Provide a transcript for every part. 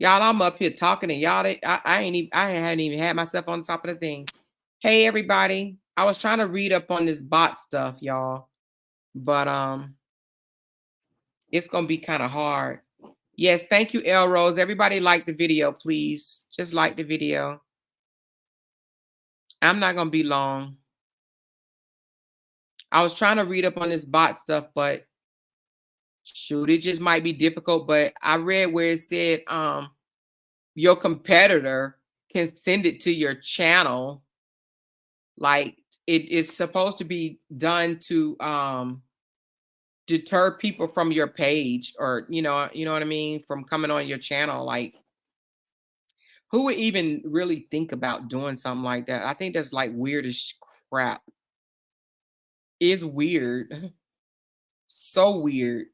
Y'all, I'm up here talking and y'all, I ain't even, I hadn't even had myself on top of the thing. Hey, everybody. I was trying to read up on this bot stuff, y'all, but it's gonna be kind of hard. Yes, thank you, El Rose. Everybody like the video, please. Just like the video. I'm not gonna be long. I was trying to read up on this bot stuff, but shoot, it just might be difficult. But I read where it said your competitor can send it to your channel. Like it is supposed to be done to deter people from your page, or you know what I mean, from coming on your channel. Like, who would even really think about doing something like that? I think that's like weird as crap. It's weird. So weird.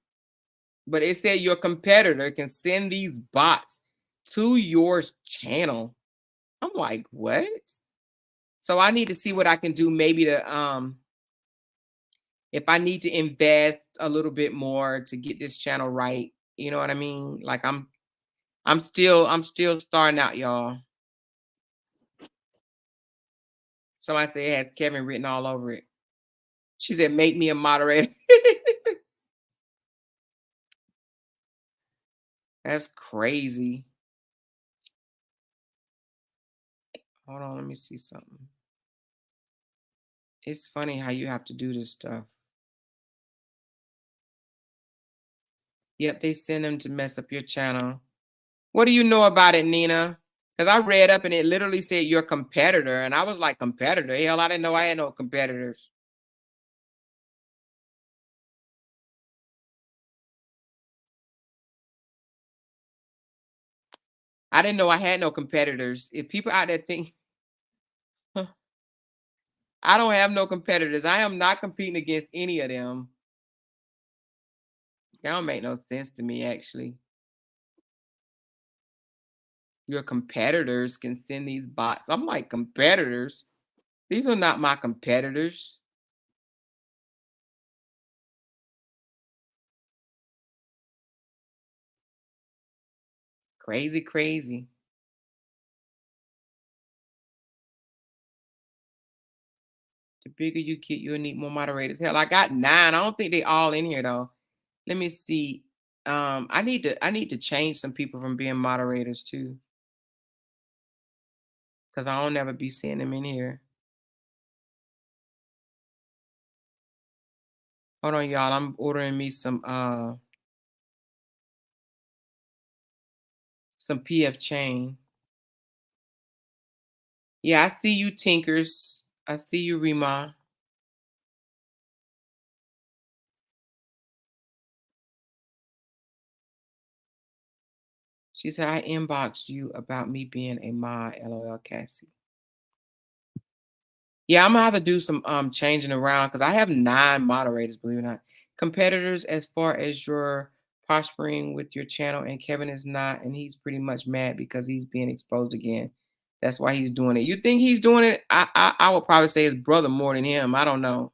But it said your competitor can send these bots to your channel. I'm like, what? So I need to see what I can do, maybe to if I need to invest a little bit more to get this channel right. You know what I mean? Like, I'm still starting out, y'all. Somebody said it has Kevin written all over it. She said, make me a moderator. That's crazy. Hold on, let me see something. It's funny how you have to do this stuff. Yep, they send them to mess up your channel. What do you know about it, Nina? Because I read up and it literally said your competitor, and I was like, competitor? Hell, I didn't know I had no competitors. I didn't know I had no competitors. If people out there think I don't have no competitors, I am not competing against any of them. That don't make no sense to me, actually. Your competitors can send these bots. I'm like, competitors? These are not my competitors. Crazy, crazy. The bigger you get, you'll need more moderators. Hell, I got 9. I don't think they all in here though. Let me see. I need to change some people from being moderators too. Because I don't ever be seeing them in here. Hold on, y'all. I'm ordering me some PF chain. Yeah, I see you, Tinkers. I see you, Rima. She said I inboxed you about me being a mod. LOL, Cassie. Yeah, I'm gonna have to do some changing around because I have 9 moderators, believe it or not. Competitors, as far as your prospering with your channel, and Kevin is not, and he's pretty much mad because he's being exposed again. That's why he's doing it. You think he's doing it? I would probably say his brother more than him. I don't know.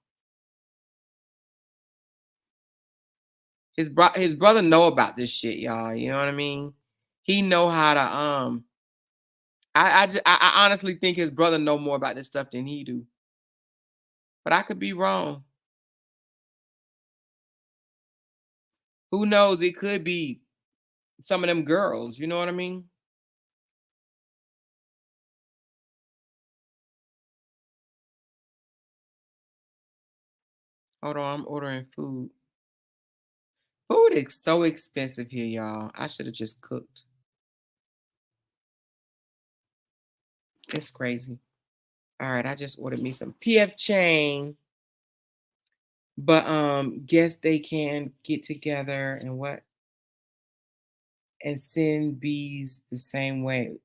His brother know about this shit, y'all. You know what I mean? He know how to I honestly think his brother know more about this stuff than he do. But I could be wrong. Who knows? It could be some of them girls, you know what I mean? Hold on, I'm ordering food. Food is so expensive here, y'all. I should have just cooked. It's crazy. All right, I just ordered me some PF chain. But guess they can get together and what? And send bees the same way.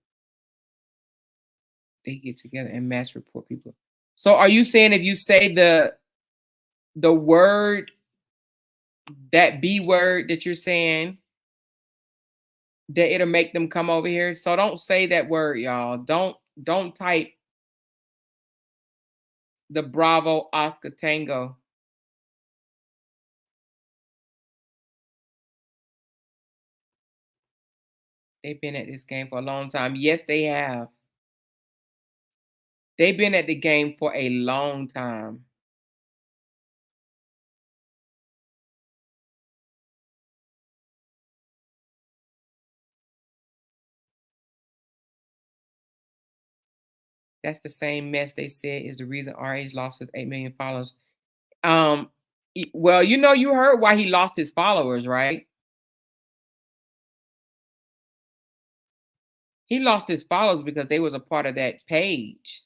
They get together and mass report people. So are you saying if you say the word, that B word that you're saying, that it'll make them come over here? So don't say that word, y'all. Don't type the Bravo Oscar Tango. They've been at this game for a long time. Yes, they have. They've been at the game for a long time. That's the same mess they said is the reason RH lost his 8 million followers. Well, you heard why he lost his followers, right? He lost his followers because they was a part of that page.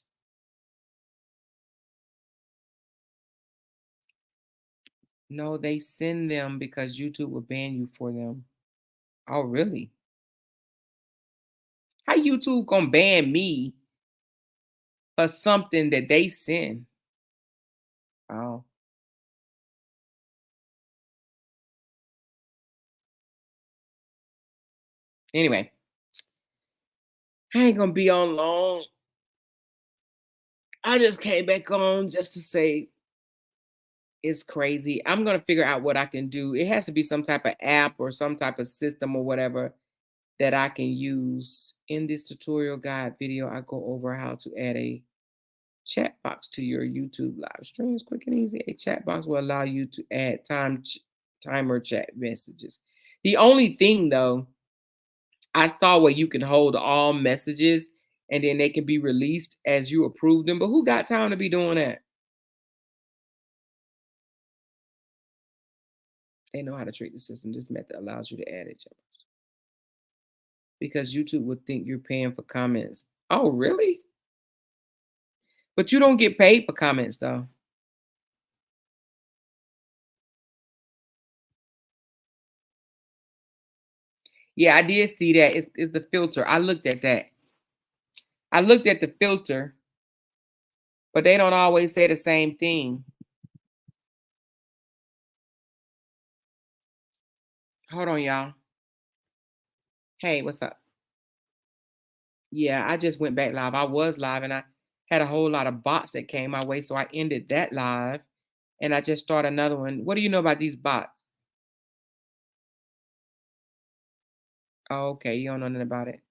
No, they send them because YouTube will ban you for them. Oh, really? How YouTube gonna ban me for something that they send? Oh, anyway, I ain't gonna be on long. I just came back on just to say it's crazy. I'm gonna figure out what I can do. It has to be some type of app or some type of system or whatever that I can use. In this tutorial guide video, I go over how to add a chat box to your YouTube live streams. Quick and easy. A chat box will allow you to add timer chat messages. The only thing though, I saw where you can hold all messages and then they can be released as you approve them. But who got time to be doing that? They know how to treat the system. This method allows you to add it because YouTube would think you're paying for comments. Oh, really? But you don't get paid for comments though. Yeah, I did see that. It's the filter. I looked at that. I looked at the filter, but they don't always say the same thing. Hold on, y'all. Hey, what's up? Yeah, I just went back live. I was live and I had a whole lot of bots that came my way. So I ended that live and I just started another one. What do you know about these bots? Oh, okay. You don't know nothing about it.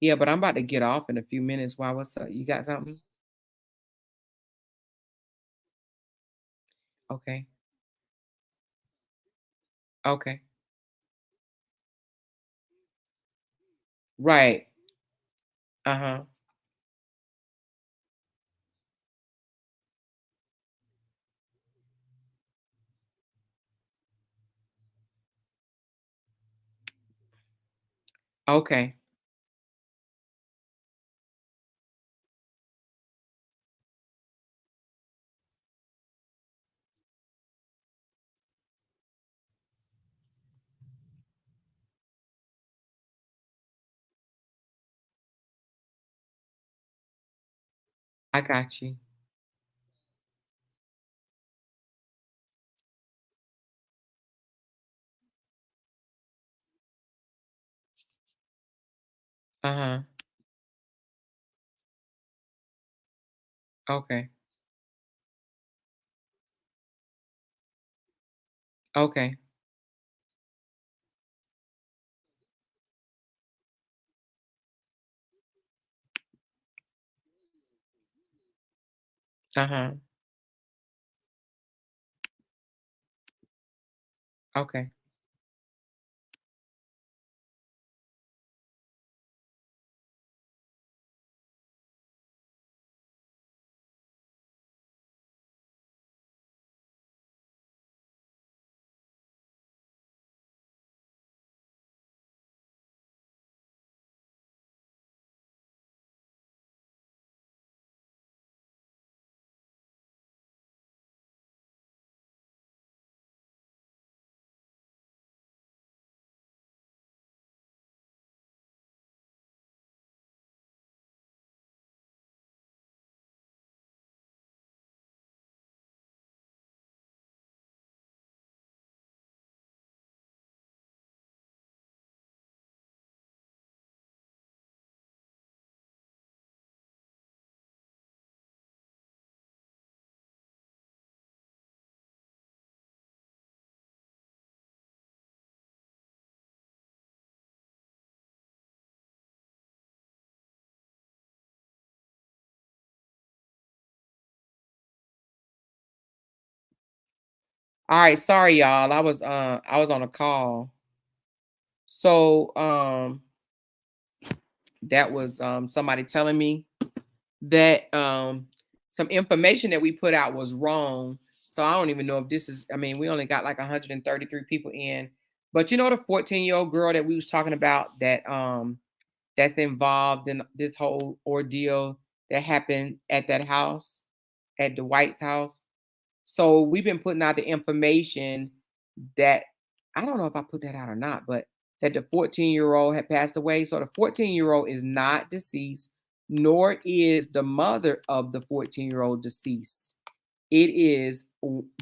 Yeah, but I'm about to get off in a few minutes. Why? What's up? You got something? Okay. Okay. Right. Uh-huh. Okay. I got you. Uh-huh. Okay. Okay. Uh-huh. Okay. All right, sorry y'all. I was on a call. So that was somebody telling me that some information that we put out was wrong. So I don't even know if this is, I mean, we only got like 133 people in. But you know the 14-year-old girl that we was talking about that's involved in this whole ordeal that happened at that house, at the White's house. So we've been putting out the information that I don't know if I put that out or not, but that the 14-year-old had passed away. So the 14-year-old is not deceased, nor is the mother of the 14-year-old deceased. It is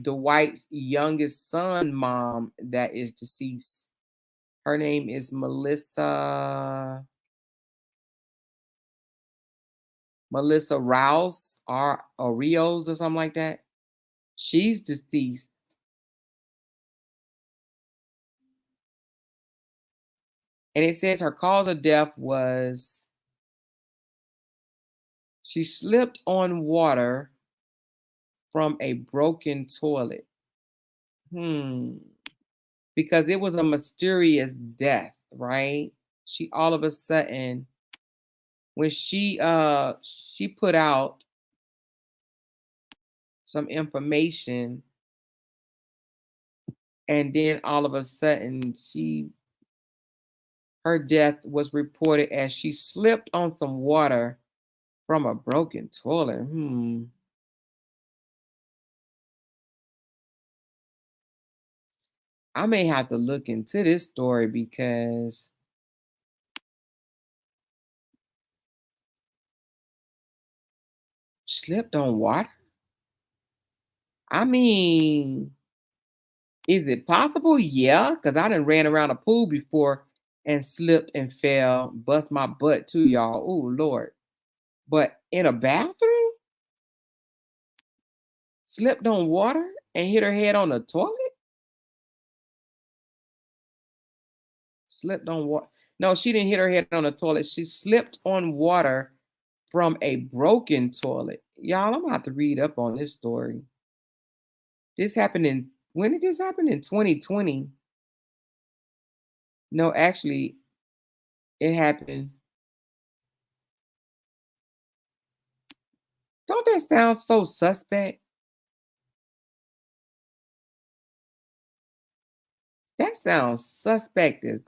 the White's youngest son mom that is deceased. Her name is Melissa Rouse or Rios or something like that. She's deceased. And it says her cause of death was she slipped on water from a broken toilet. Hmm. Because it was a mysterious death, right? She all of a sudden, when she put out some information, and then all of a sudden her death was reported as she slipped on some water from a broken toilet. Hmm. I may have to look into this story because slipped on water? I mean, is it possible? Yeah, because I done ran around a pool before and slipped and fell, bust my butt too, y'all. Oh Lord. But in a bathroom, slipped on water and hit her head on the toilet? Slipped on water. No, she didn't hit her head on the toilet. She slipped on water from a broken toilet. Y'all, I'm gonna have to read up on this story. This happened in when did this happen? In 2020? No, actually, it happened. Don't that sound so suspect? That sounds suspect as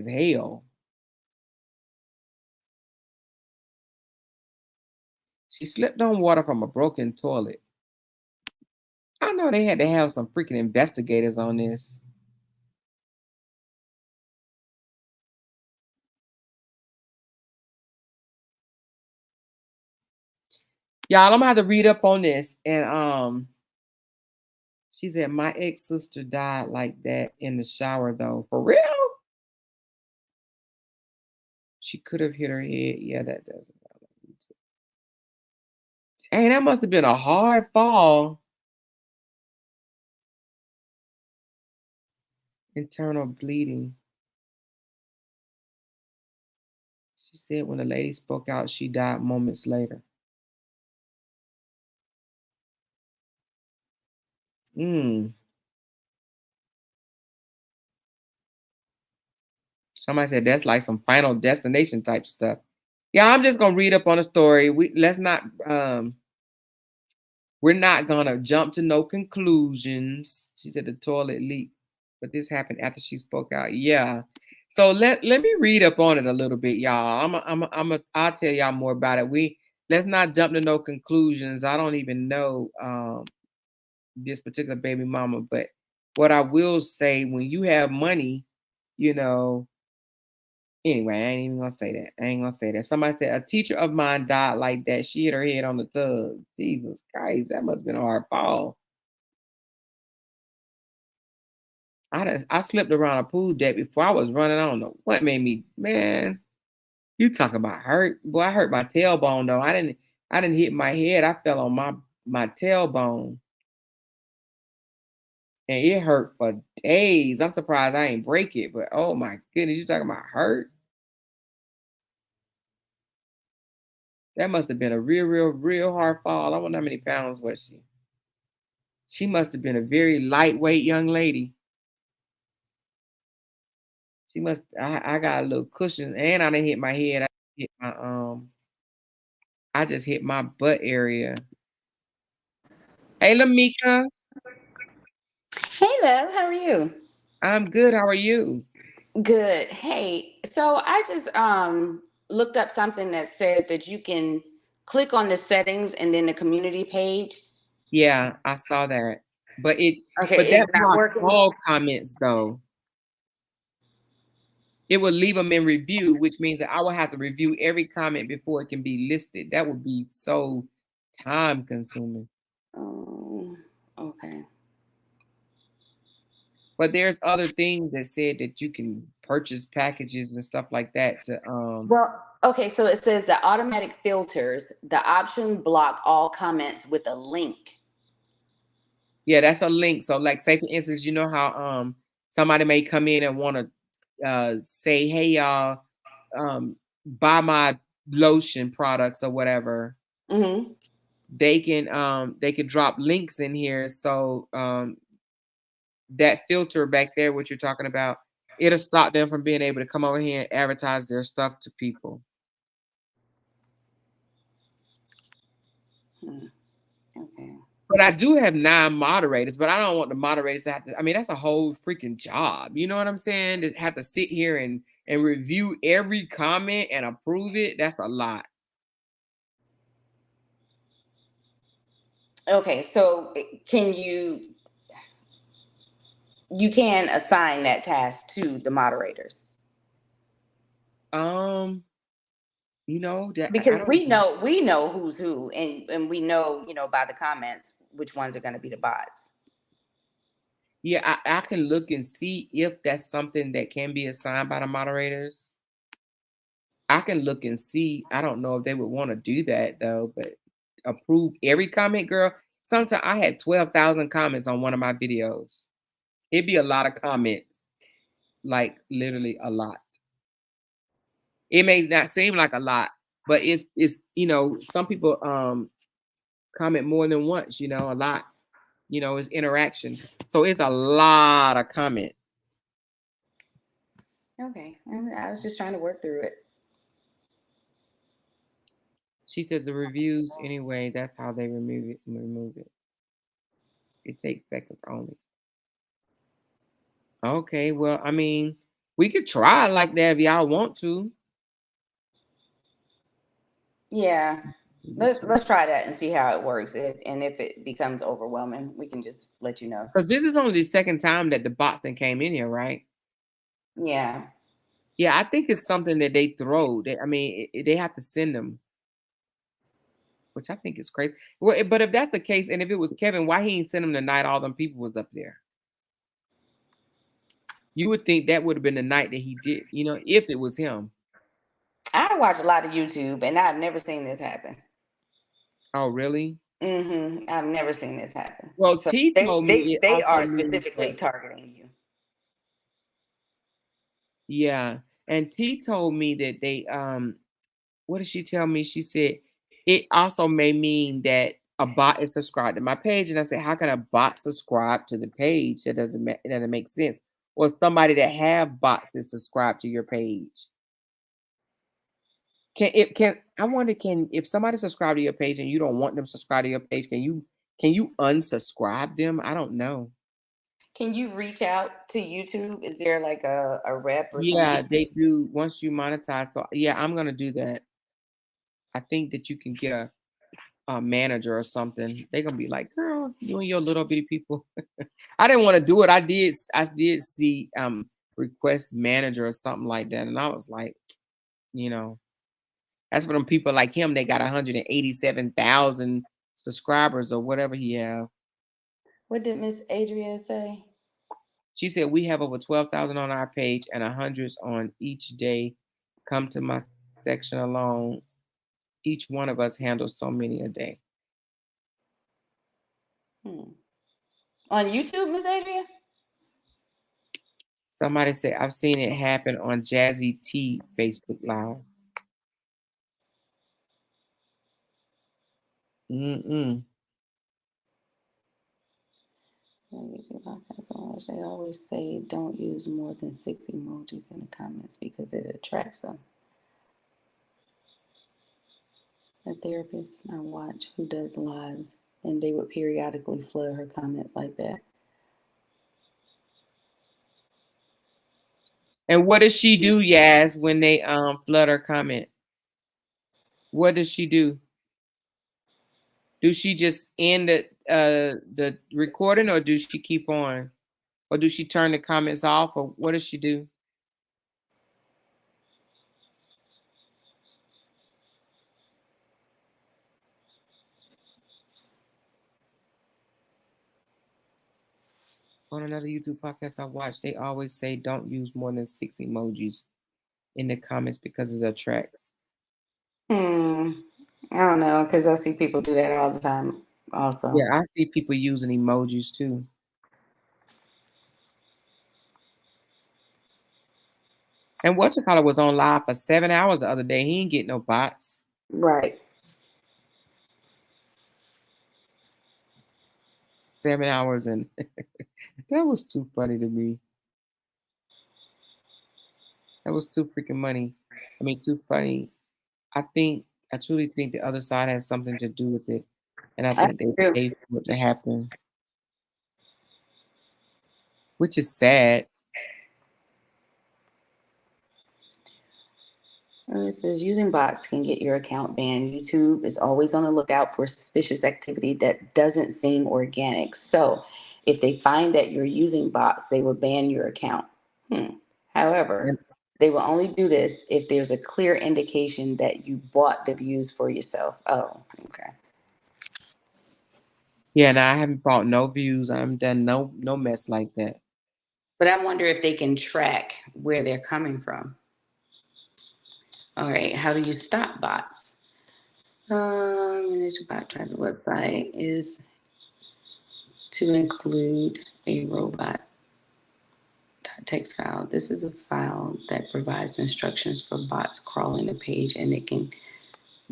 hell. She slipped on water from a broken toilet. I know they had to have some freaking investigators on this. Y'all, I'm gonna have to read up on this. And she said my ex sister died like that in the shower though. For real? She could have hit her head. Yeah, that doesn't sound like me too. Hey, that must have been a hard fall. Internal bleeding. She said when the lady spoke out, she died moments later. Mm. Somebody said that's like some Final Destination type stuff. Yeah, I'm just gonna read up on the story. We're not gonna jump to no conclusions. She said the toilet leaked, but this happened after she spoke out. Yeah. So let me read up on it a little bit, y'all. I'll tell y'all more about it. Let's not jump to no conclusions. I don't even know this particular baby mama, but what I will say, when you have money, you know, anyway, I ain't even gonna say that. I ain't gonna say that. Somebody said a teacher of mine died like that. She hit her head on the tub. Jesus Christ, that must have been a hard fall. I slipped around a pool deck before I was running. I don't know what made me, man. You talk about hurt. Boy, I hurt my tailbone though. I didn't hit my head. I fell on my tailbone. And it hurt for days. I'm surprised I ain't break it, but oh my goodness, you talking about hurt? That must have been a real, real, real hard fall. I wonder how many pounds was she? She must have been a very lightweight young lady. She must. I got a little cushion, and I didn't hit my head. I hit my I just hit my butt area. Hey, Lamika. Hey, love, how are you? I'm good. How are you? Good. Hey, so I just looked up something that said that you can click on the settings and then the community page. Yeah, I saw that. But but Okay, is that it not blocks working? all comments though. It will leave them in review, which means that I will have to review every comment before it can be listed. That would be so time consuming. Oh, okay. But there's other things that said that you can purchase packages and stuff like that to Well, okay, so it says the automatic filters, the option block all comments with a link. yeah, that's a link. So like say for instance, you know how somebody may come in and want to say, hey y'all, buy my lotion products or whatever. Mm-hmm. They can drop links in here. So that filter back there, what you're talking about, it'll stop them from being able to come over here and advertise their stuff to people. Hmm. Okay. But I do have 9 moderators, but I don't want the moderators to have to. I mean, that's a whole freaking job. You know what I'm saying? To have to sit here and review every comment and approve it. That's a lot. Okay, so can you can assign that task to the moderators? Um, that I Because don't. we know who's who, and we know, by the comments which ones are going to be the bots. Yeah, I can look and see if that's something that can be assigned by the moderators. I can look and see. I don't know if they would want to do that though, but approve every comment, girl. Sometimes I had 12,000 comments on one of my videos. It'd be a lot of comments, like literally a lot. It may not seem like a lot, but it's some people comment more than once, a lot. It's interaction. So it's a lot of comments. Okay, and I was just trying to work through it. She said the reviews anyway, that's how they remove it. It takes seconds only. Okay, well, I mean, we could try it like that if y'all want to. Yeah, Because let's try that and see how it works. And if it becomes overwhelming, we can just let you know. this is only the second time that the bots then came in here, right? Yeah. Yeah, I think it's something that they throw. I mean, they have to send them, which I think is crazy. Well, but if that's the case, and if it was Kevin, why he ain't send him the night all them people was up there? You would think that would have been the night that he did, if it was him. I watch a lot of YouTube, and I've never seen this happen. Oh, really? I've never seen this happen. Well, So T they told me they it they also are means specifically that, targeting you. yeah. And T told me that they what did she tell me? She said it also may mean that a bot is subscribed to my page. And I said, how can a bot subscribe to the page? It doesn't make sense. Or somebody that have bots that subscribe to your page. I wonder, can if somebody subscribe to your page and you don't want them subscribe to your page, can you unsubscribe them? I don't know. Can you reach out to YouTube? Is there like a rep or Yeah, something? they do once you monetize. So yeah, I'm gonna do that. I think that you can get a manager or something. They're gonna be like, girl, you and your little bitty people. I didn't want to do it. I did see request manager or something like that. And I was like, you know, that's for them people like him. They got 187,000 subscribers or whatever he have. What did Miss Adria say? She said we have over 12,000 on our page and hundreds on each day. Come to my section alone. Each one of us handles so many a day. Hmm. On YouTube, Miss Adria? Somebody said I've seen it happen on Jazzy T Facebook Live. Mm-mm. They always say don't use more than 6 emojis in the comments because it attracts them. A therapist I watch who does lives, and they would periodically flood her comments like that. And what does she do, Yaz, when they flood her comment? What does she do? Do she just end the recording, or do she keep on? Or do she turn the comments off, or what does she do? On another YouTube podcast I watched, they always say don't use more than 6 emojis in the comments because it attracts. I don't know, because I see people do that all the time also. Yeah, I see people using emojis too. And Whatchamacallit was on live for 7 hours the other day. He ain't get no bots. Right. 7 hours, and that was too funny to me. That was too freaking too funny. I truly think the other side has something to do with it, and I I think they do. paid for it to happen, which is sad. It says using bots can get your account banned. YouTube is always on the lookout for suspicious activity that doesn't seem organic. So if they find that you're using bots, they will ban your account. However, And they will only do this if there's a clear indication that you bought the views for yourself. Oh, okay. yeah, and I haven't bought no views. I haven't done no mess like that. But I wonder if they can track where they're coming from. All right, how do you stop bots? Manage a bot tracker website is to include a robot.txt file. This is a file that provides instructions for bots crawling the page, and it can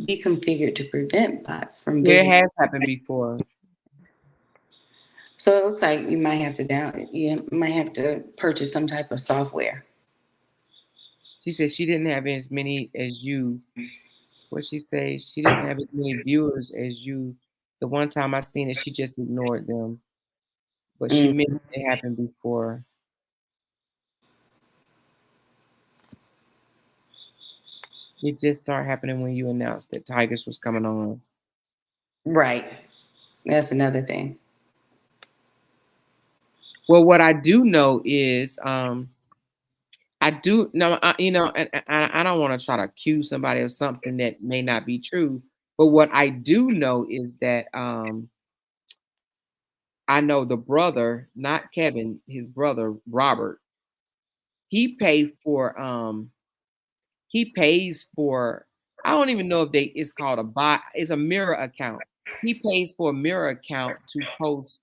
be configured to prevent bots from Yeah, it visiting. has happened before. So it looks like you might have to purchase some type of software. She said she didn't have as many as you. What she say? She didn't have as many viewers as you. The one time I seen it, she just ignored them. But she Mm, mentioned it happened before. It just started happening when you announced that Tigers was coming on. right. That's another thing. Well, what I do know is, I do know, and I don't want to try to accuse somebody of something that may not be true. But what I do know is that I know the brother, not Kevin, his brother Robert. He paid for he pays for, I don't even know if it's called a bot, it's a mirror account. He pays for a mirror account to post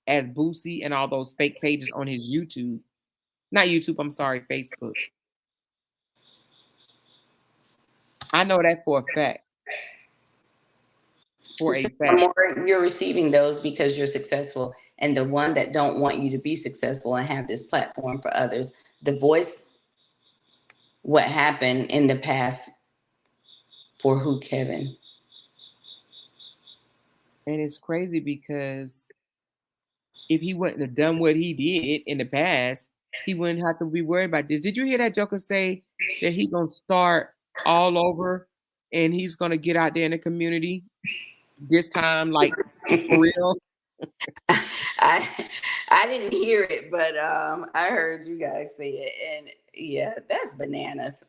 as Boosie and all those fake pages on his YouTube. Not YouTube, I'm sorry, Facebook. I know that for a fact. For a So fact. you're receiving those because you're successful, and the one that don't want you to be successful and have this platform for others, the voice what happened in the past for who, Kevin? And it's crazy because if he wouldn't have done what he did in the past, he wouldn't have to be worried about this. Did you hear that Joker say that he's gonna start all over and he's gonna get out there in the community this time, like for real? I I didn't hear it, but I heard you guys say it, and yeah, that's bananas.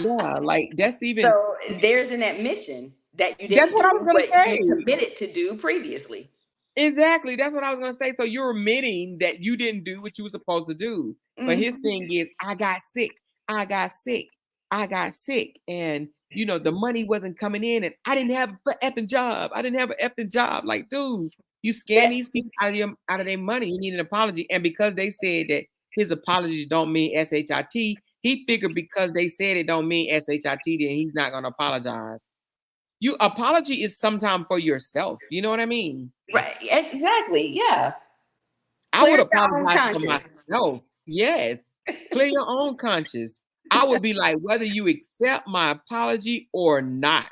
Yeah, like that's even So there's an admission that you that's didn't what I was do gonna what say. you committed to do previously. Exactly. That's what I was gonna say. So you're admitting that you didn't do what you were supposed to do. But his thing is, I got sick. I got sick. I got sick. And the money wasn't coming in, and I didn't have an effing job. I didn't have an effing job. Like, dude, you scam these people out of their money. You need an apology. And because they said that his apologies don't mean SHIT, he figured because they said it don't mean SHIT, then he's not gonna apologize. You apology is sometime for yourself. You know what I mean? Right. Exactly. Yeah. I would Clear your own apologize for conscience. myself. Yes. Clear your own conscience. I would be like, whether you accept my apology or not.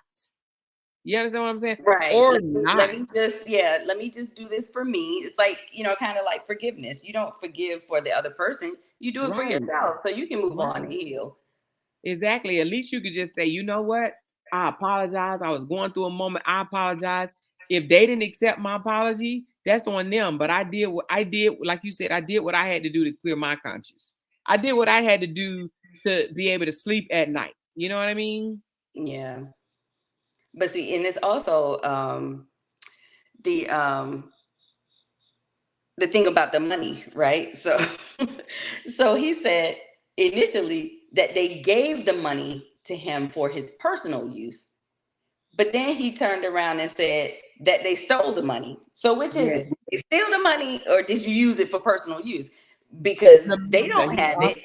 You understand what I'm saying? Right. Or Let not. me just, yeah, let me just do this for me. It's like, kind of like forgiveness. You don't forgive for the other person, you do it for Right. yourself so you can move on Right. and heal. Exactly. At least you could just say, you know what? I apologize. I was going through a moment. I apologize. If they didn't accept my apology, that's on them. But I did what I did, like you said, I did what I had to do to clear my conscience. I did what I had to do to be able to sleep at night. You know what I mean? Yeah. But see, and it's also the um the thing about the money, right? So so he said initially that they gave the money to him for his personal use, but then he turned around and said that they stole the money. So which is it? Yes. Did they steal the money or did you use it for personal use? Because they Remember, don't have it.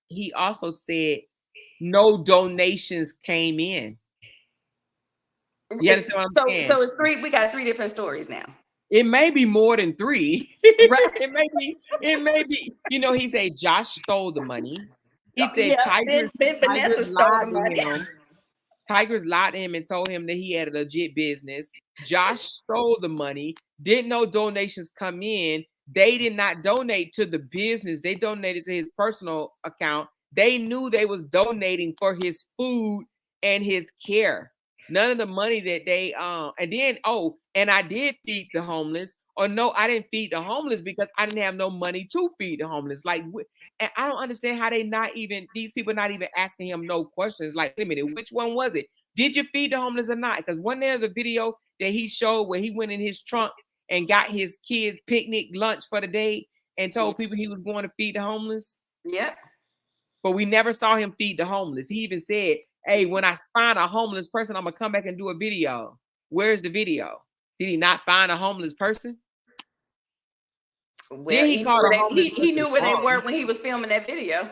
he also said no donations came in. You understand what I'm saying? So it's three. We got three different stories now. It may be more than 3. Right. It may be, he said Josh stole the money. He said Yeah. Then Tigers Vanessa stole the lied to money. him. Tigers lied to him and told him that he had a legit business. Josh stole the money, didn't know donations come in. They did not donate to the business. They donated to his personal account. They knew they was donating for his food and his care. None of the money that they and then and I did feed the homeless. Or no, I didn't feed the homeless because I didn't have no money to feed the homeless. Like, and I don't understand how these people not even asking him no questions. Like, wait a minute, which one was it? Did you feed the homeless or not? Because one there's a video that he showed where he went in his trunk and got his kids picnic lunch for the day and told people he was going to feed the homeless. Yep. But we never saw him feed the homeless. He even said, hey, when I find a homeless person, I'm gonna come back and do a video. Where's the video? Did he not find a homeless person? Well, Then he called a homeless he person knew where they were bum. when he was filming that video.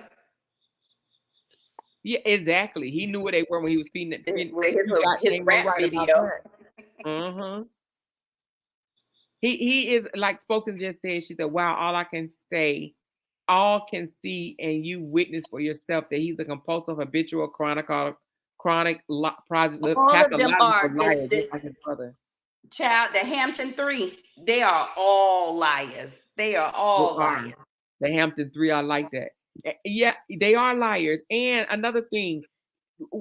Yeah, exactly. He knew where they were when he was feeding it. With You got his ain't no rap right about video. that. Uh-huh. He is like Spoken just said. She said, "Wow, all can see, and you witness for yourself that he's a compulsive, habitual, All of them pathological are liar, the just like his brother." child, the Hampton Three. They are all liars. They are They all are. liars. The Hampton Three, I like that. Yeah, they are liars. And another thing,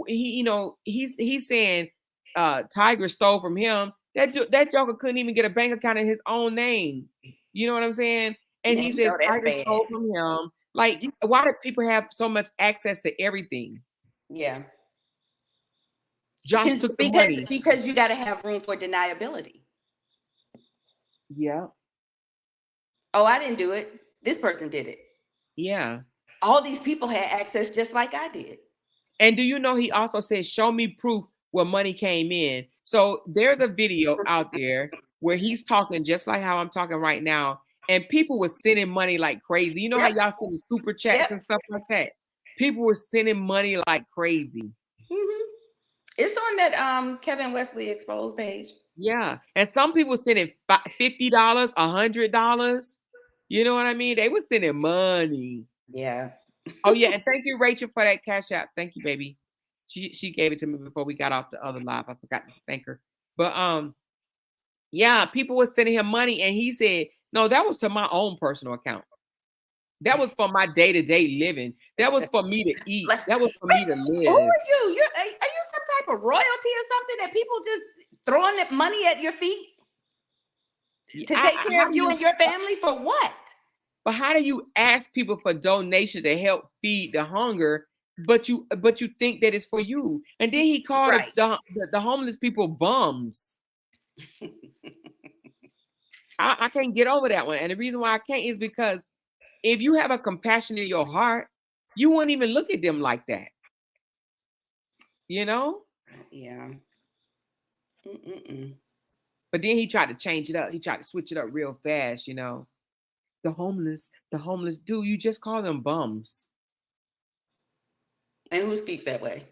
he's saying Tiger stole from him. That joker couldn't even get a bank account in his own name. You know what I'm saying? And Yeah, he says that's Tiger bad. stole from him. Like, why do people have so much access to everything? Yeah. Josh took the money. Because you got to have room for deniability. Yeah. Oh, I didn't do it. This person did it. Yeah. All these people had access just like I did. And do you know he also said, show me proof where money came in. So there's a video out there where he's talking just like how I'm talking right now. And people were sending money like crazy. You know how Yep. y'all send the super chats Yep. and stuff like that? People were sending money like crazy. Mm-hmm. It's on that Kevin Wesley Exposed page. Yeah. And some people sending $50, $100. You know what I mean? They were sending money. Yeah. Oh, yeah. And thank you, Rachel, for that cash app. Thank you, baby. She gave it to me before we got off the other live. I forgot to thank her. But yeah, people were sending him money, and he said, no, that was to my own personal account. That was for my day-to-day living. That was for me to eat. That was for me to Who live. are you? Are you some type of royalty or something that people just throwing that money at your feet to take care of you and your family for what? But how do you ask people for donations to help feed the hunger, but you think that it's for you? And then he called Right. the homeless people bums. I can't get over that one. And the reason why I can't is because if you have a compassion in your heart, you won't even look at them like that. You know? Yeah. But then he tried to change it up. He tried to switch it up real fast, The homeless, dude, you just call them bums. And who speaks that way?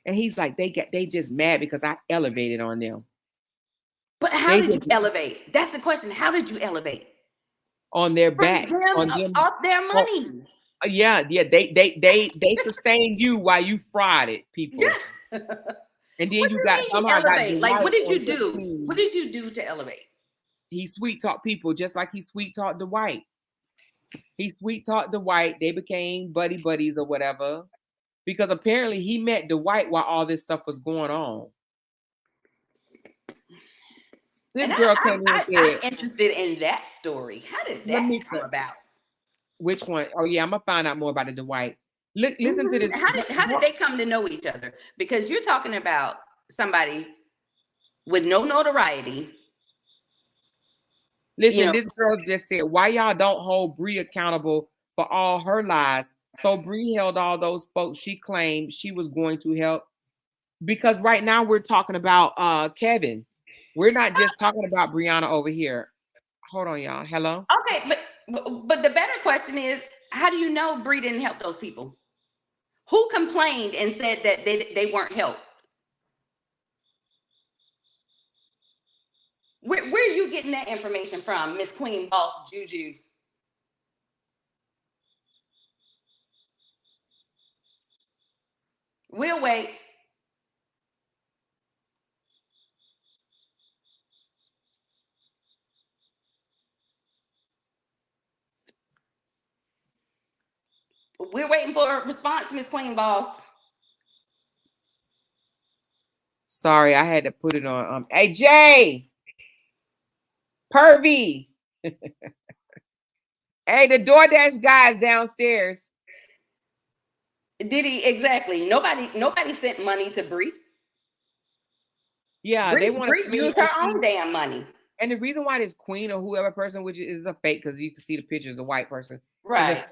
And he's like, they just mad because I elevated on them. But how They did you just elevate? That's the question. How did you elevate? on their Bring back, them on them. off their Oh, money. yeah, yeah. They sustain you while you fried it, people. Yeah. And then What do you you got mean somehow got elevate? Like, Dwight what did on you your do? What team. did you do to elevate? He sweet talked people just like he sweet talked Dwight. He sweet talked Dwight. They became buddies or whatever. Because apparently he met Dwight while all this stuff was going on. This And girl came in and I'm said, interested in that story. How did let that me come about? which one? Oh yeah, I'm gonna find out more about the Dwight. Listen to this. How did they come to know each other? Because you're talking about somebody with no notoriety. Listen, this girl just said, why y'all don't hold Bree accountable for all her lies? So Bree held all those folks she claimed she was going to help. Because right now we're talking about Kevin. We're not just talking about Brianna over here. Hold on, y'all. Hello? Okay, but the better question is, how do you know Bree didn't help those people? Who complained and said that they weren't helped? Where are you getting that information from, Miss Queen Boss Juju? We'll wait. We're waiting for a response, Miss Queen Boss. Sorry, I had to put it on. Hey, Jay! Pervy! Hey, the DoorDash guys downstairs. Did he exactly? Nobody sent money to Bree. Yeah, Bree they want to use her own damn money. And the reason why this queen or whoever person, which is a fake, because you can see the pictures, a white person, right?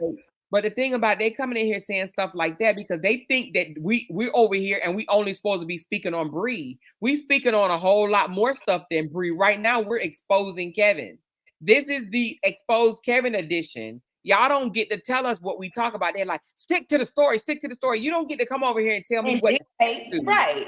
But the thing about they coming in here saying stuff like that because they think that we're over here and we only supposed to be speaking on Bree. We speaking on a whole lot more stuff than Bree. Right now, we're exposing Kevin. This is the exposed Kevin edition. Y'all don't get to tell us what we talk about. They're like, stick to the story, stick to the story. You don't get to come over here and tell me what right.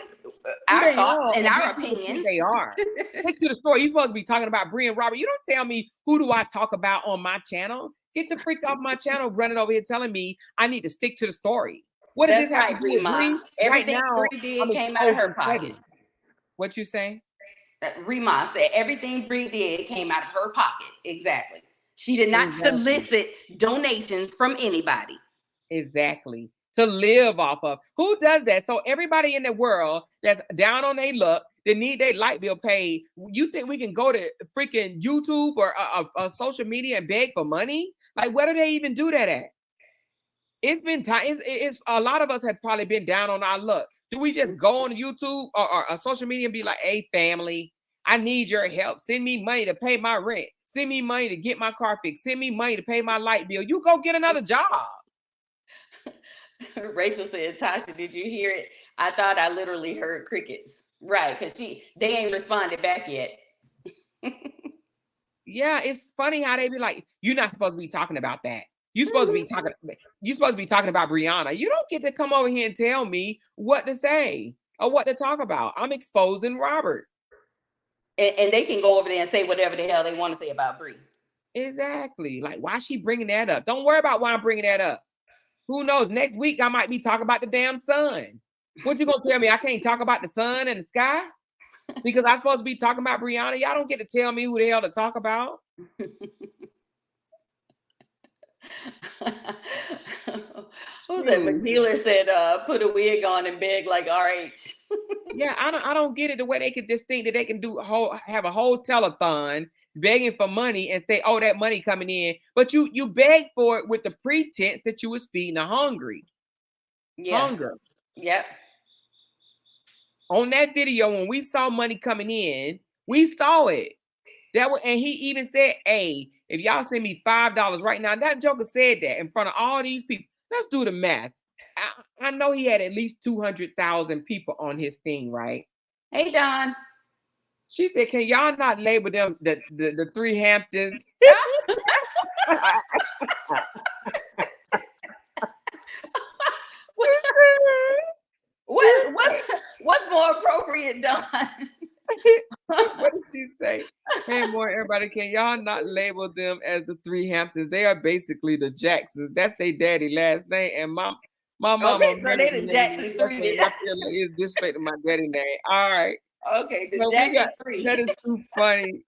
Our thoughts and our opinions. They are. Stick to the story. You're supposed to be talking about Bree and Robert. You don't tell me who do I talk about on my channel. Get the freak off my channel running over here telling me I need to stick to the story. What does this have to do with Bree? Everything right now, Bree did came out of her pocket. What you saying? Rima said everything Bree did came out of her pocket. Exactly. She did not solicit donations from anybody. Exactly. To live off of. Who does that? So everybody in the world that's down on their luck, they need their light bill paid. You think we can go to freaking YouTube or social media and beg for money? Like, where do they even do that at? It's been time. It's a lot of us have probably been down on our luck. Do we just go on YouTube or social media and be like, hey, family, I need your help. Send me money to pay my rent. Send me money to get my car fixed. Send me money to pay my light bill. You go get another job. Rachel said, Tasha, did you hear it? I thought I literally heard crickets. Right, because they ain't responded back yet. Yeah, it's funny how they be like, you're not supposed to be talking about that. You're supposed to be talking about Brianna. You don't get to come over here and tell me what to say or what to talk about. I'm exposing Robert. And they can go over there and say whatever the hell they want to say about Bree. Exactly. Like, why is she bringing that up? Don't worry about why I'm bringing that up. Who knows? Next week, I might be talking about the damn sun. What you gonna tell me? I can't talk about the sun and the sky? Because I'm supposed to be talking about Brianna. Y'all don't get to tell me who the hell to talk about. Who's that? McNeeler said, put a wig on and beg like RH. Yeah, I don't get it the way they could just think that they can have a whole telethon begging for money and say, oh, that money coming in. But you beg for it with the pretense that you was feeding the hungry. Yeah. Hunger. Yep. On that video, when we saw money coming in, we saw it. And he even said, hey, if y'all send me $5 right now, that joker said that in front of all these people. Let's do the math. I know he had at least 200,000 people on his thing, right? Hey, Don. She said, can y'all not label them the three Hamptons? What's more appropriate, Don. What did she say? Hey, more everybody, can y'all not label them as the three Hamptons? They are basically the Jacksons. That's their daddy last name. And my mama Okay, so married they the the name Jackson first 3 name. then. I feel like it's disrespect to my daddy name. All right. Okay, the So Jackson 3. that is too funny.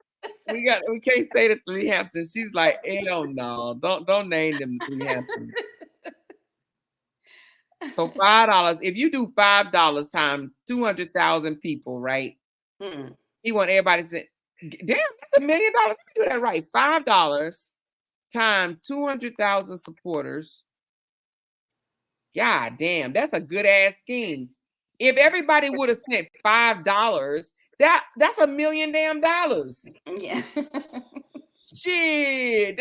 We can't say the three Hamptons. She's like, hell no, don't name them the three Hamptons. So $5. If you do $5 times 200,000 people, right? He want everybody to say, damn, that's $1 million. Let me do that right. $5 times 200,000 supporters. God damn, that's a good ass scheme. If everybody would have sent $5, that's $1 million damn dollars. Yeah. Shit,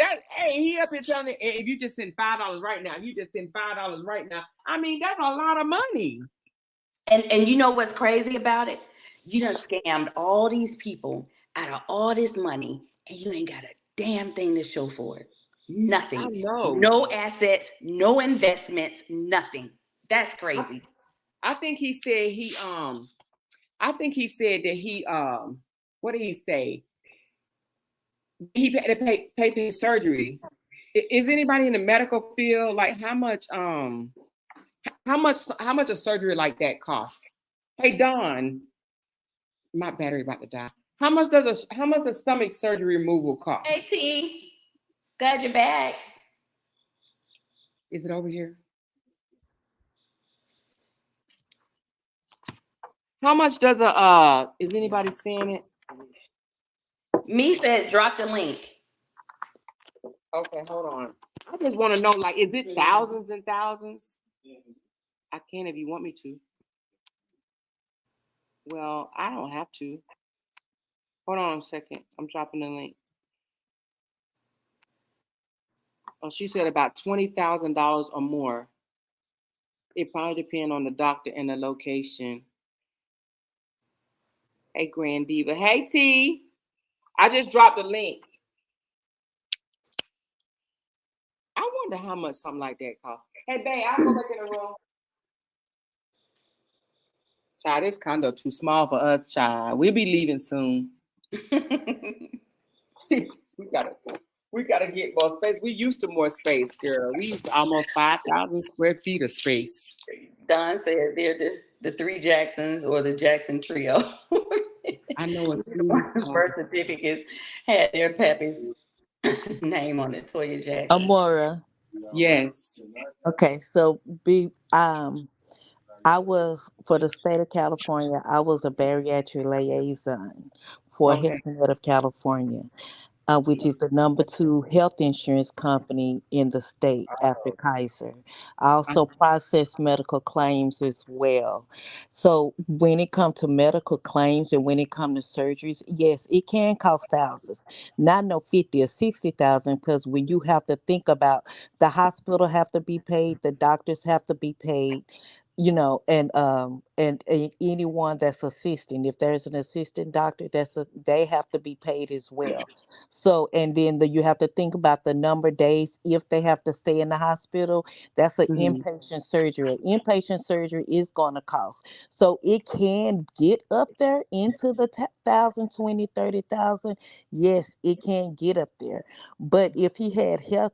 he up here telling me if you just send $5 right now, you just send $5 right now. I mean, that's a lot of money. And you know what's crazy about it? You done scammed all these people out of all this money, and you ain't got a damn thing to show for it. Nothing. I know. No assets, no investments, nothing. That's crazy. I think he said what did he say? He had to pay for his surgery. Is anybody in the medical field like how much a surgery like that costs? Hey Don, my battery about to die. How much does a stomach surgery removal cost? Hey T, got your bag. Is it over here? How much does is anybody seeing it? Me said drop the link. Okay, hold on. I just want to know, like, is it thousands and thousands? I can if you want me to. Well, I don't have to. Hold on a second. I'm dropping the link. Oh, she said about $20,000 or more. It probably depends on the doctor and the location. Hey, Grand Diva. Hey, T. I just dropped the link. I wonder how much something like that costs. Hey, babe, I'll go back in the room. Child, this condo too small for us, child. We'll be leaving soon. we gotta get more space. We used to more space, girl. We used to almost 5,000 square feet of space. Don said they're the three Jacksons or the Jackson trio. I know it's birth certificates had their pappy's name on it, Toya Jackson. Amora. Yes. Okay, so I was for the state of California. I was a bariatric liaison for Health Net of California, which is the number 2 health insurance company in the state after Kaiser. I also process medical claims as well. So when it comes to medical claims and when it comes to surgeries, yes, it can cost thousands. Not no 50 or 60,000, because when you have to think about the hospital have to be paid, the doctors have to be paid, and anyone that's assisting, if there's an assistant doctor, they have to be paid as well. So, and then you have to think about the number of days if they have to stay in the hospital. That's an inpatient surgery. Inpatient surgery is going to cost. So it can get up there into the 1,000, 30,000. Yes, it can get up there. But if he had health,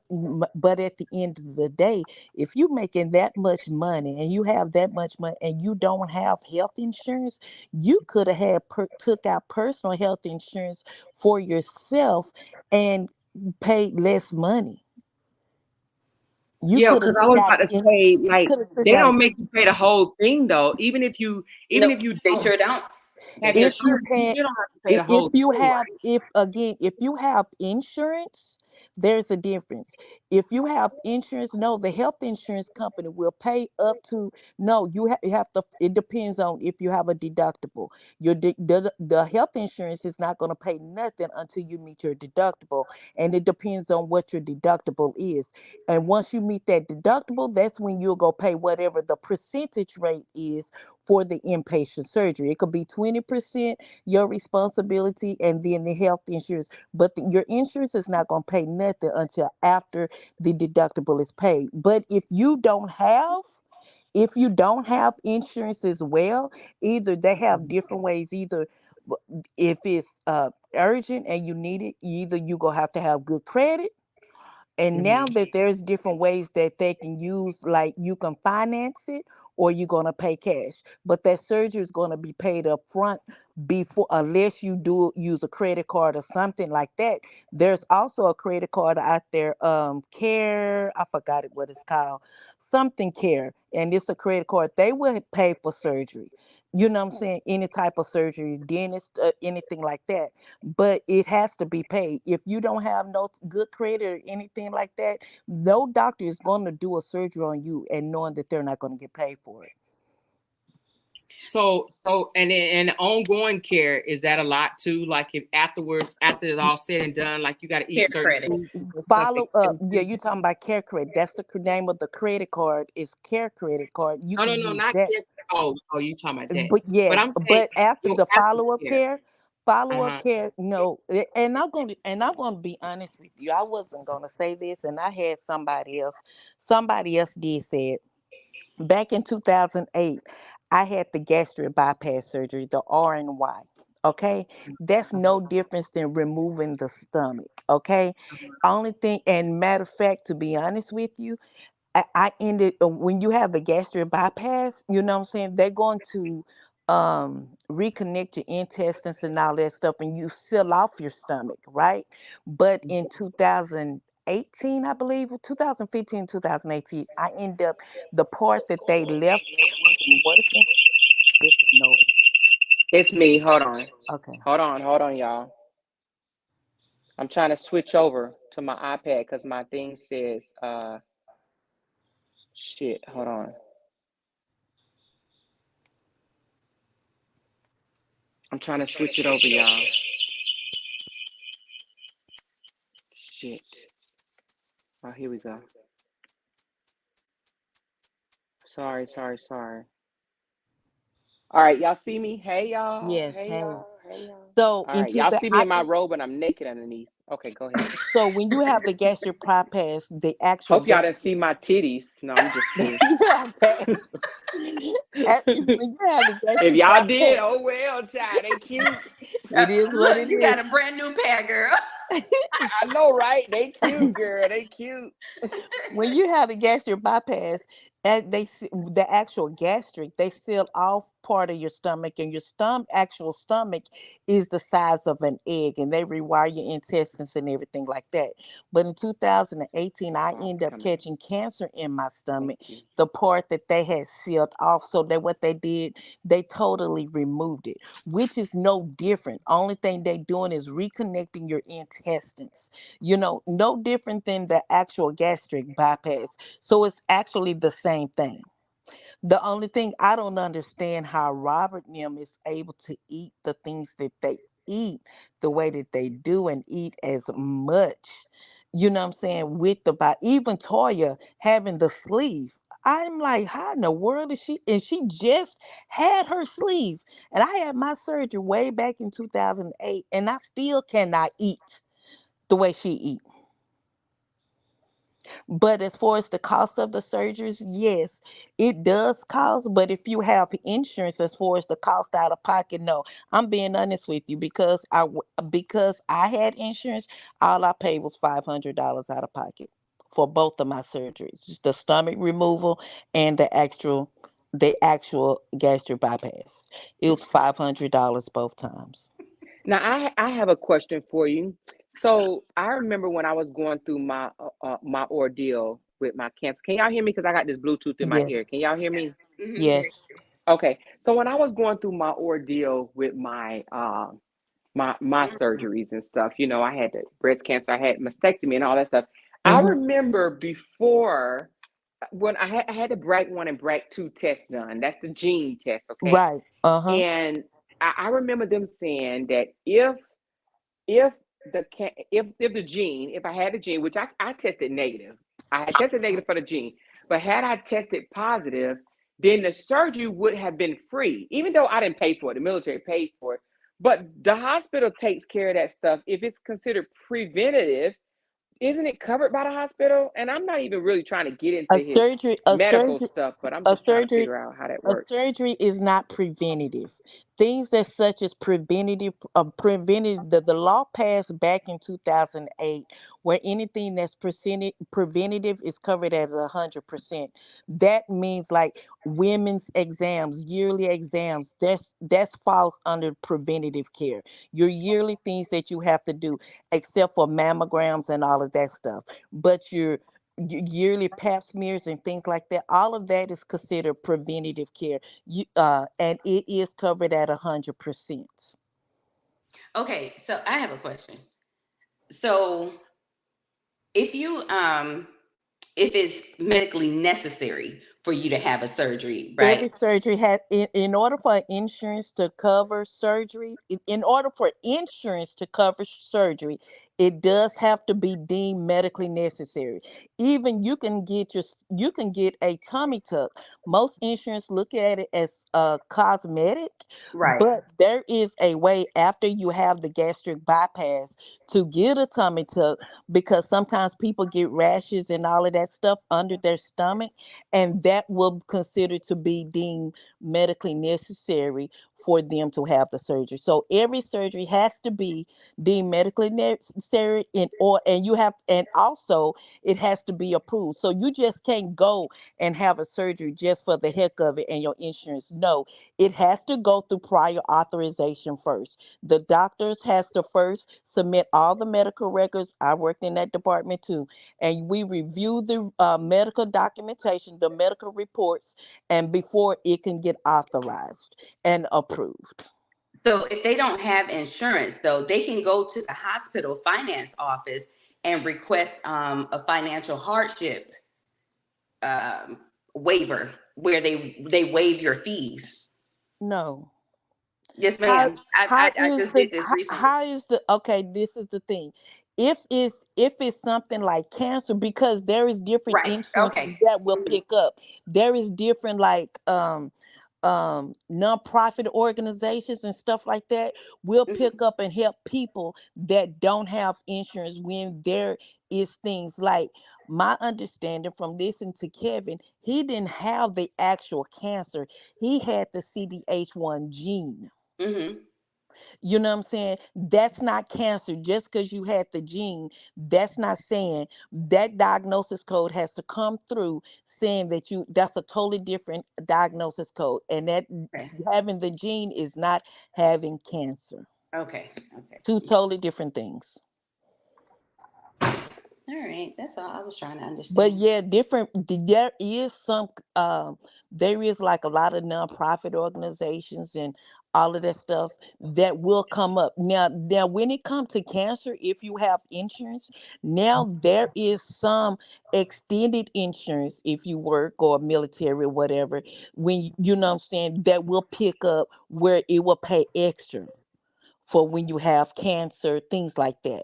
but at the end of the day, if you're making that much money and you have that much money and you don't have health insurance, you could have took out personal health insurance for yourself and paid less money. Yeah, because I was about to say, like, they don't make you pay the whole thing though. Even if you they sure don't. If you have insurance, there's a difference. If you have insurance, no, the health insurance company will pay up to, no, you have to, it depends on if you have a deductible. The health insurance is not going to pay nothing until you meet your deductible. And it depends on what your deductible is. And once you meet that deductible, that's when you'll go pay whatever the percentage rate is for the inpatient surgery. It could be 20% your responsibility and then the health insurance. But your insurance is not going to pay nothing until after the deductible is paid. But if you don't have If you don't have insurance as well, either they have different ways. Either if it's urgent and you need it, either you gonna have to have good credit, and now Mhm. that there's different ways that they can use, like you can finance it or you're going to pay cash. But that surgery is going to be paid up front before, unless you do use a credit card or something like that. There's also a credit card out there, Care, I forgot it what it's called, something Care. And it's a credit card. They will pay for surgery. You know what I'm saying? Any type of surgery, dentist, anything like that, but it has to be paid. If you don't have no good credit or anything like that, no doctor is going to do a surgery on you and knowing that they're not going to get paid for it. So and ongoing care, is that a lot too? Like if afterwards, after it's all said and done, like you got to eat Care certain credit. foods and stuff Follow up. Yeah, expensive. you're talking about Care Credit. That's the name of the credit card, is Care Credit Card. You No, can no, use not that. care. Oh, you talking about that? But But yes, I'm saying but after your the aftercare. follow up Uh-huh. care, no. And I'm gonna be honest with you. I wasn't gonna say this, and I had somebody else did say it. Back in 2008, I had the gastric bypass surgery, the RNY. Okay, that's no difference than removing the stomach. Okay, only thing, and matter of fact, to be honest with you, I ended, when you have the gastric bypass, you know what I'm saying? They're going to reconnect your intestines and all that stuff, and you seal off your stomach, right? But in 2018, I believe, 2015, 2018, I ended up, the part that they left that wasn't working, it's a noise. It's me. Hold on. Okay. Hold on, y'all. I'm trying to switch over to my iPad because my thing says shit. Hold on. I'm trying to switch it over, y'all. Shit. Oh, here we go. Sorry. All right, y'all see me? Hey y'all. Yes. Hey Hey. y'all. Hey y'all. So All in right, two, y'all see me in my robe and I'm naked underneath. Okay, go ahead. so when you have the gastric bypass, the actual Hope y'all didn't see my titties. No, I'm just kidding. okay. When you have the If gastric y'all did, bypass, oh well, child, they cute. it is what Look, it you is. got a brand new pair, girl. I know, right? They cute, girl. They cute. When you have a gastric bypass, the actual gastric, they seal off part of your stomach, and your actual stomach is the size of an egg, and they rewire your intestines and everything like that. But in 2018, I Oh, ended up come on. catching cancer in my Thank stomach, you. the part that they had sealed off. So that what they did, they totally removed it, which is no different. Only thing they doing is reconnecting your intestines, no different than the actual gastric bypass. So it's actually the same thing. The only thing I don't understand, how Robert Nim is able to eat the things that they eat the way that they do, and eat as much, you know what I'm saying, with the body. Even Toya having the sleeve. I'm like, how in the world is she? And she just had her sleeve. And I had my surgery way back in 2008, and I still cannot eat the way she eat. But as far as the cost of the surgeries, yes, it does cost. But if you have insurance, as far as the cost out of pocket, no. I'm being honest with you, because because I had insurance, all I paid was $500 out of pocket for both of my surgeries, the stomach removal and the actual gastric bypass. It was $500 both times. Now I have a question for you. So I remember when I was going through my ordeal with my cancer. Can y'all hear me? Because I got this Bluetooth in my Yes, ear. Can y'all hear me? Mhm. yes, Okay. So when I was going through my ordeal with my surgeries and stuff, I had the breast cancer, I had mastectomy and all that stuff. I hmm, remember before, when I had the BRCA1 and BRCA2 test done. That's the gene test, okay? right, uh huh, And I remember them saying that if if the gene, if I had the gene, which I tested negative, I had tested negative for the gene, but had I tested positive, then the surgery would have been free, even though I didn't pay for it. The military paid for it, but the hospital takes care of that stuff. If it's considered preventative, isn't it covered by the hospital? And I'm not even really trying to get into A his surgery, medical stuff, but I'm a just trying to surgery figure out how that A works. surgery is not preventative. Things that such as the law passed back in 2008, where anything that's preventative is covered as 100%. That means like women's exams, yearly exams. That's falls under preventative care. Your yearly things that you have to do, except for mammograms and all of that stuff. But your yearly pap smears and things like that, all of that is considered preventative care. And it is covered at 100%. Okay, so I have a question. So if you if it's medically necessary for you to have a surgery, right? Every surgery has, in order for insurance to cover surgery, in order for insurance to cover surgery, it does have to be deemed medically necessary. Even you can get a tummy tuck. Most insurance look at it as cosmetic, Right. but there is a way after you have the gastric bypass to get a tummy tuck, because sometimes people get rashes and all of that stuff under their stomach, and that will consider to be deemed medically necessary for them to have the surgery. So every surgery has to be deemed medically necessary, and you have, and also it has to be approved. So you just can't go and have a surgery just for the heck of it and your insurance. No, it has to go through prior authorization first. The doctors has to first submit all the medical records. I worked in that department too, and we review the medical documentation, the medical reports, and before it can get authorized and approved. So if they don't have insurance, though, they can go to the hospital finance office and request a financial hardship um, waiver where they waive your fees. No. Yes, How ma'am. how I is just the did this how, recently. how is the okay, this is the thing. If it's something like cancer, because there is different Right. insurances Okay. that will Mhm. pick up. There is different like nonprofit organizations and stuff like that will pick Mhm. up and help people that don't have insurance when there is things like, my understanding from listening to Kevin, he didn't have the actual cancer. He had the CDH1 gene. Mhm. You know what I'm saying? That's not cancer. Just because you had the gene, that's not saying that diagnosis code has to come through saying that that's a totally different diagnosis code. And that Okay. having the gene is not having cancer. Okay. Okay. Two totally different things. All right. That's all I was trying to But understand. yeah, there is there is like a lot of nonprofit organizations and all of that stuff that will come up. Now when it comes to cancer, if you have insurance, now there is some extended insurance if you work or military or whatever, when you know what I'm saying, that will pick up where it will pay extra for when you have cancer, things like that.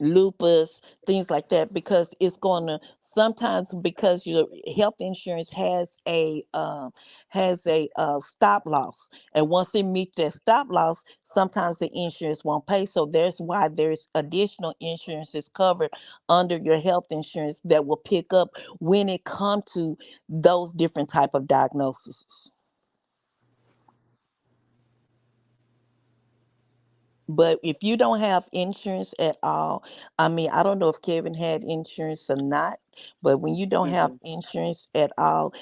Lupus, things like that, because it's going to sometimes, because your health insurance has a stop loss, and once it meets that stop loss, sometimes the insurance won't pay. So there's why there's additional insurances covered under your health insurance that will pick up when it comes to those different type of diagnoses. But if you don't have insurance at all, I mean, I don't know if Kevin had insurance or not, but when you don't have Mm-mm. insurance at all,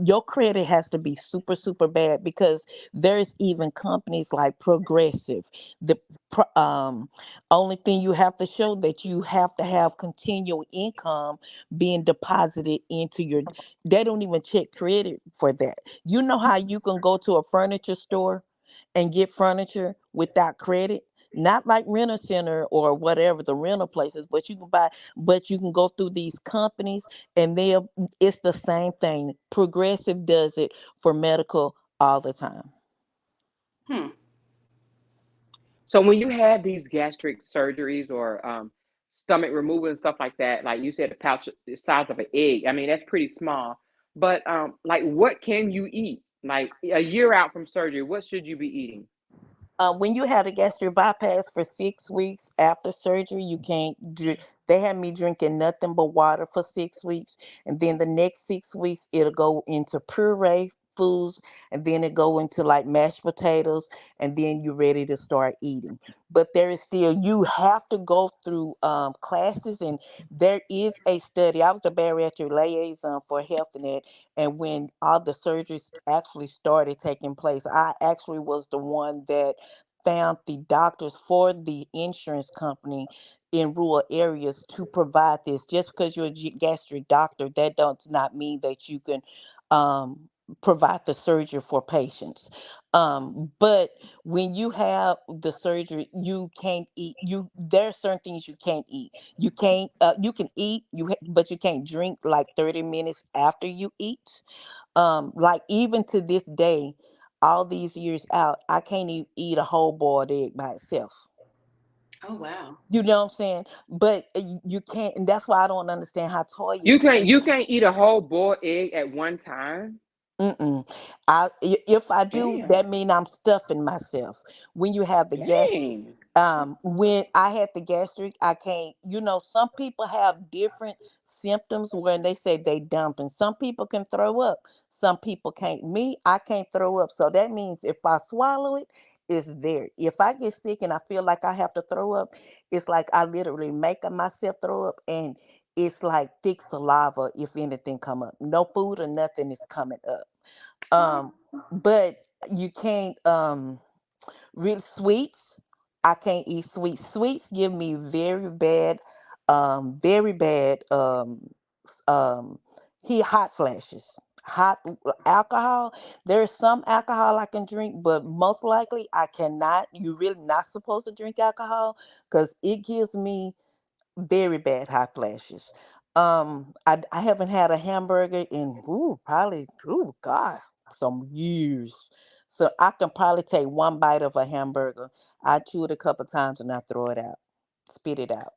your credit has to be super, super bad, because there's even companies like Progressive. The only thing you have to show that you have to have continual income being deposited into your, they don't even check credit for that. You know how you can go to a furniture store and get furniture without credit? Not like Renter Center or whatever the rental places, but you can buy, but you can go through these companies, and it's the same thing. Progressive does it for medical all the time. Hmm. So when you have these gastric surgeries or stomach removal and stuff like that, like you said, the pouch the size of an egg. I mean, that's pretty small. But like, what can you eat? Like a year out from surgery, what should you be eating? When you had a gastric bypass for 6 weeks after surgery, you can't drink. They had me drinking nothing but water for 6 weeks, and then the next 6 weeks it'll go into puree foods, and then it go into like mashed potatoes, and then you're ready to start eating. But there is still, you have to go through classes, and there is a study. I was a bariatric liaison for HealthNet, and when all the surgeries actually started taking place, I actually was the one that found the doctors for the insurance company in rural areas to provide this. Just because you're a gastric doctor, that does not mean that you can um, provide the surgery for patients. But when you have the surgery, you can't eat. You There are certain things you can't eat. You can't. You can eat. But you can't drink like 30 minutes after you eat. Like even to this day, all these years out, I can't even eat a whole boiled egg by itself. Oh, wow. You know what I'm saying? But you can't, and that's why I don't understand how Toya You is. can't eat a whole boiled egg at one time. Mm-mm. If I do, that Damn. mean I'm stuffing myself. When you have the gas, Dang. when I had the gastric, I can't, some people have different symptoms when they say they dumping. Some people can throw up, some people can't. Me, I can't throw up. So that means if I swallow it, it's there. If I get sick and I feel like I have to throw up, it's like I literally make myself throw up, and it's like thick saliva if anything come up. No food or nothing is coming up. Um, but you can't real sweets. I can't eat sweets. Sweets give me very bad hot flashes. Hot alcohol. There's some alcohol I can drink, but most likely I cannot. You're really not supposed to drink alcohol because it gives me very bad hot flashes. I haven't had a hamburger in probably God, some years. So I can probably take one bite of a hamburger. I chew it a couple times and I throw it out, spit it out.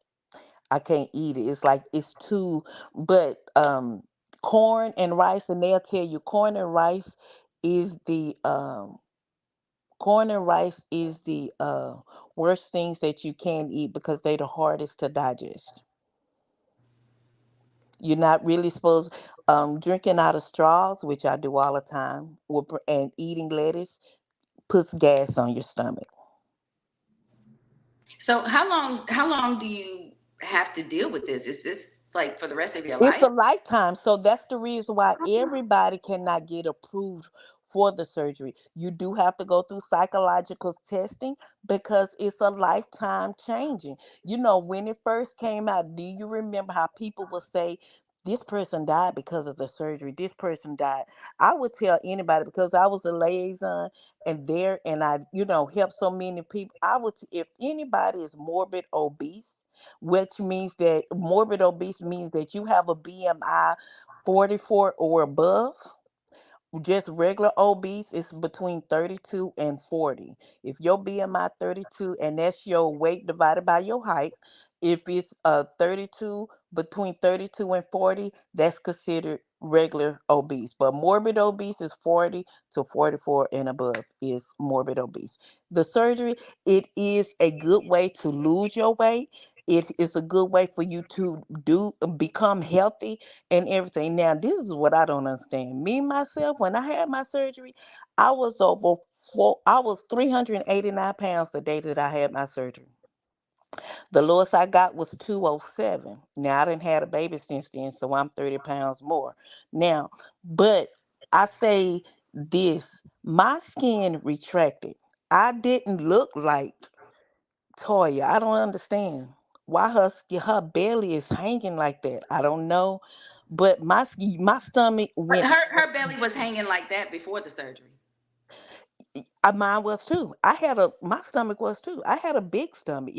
I can't eat it. It's like it's too. But corn and rice, and they'll tell you is the um corn and rice is the worst things that you can eat because they're the hardest to digest. You're not really supposed drinking out of straws, which I do all the time, and eating lettuce puts gas on your stomach. So how long do you have to deal with this? Is this like for the rest of your It's life? a lifetime. So that's the reason why everybody cannot get approved for the surgery. You do have to go through psychological testing because it's a lifetime changing. When it first came out, do you remember how people would say, this person died because of the surgery? This person died. I would tell anybody because I was a liaison and I, helped so many people. If anybody is morbid obese, which means that morbid obese means that you have a BMI 44 or above. Just regular obese is between 32 and 40. If your BMI 32 and that's your weight divided by your height, if it's 32, between 32 and 40, that's considered regular obese. But morbid obese is 40 to 44 and above is morbid obese. The surgery, it is a good way to lose your weight. It is a good way for you to become healthy and everything. Now, this is what I don't understand. Me myself, when I had my surgery, I was 389 pounds the day that I had my surgery. The lowest I got was 207. Now I didn't had a baby since then, so I'm 30 pounds more. Now, but I say this, my skin retracted. I didn't look like Toya. I don't understand why her belly is hanging like that. I don't know, but my stomach But went. her belly was hanging like that before the surgery. Mine was too. My stomach was too. I had a big stomach.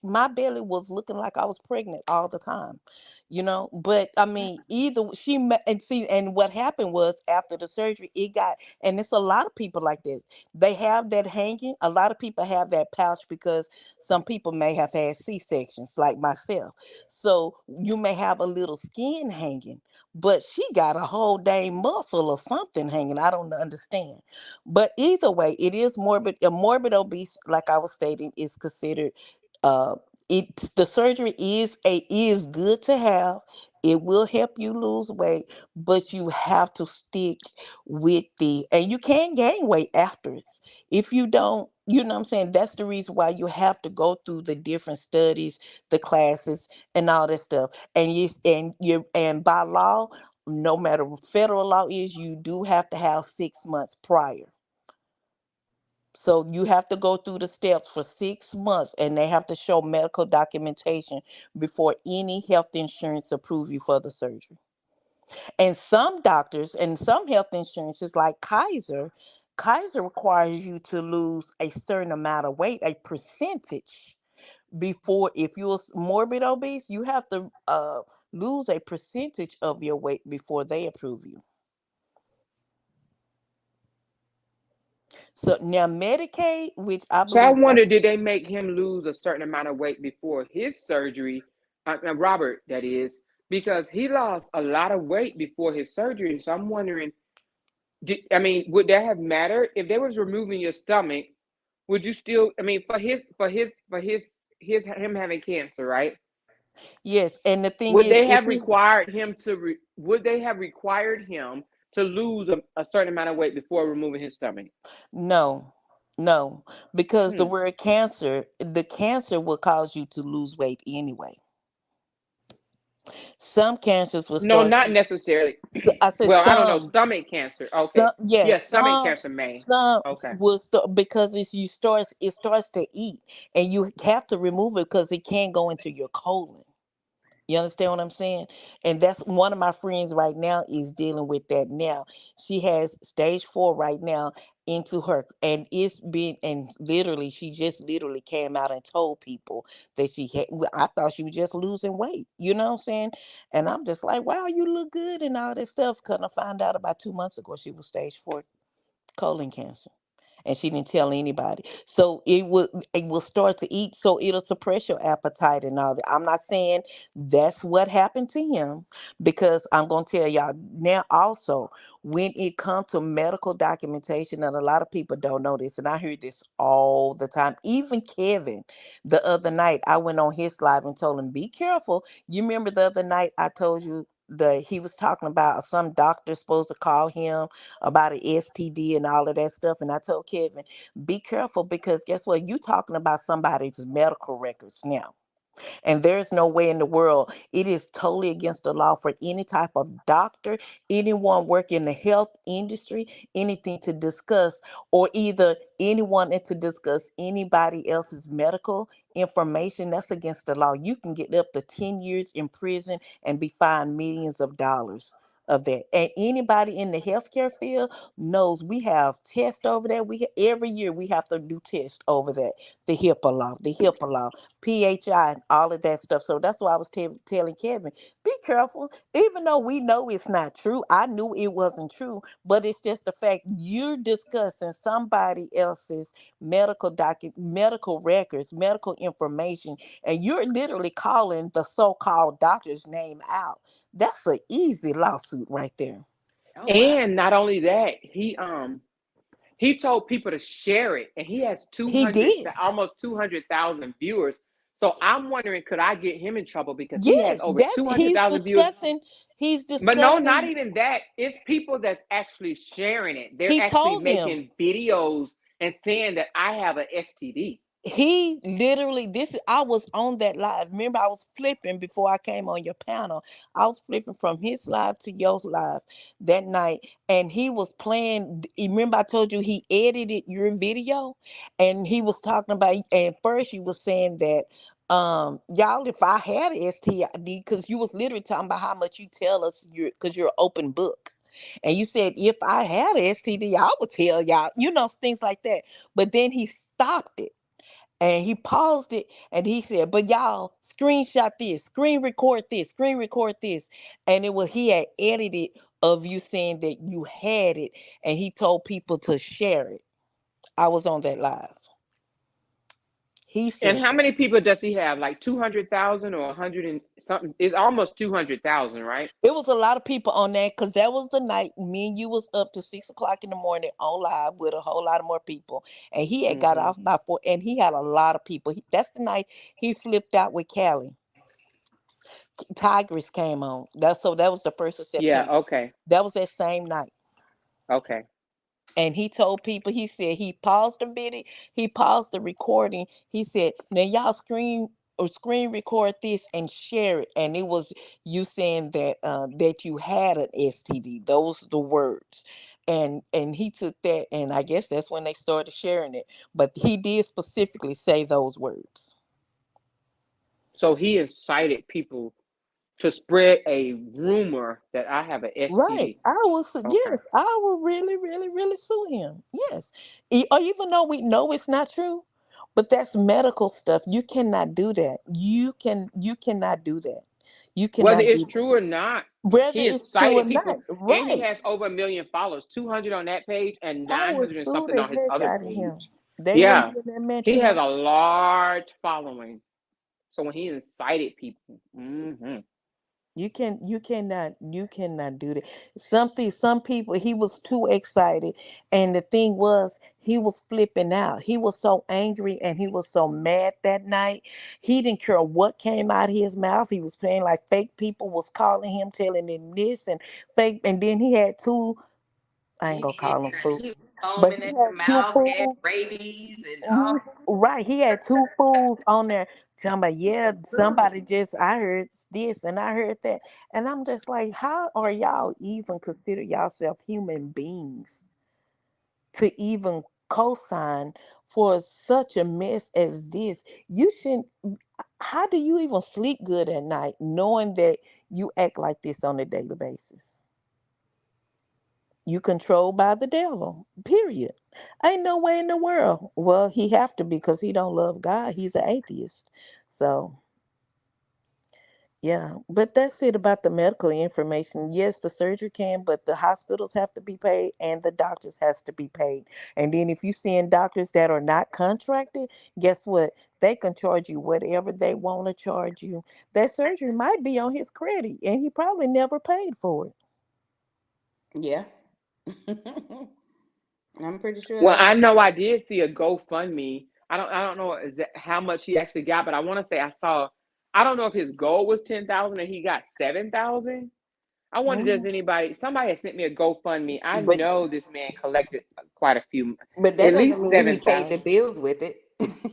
My belly was looking like I was pregnant all the time, But I mean, and see, and what happened was after the surgery, and it's a lot of people like this. They have that hanging. A lot of people have that pouch because some people may have had C-sections, like myself. So you may have a little skin hanging, but she got a whole dang muscle or something hanging. I don't understand. But either way, okay, it is morbid. A morbid obese, like I was stating, is considered. Uh, it the surgery is good to have. It will help you lose weight, but you have to stick with and you can gain weight afterwards. If you don't, you know what I'm saying? That's the reason why you have to go through the different studies, the classes, and all that stuff. And by law, no matter what federal law is, you do have to have 6 months prior. So you have to go through the steps for 6 months, and they have to show medical documentation before any health insurance approve you for the surgery. And some doctors and some health insurances, like Kaiser requires you to lose a certain amount of weight, a percentage, before. If you're morbid obese, you have to lose a percentage of your weight before they approve you. So now Medicaid, which I So I believe, wonder, did they make him lose a certain amount of weight before his surgery? Robert, that is, because he lost a lot of weight before his surgery. So I'm wondering, I mean, would that have mattered if they was removing your stomach? Would you still? I mean, for him having cancer, right? yes, and the thing Would is, they if have he required him to? Would they have required him to lose a certain amount of weight before removing his stomach? no, no, because the Hmm. word cancer, the cancer will cause you to lose weight anyway. Some cancers will No, start not to, necessarily. I said Well, I don't know. some. Stomach cancer. Okay. Some, yes, Yes, stomach cancer may. some Okay. will start because it starts to eat, and you have to remove it because it can't go into your colon. You understand what I'm saying? And that's one of my friends right now is dealing with that now. She has stage 4 right now into her, and it's been, and literally, she just literally came out and told people that she had. Well, I thought she was just losing weight. You know what I'm saying? And I'm just like, wow, you look good and all that stuff. Couldn't find out about 2 months ago she was stage 4 colon cancer, and she didn't tell anybody. So it will start to eat, so it'll suppress your appetite and all that. I'm not saying that's what happened to him, because I'm gonna tell y'all now also, when it comes to medical documentation, and a lot of people don't know this, and I hear this all the time. Even Kevin, the other night, I went on his live and told him, be careful. You remember the other night I told you that he was talking about some doctor supposed to call him about an STD and all of that stuff. And I told Kevin, be careful, because guess what? You talking about somebody's medical records now. And there's no way in the world. It is totally against the law for any type of doctor, anyone working in the health industry, anything to discuss, or either anyone to discuss anybody else's medical information. That's against the law. You can get up to 10 years in prison and be fined millions of dollars of that. And anybody in the healthcare field knows we have tests over there. Every year we have to do tests over that. The HIPAA law, PHI, and all of that stuff. So that's why I was telling Kevin, be careful. Even though we know it's not true, I knew it wasn't true, but it's just the fact you're discussing somebody else's medical records, medical information, and you're literally calling the so-called doctor's name out. That's an easy lawsuit right there. Oh wow. And not only that, he told people to share it, and he has He did. almost 200,000 viewers. So I'm wondering, could I get him in trouble because he has Yes, over that's two hundred thousand viewers? he's But no, not discussing. even that. It's people that's actually sharing it. They're He actually told them. making videos and saying that I have a STD. He literally, I was on that live. Remember, I was flipping before I came on your panel. I was flipping from his live to your live that night, and he was playing. Remember, I told you he edited your video, and he was talking about. And first, you was saying that, y'all, if I had a STD, because you was literally talking about how much you tell us, because you're an open book. And you said, if I had a STD, I would tell y'all, things like that. But then he stopped it, and he paused it, and he said, but y'all screenshot this, screen record this. And it was, he had edited of you saying that you had it, and he told people to share it. I was on that live. He And said how many people does he have? Like 200,000 or 100 and something? It's almost 200,000, right? it was a lot of people on that because that was the night me and you was up to 6 o'clock in the morning on live with a whole lot of more people, and he had got Mm-hmm. off by 4, and he had a lot of people. That's the night he flipped out with Callie. Tigress came on. That was the 1st of September. Yeah. Okay. That was that same night. Okay. And he told people, he said he paused the video, he paused the recording. He said, now y'all screen record this and share it. And it was you saying that you had an STD. Those are the words. And he took that, and I guess that's when they started sharing it. But he did specifically say those words. So he incited people to spread a rumor that I have an Right. STD. Okay. Yes, I will really, really, really sue him. Yes. Or even though we know it's not true, but that's medical stuff. You cannot do that. You cannot do that. You Whether cannot it's do that. true or not, Whether he it's true or incited not. people, and he Right. has over 1 million followers, 200 on that page and I would 900 and sue something the on his heck other out of him. page. They wouldn't Yeah, even he mention has no. a large following. So when he incited people, You cannot do that. Some people, he was too excited, and the thing was he was flipping out. He was so angry and he was so mad that night. He didn't care what came out of his mouth. He was saying like fake people was calling him, telling him this and fake, and then he had two, I ain't gonna Yeah, call them he was fools, but foaming he at the had two mouth, had fools. rabies, and all. Mhm. Right, he had two fools on there talking about, yeah, somebody just, I heard this and I heard that, and I'm just like, how are y'all even consider yourself human beings to even co-sign for such a mess as this? You shouldn't. How do you even sleep good at night knowing that you act like this on a daily basis? You controlled by the devil. Period. Ain't no way in the world. Well, he have to because he don't love God. He's an atheist. So yeah, but that's it about the medical information. Yes, the surgery can, but the hospitals have to be paid and the doctors has to be paid. And then if you seeing doctors that are not contracted, guess what? They can charge you whatever they want to charge you. That surgery might be on his credit and he probably never paid for it. Yeah. I'm pretty sure well, that's I know I did see a GoFundMe. I don't know how much he actually got, but I want to say I saw. I don't know if his goal was 10,000 and he got 7,000. I wonder, does Mhm. somebody had sent me a GoFundMe. I But know this man collected quite a few, but that at doesn't least mean he paid 7,000. the bills with it.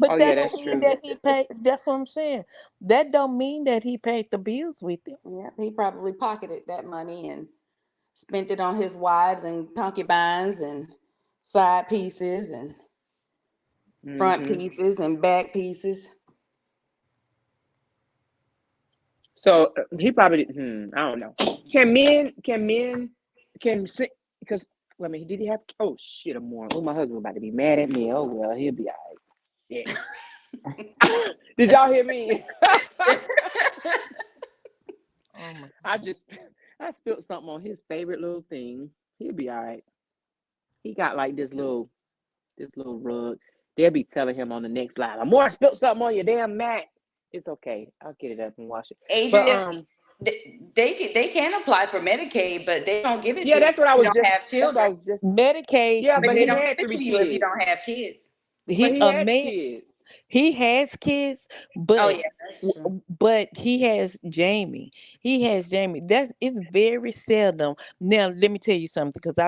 Oh But yeah, that don't that's mean true. that he paid. That's what I'm saying. That don't mean that he paid the bills with it. Yeah, he probably pocketed that money and spent it on his wives and concubines and side pieces and front Hmm. pieces and back pieces. So he probably, I don't know. Can men, can, because, I mean, did he have, oh shit, I'm more. Oh, my husband about to be mad at me. Oh, well, he'll be all right. Shit. Did y'all hear me? Oh my I God. just, I spilled something on his favorite little thing. He'll be all right. He got like this little rug. They'll be telling him on the next live, Amore spilled something on your damn mat. It's okay. I'll get it up and wash it. But Adrian, they can apply for Medicaid, but they don't give it to yeah, you if that's what I you was don't just. have That's what I children. was just. Medicaid, Yeah, But but they he don't had give it three to you if you kids. don't have kids. But he he a had man. kids. He has kids, Oh but yeah, that's true. but he has Jamie. He has Jamie. That's it's very seldom. Now let me tell you something because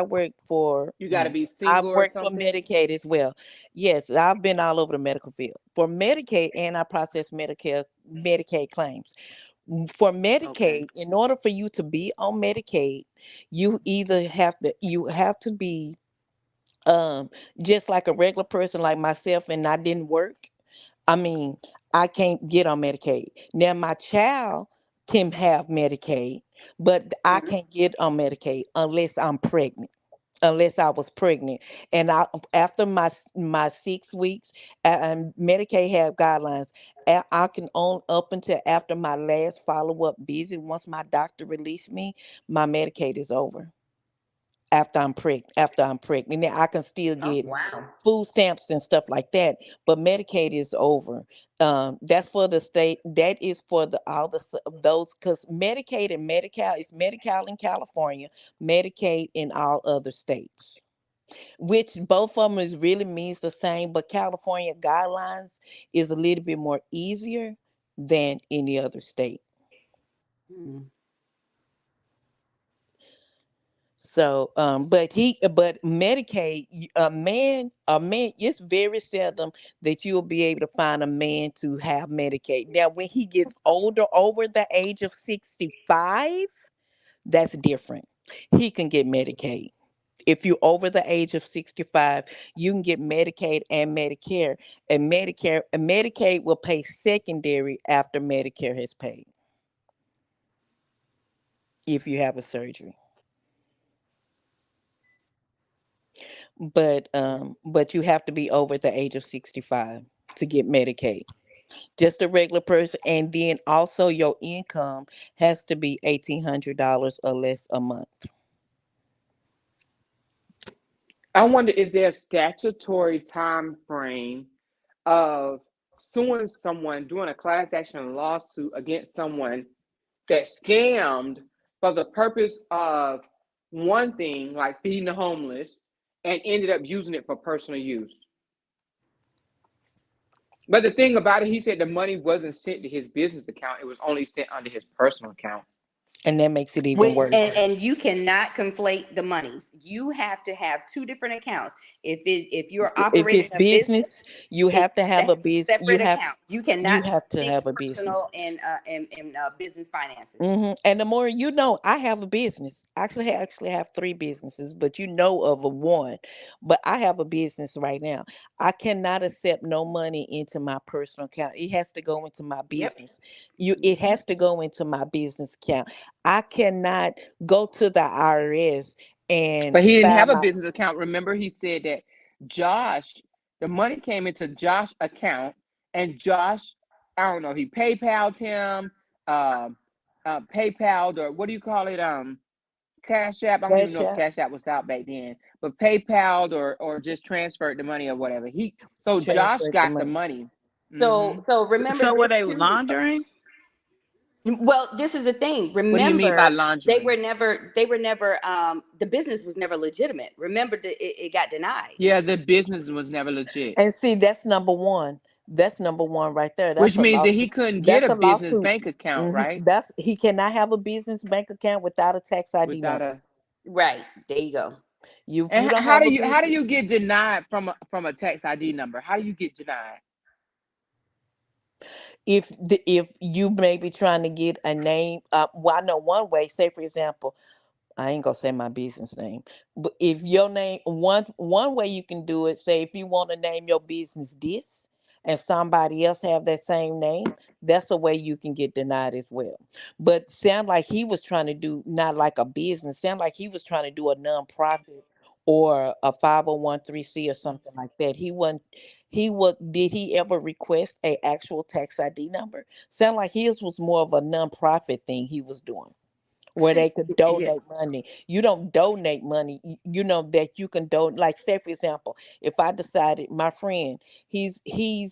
You got to be I've single or worked for something. Medicaid as well. Yes, I've been all over the medical field for Medicaid, and I process Medicaid claims. For Okay. Medicaid, in order for you to be on Medicaid, you have to be um just like a regular person like myself, and I didn't work. I mean, I can't get on Medicaid. Now my child can have Medicaid, but I Mhm. can't get on Medicaid unless I'm pregnant. Unless I was pregnant, and after my 6 weeks, Medicaid have guidelines. I can own up until after my last follow up visit. Once my doctor released me, my Medicaid is over. After I'm pregnant, now I can still Oh, get wow. food stamps and stuff like that. But Medicaid is over. That's for the state. That is for the all the those, because Medicaid and Medi-Cal is Medi-Cal in California, Medicaid in all other states. Which both of them is really means the same, but California guidelines is a little bit more easier than any other state. Hmm. So, but Medicaid, a man, it's very seldom that you'll be able to find a man to have Medicaid. Now, when he gets older, over the age of 65, that's different. He can get Medicaid. If you're over the age of 65, you can get Medicaid and Medicare. And Medicaid will pay secondary after Medicare has paid if you have a surgery. But you have to be over the age of 65 to get Medicaid. Just a regular person, and then also your income has to be $1,800 or less a month. I wonder, is there a statutory time frame of suing someone, doing a class action lawsuit against someone that scammed for the purpose of one thing, like feeding the homeless, and ended up using it for personal use? But the thing about it, he said the money wasn't sent to his business account; it was only sent under his personal account. And that makes it even Which worse. and you cannot conflate the monies. You have to have two different accounts. If you're If operating it's a business, business, you it have to has to have have a a business. separate account. You You cannot have to mix have a business. personal and business finances. And the more you know, I have a business. I actually have three businesses, but you know of a one. But I have a business right now. I cannot accept no money into my personal account. It has to go into my Yep. business. It Mhm. has to go into my business account. I cannot go to the IRS and But he didn't file have a my. business account. Remember, he said that Josh, the money came into Josh's account, and Josh, I don't know, he PayPal'd him, PayPal, or what do you call it? Cash App. I don't even Cash know if App, Cash App was out back then, but PayPal or just transferred the money or whatever. So Josh transfer the got the money. money. Hmm. So remember So were this they too. laundering? Well, this is the thing. What do you mean by Remember, laundering? they were never the business was never legitimate. Remember that it got denied. Yeah, the business was never legit, And see, that's number one. That's number one right there. That's which a means that he lawsuit. couldn't get That's a a business lawsuit. bank account, right? That's he cannot have a business bank account without a tax ID Without number. a Right. There you go. If you And don't how have do a you business, get denied from a tax ID number? How do you get denied? if you may be trying to get a name, well, I know one way. Say for example, I ain't gonna say my business name, but if your name, one way you can do it, say if you want to name your business this, and somebody else have that same name, that's a way you can get denied as well. But sound like he was trying to do not like a business, sound like he was trying to do a nonprofit or a 501(c) or something like that. Did he ever request a actual tax ID number? Sound like his was more of a nonprofit thing he was doing where they See, could Yeah. donate money. You don't donate money. You know that you can donate. Like say for example, if I decided my friend, he's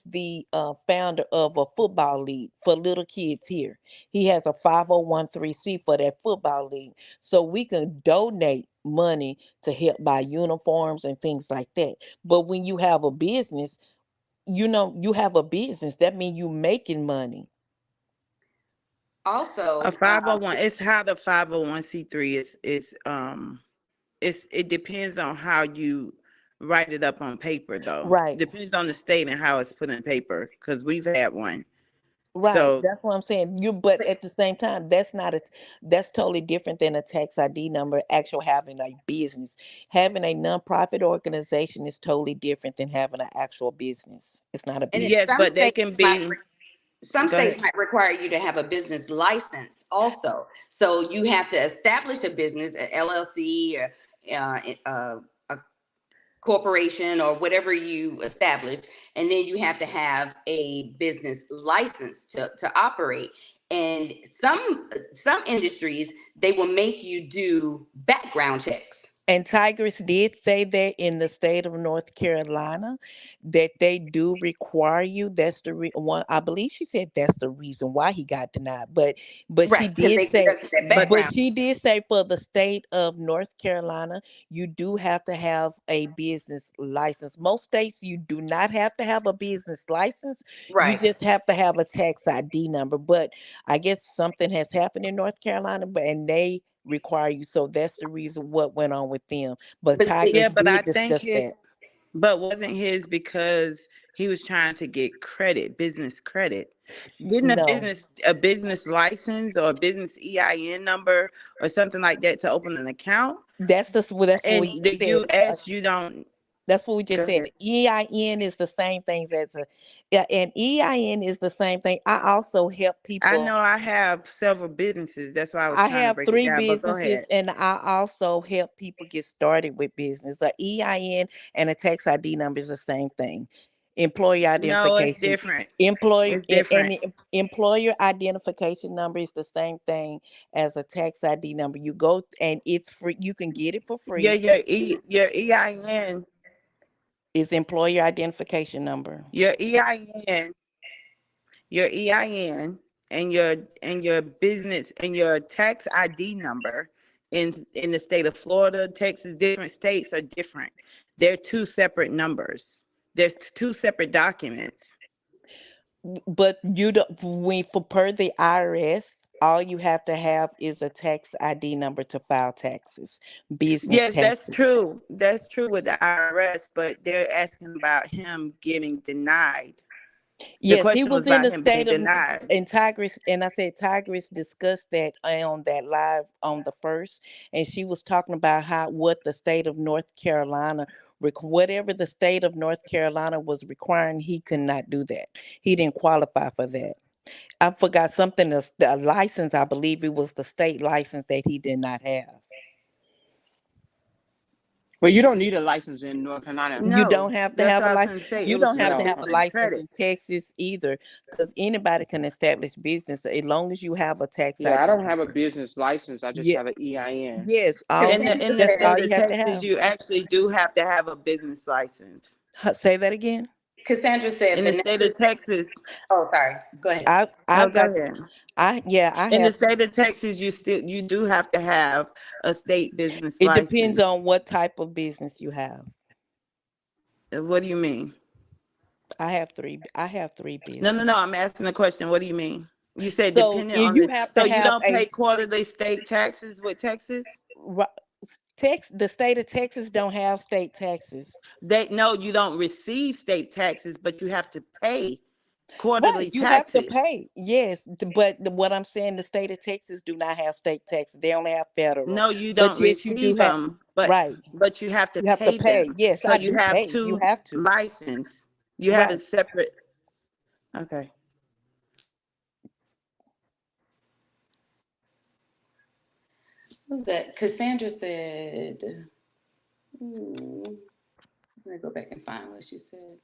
the founder of a football league for little kids here. He has a 501(c) for that football league, so we can donate money to help buy uniforms and things like that. But when you have a business, you have a business. That means you making money. A also, 501, it's how the 501(c)(3) it depends on how you write it up on paper though. Right. Depends on the state and how it's put in paper because we've had one. Right, So that's what I'm saying. But at the same time, that's totally different than a tax ID number. Actual having a business, having a nonprofit organization is totally different than having an actual business. It's not a and yes, business. but they can be some go ahead. states might require you to have a business license also. So you have to establish a business, a LLC, or a corporation, or whatever you establish, and then you have to have a business license to operate. And some industries, they will make you do background checks. And Tigress did say that in the state of North Carolina that they do require you. That's the one. I believe she said that's the reason why he got denied. But she Right, because did they say, conducted that But but background. she did say for the state of North Carolina, you do have to have a business license. Most states you do not have to have a business license. You Right. just have to have a tax ID number. But I guess something has happened in North Carolina, and they require you. So that's the reason what went on with them. But But see, Tigress yeah, but I did think discuss that. wasn't his because he was trying to get credit, business credit. Getting No, a business license or a business EIN number or something like that to open an account that's what we in the just said. US, you don't. That's what we Go just said. ahead. EIN is the same thing as a, yeah, and EIN is the same thing. I also help I people. know I have several businesses. That's why I was I trying to have break it three down. But go businesses, ahead. and I also help people get started with business. A EIN and a tax ID number is the same thing. Employer No, it's identification, different. employer It's different. employer identification number is the same thing as a tax ID number. You go and it's free. You can get it for Your free. your EIN, It's employer identification number. your EIN, your EIN and your business and your tax ID number in the state of Florida, Texas, different states are different. They're two separate numbers. There's two separate documents. But you don't when for per the IRS, all you have to have is a tax ID number to file taxes, business Yes, that's taxes. true. That's true with the IRS, but they're asking about him getting denied. The Yes, he question was was in about the him being state of denied. and Tigress, and I said Tigress discussed that on that live on the first, and she was talking about how what the state of North Carolina whatever the state of North Carolina was requiring, he could not do that. He didn't qualify for that. I forgot something. The license, I believe it was the state license that he did not have. Well, you don't need a license in North Carolina. You No, don't have to that's have what a I was license. going to say. You It was don't for have to No. have a business license credit. in Texas either, because anybody can establish business as long as you have a tax Yeah, I ID don't have a number. business license. I just Yeah, have an EIN. yes, all Because you In the that's all state you of have to Texas, have. you actually do have to have a business license. Say that again. Cassandra said In the state of Vanessa. Texas, Oh, sorry. Go ahead. I oh, go got ahead. I In the have. state of Texas, you do have to have a state business It depends license. on what type of business you have. What do you mean? I have three No, no, business. no. I'm asking the question. What do you mean? You said So depending if on you the. have So to you have don't a pay quarterly state taxes with Texas? ri- the state of Texas don't have state taxes. They no, you don't receive state taxes, but you have to pay Right, quarterly you have to taxes. pay. Yes, but what I'm saying, the state of Texas do not have state taxes. They only have federal. No, you But don't yes, you do receive have. them, Right, but you have to you have to pay pay. them. Yes, So I you do have pay. You two have to. license. You have a Right. separate. Okay. Who's that? Cassandra said, let me go back and find what she said.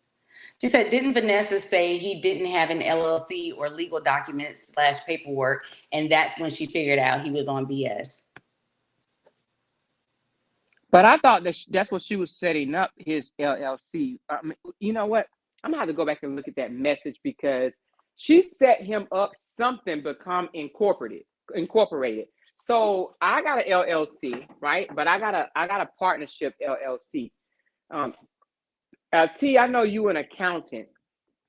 She said, didn't Vanessa say he didn't have an LLC or legal documents / paperwork? And that's when she figured out he was on BS. But I thought that's what she was setting up his LLC. You know what? I'm gonna have to go back and look at that message because she set him up something become incorporated. So I got an LLC, right? But I got a partnership LLC. Um, T, I know you an accountant.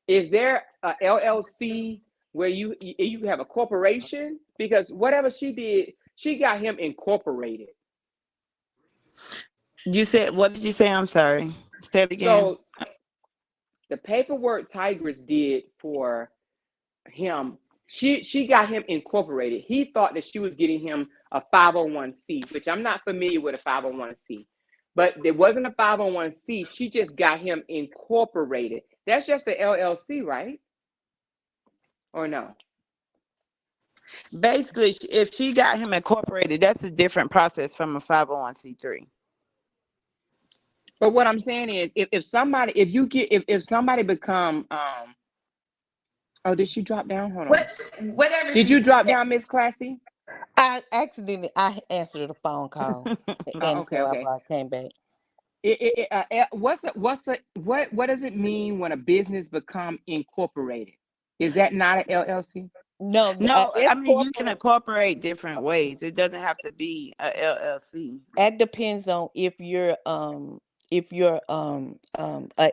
Is there a LLC where you have a corporation? Because whatever she did, she got him incorporated. You said what did you say? I'm sorry. Say it again. So the paperwork Tigress did for him, she got him incorporated. He thought that she was getting him a 501c, which I'm not familiar with a 501c. But there wasn't a 501c. She just got him incorporated. That's just an LLC, right? Or no? Basically, if she got him incorporated, that's a different process from a 501c3. But what I'm saying is, if somebody become oh, did she drop down? Hold on. Whatever Did she you drop said. down, Miss Classy? I answered a phone call, Oh, and okay, so I okay. came back. What does it mean when a business become incorporated? Is that not an LLC? No, No, I S mean you can corporate. incorporate different ways. It doesn't have to be a LLC. That depends on if you're a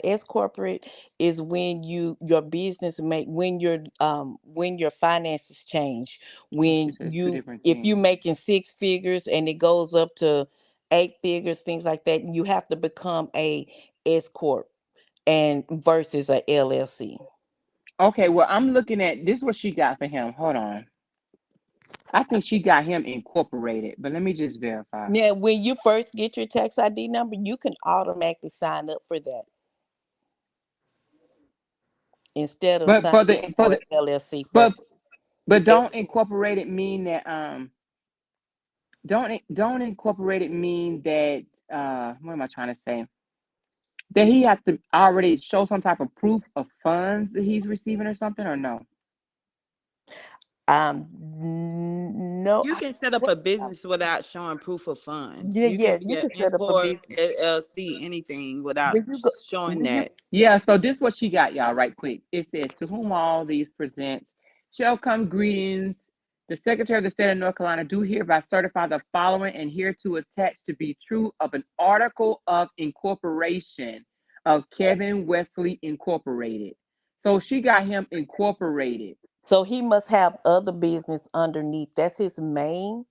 S corporate is when your business make when your finances change, Oh, she when said two you different if you things. making six figures and it goes up to eight figures, things like that, you have to become a S corp and versus a LLC. Okay, well, I'm looking at this. What she got for him? Hold on. I think she got him incorporated, but let me just verify. Now, when you first get your tax ID number, you can automatically sign up for that instead of But for signing up the for for the an LLC but first. but It's, don't incorporated mean that don't incorporated mean that what am I trying to say? That he have to already show some type of proof of funds that he's receiving or something, or no? no, You can set up a business without showing proof of funds. yeah, You can yeah, be you an can set up a import business. LLC, anything without When you go, showing when you that. Yeah, so this what she got, y'all, right quick. It says, to whom all these presents shall come greetings. The Secretary of the State of North Carolina do hereby certify the following and hereto attached to be true of an article of incorporation of Kevin Wesley Incorporated. So she got him incorporated. so he must have other business underneath. That's his main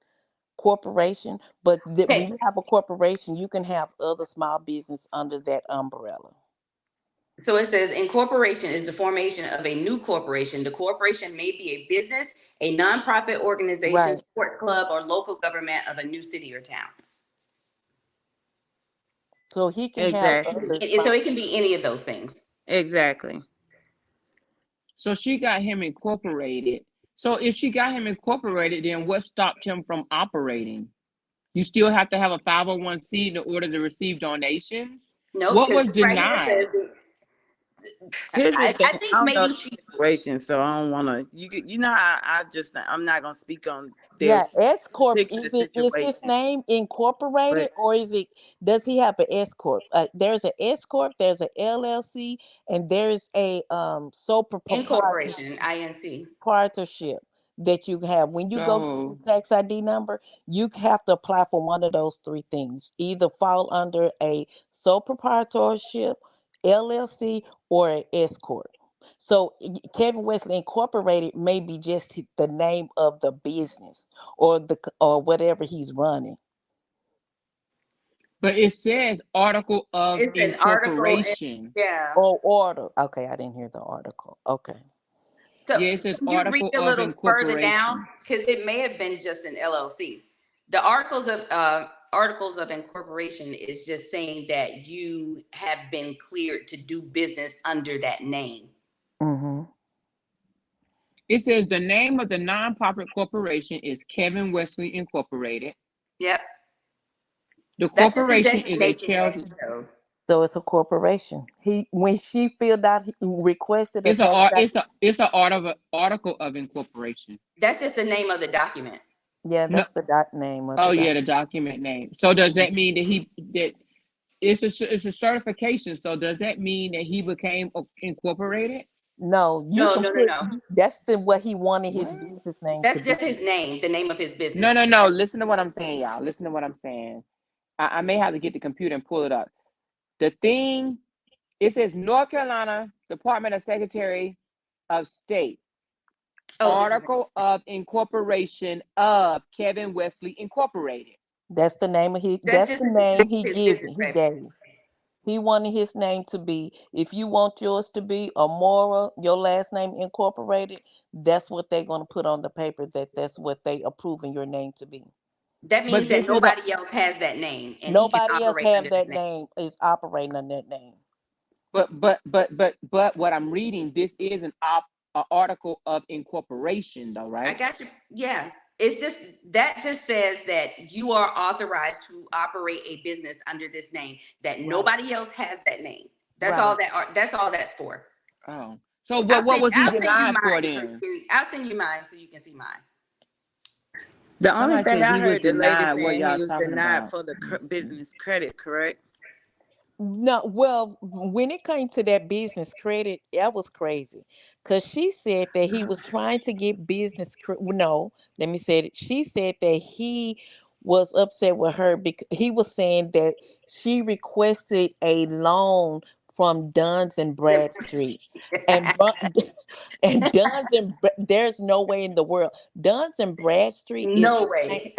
corporation. But when Okay. you have a corporation, you can have other small business under that umbrella. So it says incorporation is the formation of a new corporation. The corporation may be a business, a nonprofit organization, Right. sport club, or local government of a new city or town. So he can have Exactly. other And so small. it can be any of those things. Exactly. So she got him incorporated. So if she got him incorporated, then what stopped him from operating? You still have to have a 501c in order to receive donations. Nope, What because was right here denied? says, Here's the thing. I I think don't know maybe the she, situation, so I don't want to. You know, I just I'm not gonna speak on Yeah, this S corp. particular Is his situation. name incorporated But or is it? Does he have an S corp? There's an S corp. There's an LLC, and there's a sole incorporation, INC. proprietorship that you have. When you go get your So, tax ID number, you have to apply for one of those three things. Either fall under a sole proprietorship, LLC, or an S corp. So Kevin Wesley Incorporated may be just the name of the business or or whatever he's running. but it says article of It's an article, incorporation. yeah. Or order. Okay, I didn't hear the article. Okay. So Yeah, it says can you read article a of little further down? incorporation. Because it may have been just an LLC. The articles of incorporation is just saying that you have been cleared to do business under that name. Mm-hmm. It says the name of the nonprofit corporation is Kevin Wesley Incorporated. Yep. The That's just the corporation is a designation that charity. he showed. So it's a corporation. When she filled out, requested a tax ID. It's a article of incorporation. That's just the name of the document. Yeah, No, that's the name of oh the yeah, doc. the document name. So does that mean that it's a certification? So does that mean that he became incorporated? No, you No, can no, no, put no. that's what he wanted his What? business name to That's be. just his name, the name of his No, business. no, no. Listen to what I'm saying, y'all. Listen to what I'm saying. I may have to get the computer and pull it up. The thing, it says North Carolina Department of Secretary of State, Oh, just a minute. article of incorporation of Kevin Wesley Incorporated. That's the name of his. That's That's just the name his business He record. gave. He wanted his name to be. If you want yours to be Amora, your last name incorporated, that's what they're going to put on the paper. That's what they approving your name to be. That means But that this is a nobody else has that name and he can Nobody else operate have under that that name. name. Is operating on that name. but what I'm reading, this is an article of incorporation, though, I right? got you. Yeah. It's just that just says that you are authorized to operate a business under this name, that Right. nobody else has that name. That's Right. all that's all that's for. Oh, so what was he I'll send you denied for mine then? I'll send you mine so you can see mine. The only Somebody thing said I he was heard the lady denied. What saying he y'all was talking denied about? for the business credit, correct? No, well, when it came to that business credit, that was crazy. Cause she said that he was trying to get business no, let me say it. She said that he was upset with her because he was saying that she requested a loan from Duns and Bradstreet. And and there's no way in the world. Duns and Bradstreet is No the same. way.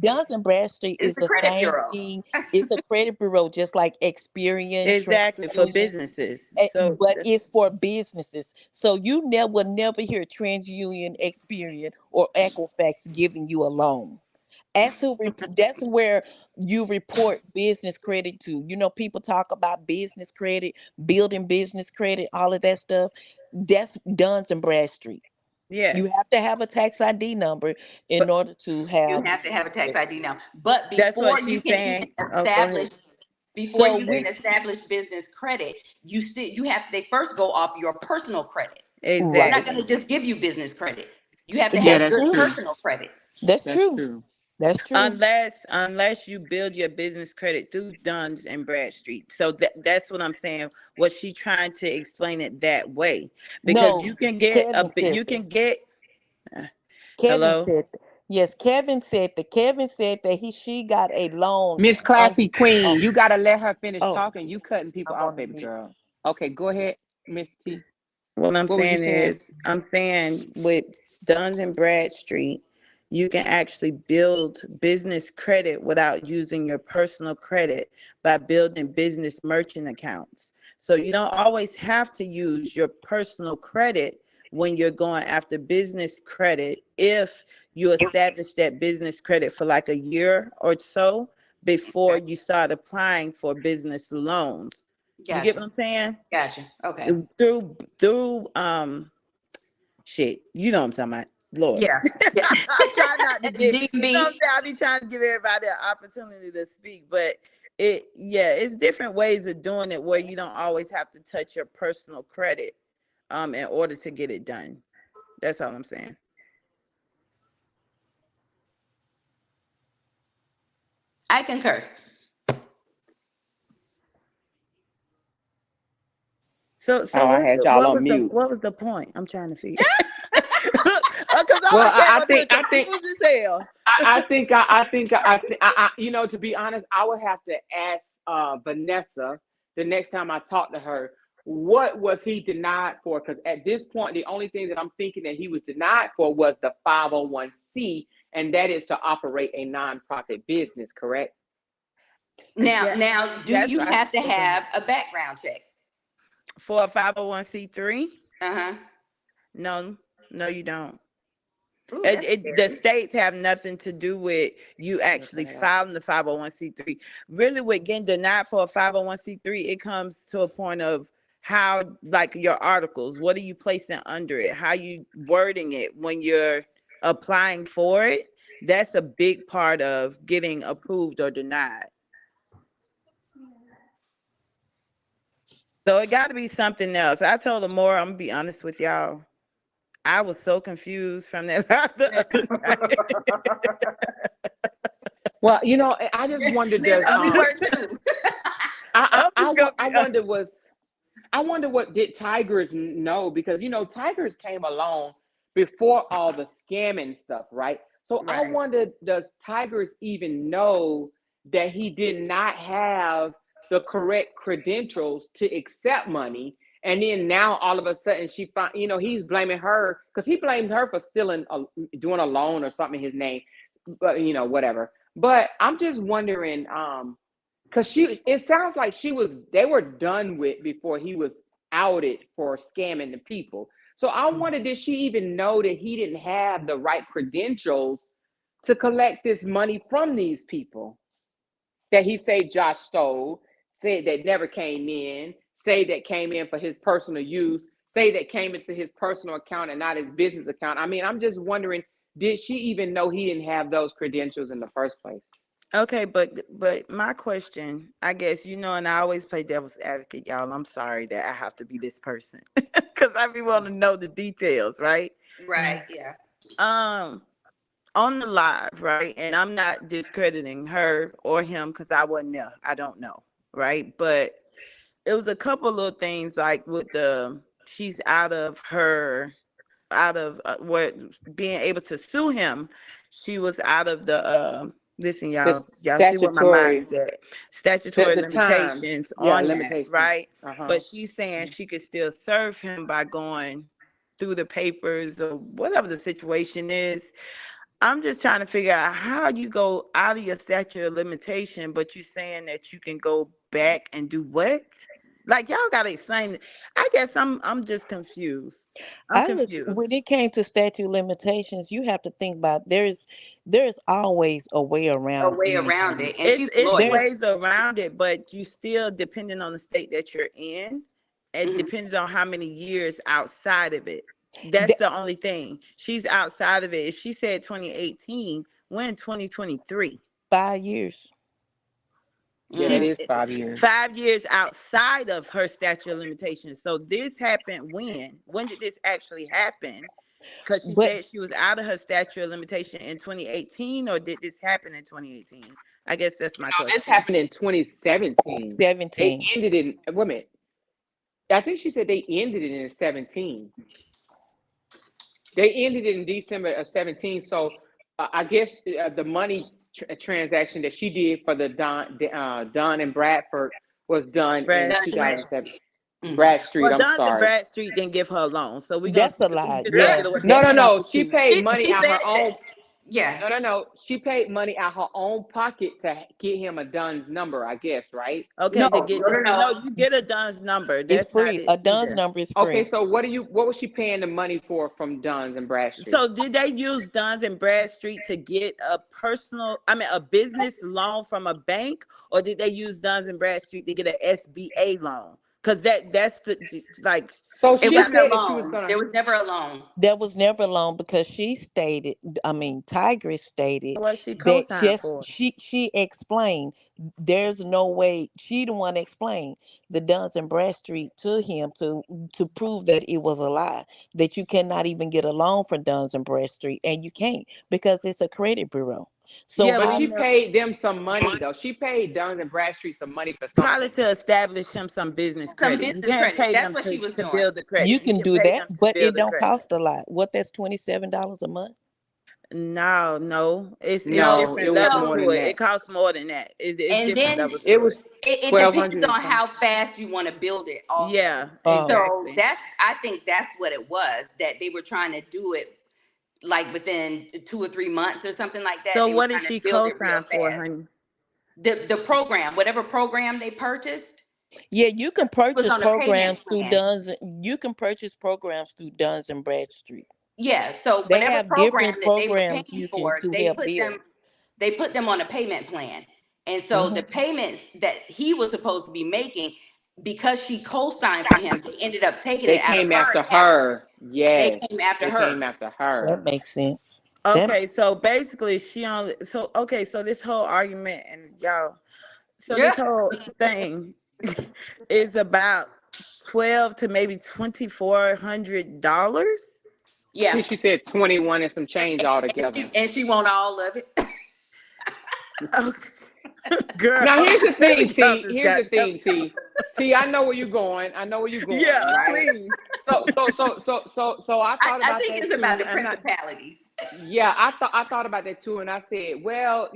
Duns and Bradstreet It's is the the credit same bureau. thing. It's a credit bureau, just like Experian, Exactly, for TransUnion, businesses. So but it's for businesses. So you will never hear TransUnion, Experian, or Equifax giving you a loan. That's where you report business credit to. You know, people talk about business credit, building business credit, all of that stuff. That's Duns and Bradstreet. You yes, have to have a tax ID number in But order to you have have to have a business tax credit. ID now. But that's what before you she's can even saying. Oh, go establish, ahead. before So you can we establish business credit, you have they first go off your personal credit. They're right. not going Exactly. to just give you business credit. You have to Yeah, have That's that's good true. true. personal credit. That's That's true. true. That's true. Unless you build your business credit through Duns and Bradstreet. So that's what I'm saying. Was she trying to explain it that way? Because you No, can get a Kevin bit. said You that. can get. uh, Kevin Hello. said that. Yes, Kevin said that. Kevin said that she got a loan Miss on Classy on Queen, you gotta let her finish oh, talking. You cutting people I'm off, on the baby mute. girl. Okay, go ahead, Miss T. What I'm What was you saying saying? is, I'm saying with Duns and Bradstreet, you can actually build business credit without using your personal credit by building business merchant accounts. So you don't always have to use your personal credit when you're going after business credit if you establish that business credit for like a year or so before Okay. you start applying for business loans. You get Gotcha. what I'm saying? Gotcha. Okay. Through shit, you know what I'm talking about. Lord. Yeah. Yeah. I try not to get, you know what I'm DMB. saying? I be trying to give everybody an opportunity to speak, but it's different ways of doing it where you don't always have to touch your personal credit in order to get it done. That's all I'm saying. I concur. So Oh, I had y'all on mute. what was the point? I'm trying to figure. Because all Well, I came I up here think confused as hell. you know, to be honest, I would have to ask Vanessa the next time I talk to her, what was he denied for? Because at this point, the only thing that I'm thinking that he was denied for was the 501c, and that is to operate a nonprofit business, correct? Yeah, Now, do that's you right. have to Oh, go ahead. have a background check? For a 501c3? Uh-huh. No, no, you don't. Ooh, that's The scary. states have nothing to do with you actually Looking it up. filing the 501c3. Really, with getting denied for a 501c3, it comes to a point of how, like your articles, what are you placing under it? How you wording it when you're applying for it? That's a big part of getting approved or denied. So it got to be something else. I told Amora, I'm gonna be honest with y'all. I was so confused from that the other night. Well, you know, I just wonder does Listen, I'm we were just, too. I I'm just gonna be. I wonder was I wonder what did Tigers know, because you know Tigers came along before all the scamming stuff, right? So I Right. wonder, does Tigers even know that he did not have the correct credentials to accept money? And then now all of a sudden she find, you know, he's blaming her because he blamed her for stealing, doing a loan or something in his name, but you know, whatever. But I'm just wondering, because it sounds like they were done with before he was outed for scamming the people. So I wonder, did she even know that he didn't have the right credentials to collect this money from these people that he said Josh stole, said that never came in, say that came in for his personal use, say that came into his personal account and not his business account? I mean, I'm just wondering, did she even know he didn't have those credentials in the first place? Okay, but my question, I guess, and I always play devil's advocate, y'all. I'm sorry that I have to be this person because I be want to know the details, right? Right. Yeah. Um, on the live, right? And I'm not discrediting her or him because I wasn't there. I don't know, right? But it was a couple little things like with she's out of what being able to sue him. She was out of the listen, The y'all see what my statutory, mind's at. Statutory the time, limitations yeah, on that, limitation. right? Uh-huh. But she's saying she could still serve him by going through the papers or whatever the situation is. I'm just trying to figure out how you go out of your statute of limitation, but you saying that you can go back and do what? Like y'all gotta explain it. I guess I'm just confused. I'm I look when confused. it came to statute limitations, you have to think about there's always a way A around way around anything. it. And she's a It's lawyer. There's ways around it, but you still depending on the state that you're in. It Mhm. depends on how many years outside of it. That's th- the only thing. She's outside of it. If she said 2018, we're in 2023. 5 years. Yeah, that She's Mhm. is 5 years. 5 years outside of her statute of limitations. So this happened when? When did this actually happen? Because she But said she was out of her statute of limitation in 2018, or did this happen in 2018? I guess that's my This question. happened in 2017. They 17. ended in, wait a minute. I think she said they ended it in 17. They ended it in December of 17. So I guess the money transaction that she did for the Don and Bradford was done in Brad That's Street. right. 2007. Mhm. Bradstreet, Well, I'm Duns and sorry. Bradstreet didn't give her a loan, so That's a we lie. just Yeah, consider what they No, that's no, said. no. She complicated. paid money She out said her own. that, yeah. No. She paid money out her own pocket to get him a Dunn's number, I guess, right? Okay, No, to get no, no, no, no. you get a Duns number. It's That's not free. it A Dunn's either. number is Okay, free. so what was she paying the money for from Dunn's and Bradstreet? So did they use Duns and Bradstreet to get a business loan from a bank, or did they use Duns and Bradstreet to get an SBA loan? Because that's like So she It she got wasn't a said that she was loan. gonna. There was never a loan. There was never a loan because she stated, Tigress stated what she that co-signed just for. she explained there's no way she the one explained the Duns and Bradstreet to him to prove that it was a lie, that you cannot even get a loan from Duns and Bradstreet, and you can't because it's a credit bureau. So Yeah, But but how she paid them some money though. She paid Dunn's and Bradstreet some money for probably something. to establish him some business Some credit. You business can't credit. pay That's them what she was to doing. build the you credit. You can can do pay that, them to but it build the don't credit. cost a lot. What, that's $27 a month? No, it's No, different it was levels No. more to than it. that. It costs more than that. It's And different then levels It to it. was it twelve depends hundred and on something. how fast you want to build it also. Yeah, Oh, So exactly. I think that's what it was, that they were trying to do it like within 2 or 3 months or something like that. So They were what did trying to she build it real co-sign for, fast. honey? The program, whatever program they purchased, yeah, you can was purchase on a payment programs through plan. Duns. You can purchase programs through Duns and Bradstreet. Yeah. So They whatever have program different that they were programs paying you can for, to help build. they put them on a payment plan. And so Hmm. the payments that he was supposed to be making, because she co-signed for him, they ended up taking They it out of came her after account. her. They Yes, came after they her. came after her. That makes sense. That Okay, so basically so this whole argument and y'all, so Yeah. this whole thing is about 12 to maybe $2,400. I Yeah. think she said 21 and some change altogether. And she want all of it. Okay. Girl, Now here's the let me thing, get off T. this Here's the goddamn- thing, T. T, I know where you're going. I know where you're going, Yeah, right? please. So I thought I about think that it's too. about the and I'm not- principalities. yeah, I thought about that too, and I said, well,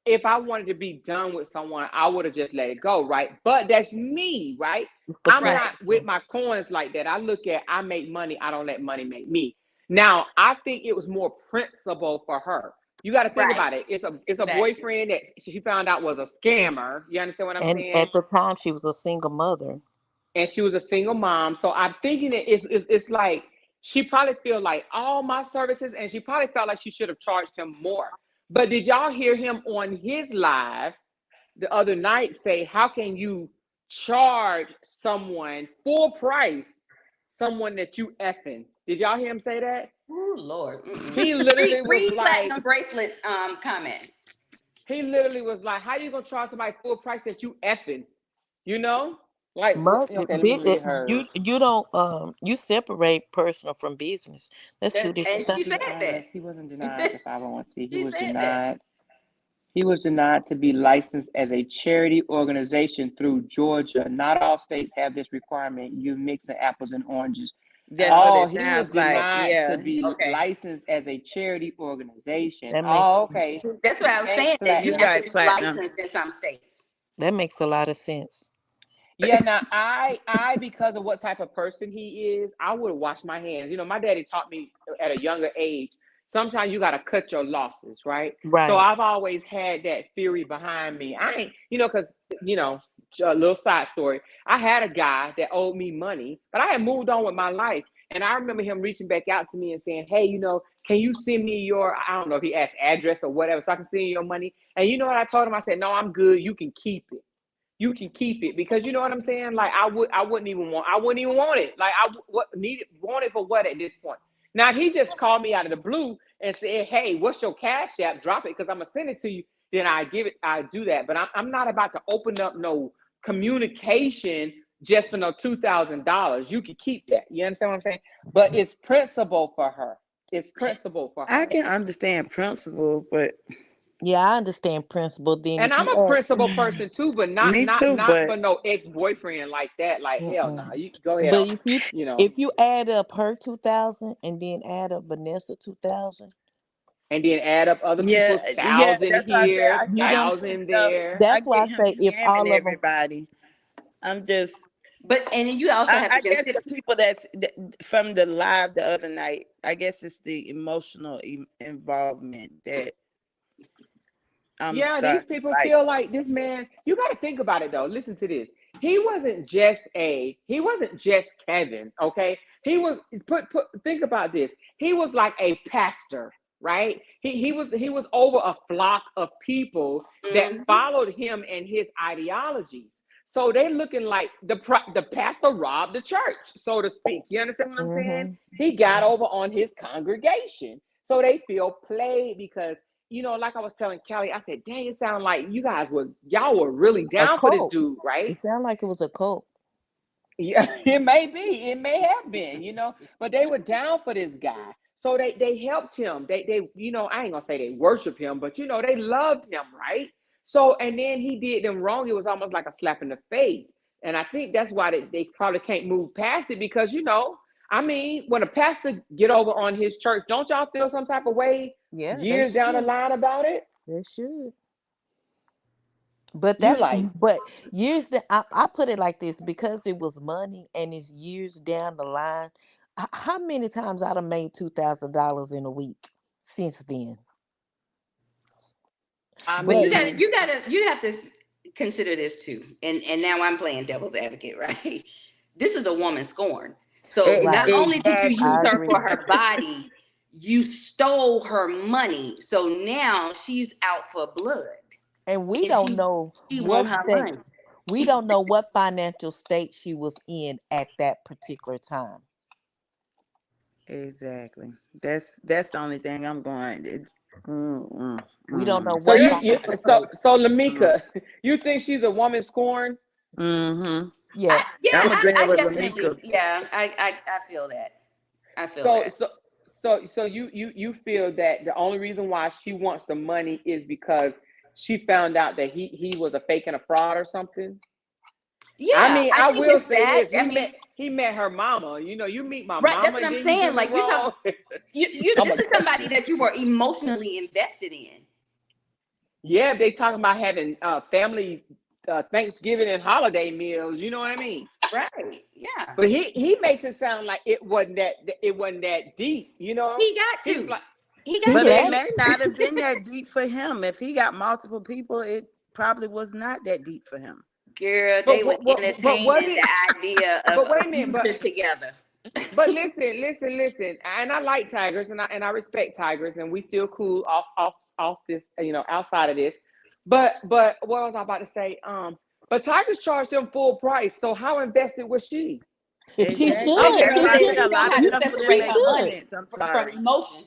if I wanted to be done with someone, I would have just let it go, right? But that's me, right? is the I'm Right. not with my coins like that. I look at I make money. I don't let money make me. Now I think it was more principle for her. You got to think Right. about it. It's a Exactly. boyfriend that she found out was a scammer. You understand what I'm And saying? at the time, she was a single mother. And she was a single mom. So I'm thinking that it's like she probably feel like all my services, and she probably felt like she should have charged him more. But did y'all hear him on his live the other night say, how can you charge someone full price, someone that you effing? Did y'all hear him say that? Oh Lord. He literally was Free like, platinum bracelets comment. he literally was like, how you gonna charge somebody full price that you effing? You know? Like, okay, let me read her. You don't you separate personal from business. That's two different And she things. said that. He wasn't denied the 501c. She said that. He was denied to be licensed as a charity organization through Georgia. Not all states have this requirement. You're mixing apples and oranges. That's what Oh, it he was sounds like. denied Yeah. to be Okay. licensed as a charity organization. That makes Oh, okay. That's what I was saying. That you Platinum. have Right, to be Platinum. licensed in some states. that makes a lot of sense. Yeah, now I because of what type of person he is, I would wash my hands. You know, my daddy taught me at a younger age, sometimes you gotta cut your losses, right? So Right. I've always had that theory behind me. I ain't, because a little side story. I had a guy that owed me money, but I had moved on with my life. And I remember him reaching back out to me and saying, hey, can you send me your, I don't know if he asked address or whatever, so I can send you your money. And you know what I told him? I said, no, I'm good. You can keep it. You can keep it, because you know what I'm saying? Like I wouldn't even want it. Like want it for what at this point? Now, if he just called me out of the blue and said, hey, what's your cash app? Drop it because I'm gonna send it to you. Then I do that. But I'm not about to open up no communication just for no $2,000. You can keep that. You understand what I'm saying? But it's principle for her. It's principle for her. I can understand principle, but Yeah, I understand principle. Then And if I'm you a add, principal person too, but not me too. not But for no ex-boyfriend like that. Like hell no. You go ahead. but if you add up her 2,000 and then add up Vanessa 2,000, and then add up other people's yeah, thousand that's why I said here, I get thousand there. I that's why I get him say if scamming all of them, everybody. I'm just. But and then you also have to I guess consider. the people that from the live the other night. I guess it's the emotional involvement that. Yeah, these people feel like this man. You got to think about it though. Listen to this. He wasn't just Kevin. Okay, he was think about this. He was like a pastor, right? He was over a flock of people that followed him and his ideologies. So they're looking like the pastor robbed the church, so to speak. You understand what I'm saying? He got over on his congregation, so they feel played because. Like I was telling Kelly, I said, dang, it sounded like y'all were really down for this dude, right? It sounded like it was a cult. Yeah, it may be. It may have been, but they were down for this guy. So they helped him. They I ain't gonna say they worship him, but they loved him, right? So, and then he did them wrong. It was almost like a slap in the face. And I think that's why they probably can't move past it because, when a pastor get over on his church, don't y'all feel some type of way years down the line about it? They should. But years that I put it like this, because it was money and it's years down the line. How many times I'd have made $2,000 in a week since then? But you have to consider this too. And now I'm playing devil's advocate, right? This is a woman scorned. So not only did you use her for her body, you stole her money. So now she's out for blood. And we don't know what state. We don't know what financial state she was in at that particular time. Exactly. That's the only thing I'm going. We don't know So what. So Lamika, you think she's a woman scorned? Yeah. I'm agreeing with definitely. Lamika. Yeah, I feel that. I feel that. So you feel that the only reason why she wants the money is because she found out that he was a fake and a fraud or something? Yeah, I will say this. He met her mama. You meet my right, mama. That's what I'm saying. Like you're talking, this is somebody that you were emotionally invested in. Yeah, they talking about having family Thanksgiving and holiday meals. You know what I mean? Right. Yeah. But he makes it sound like it wasn't that deep. He got to. But it may not have been that deep for him. If he got multiple people, it probably was not that deep for him. Girl, they were entertaining the idea of wait a minute, together. But listen, and I like Tigers, and I respect Tigers, and we still cool off this, outside of this. But what was I about to say? But Tigers charged them full price. So how invested was she? She should. A lot of stuff to make money from emotion.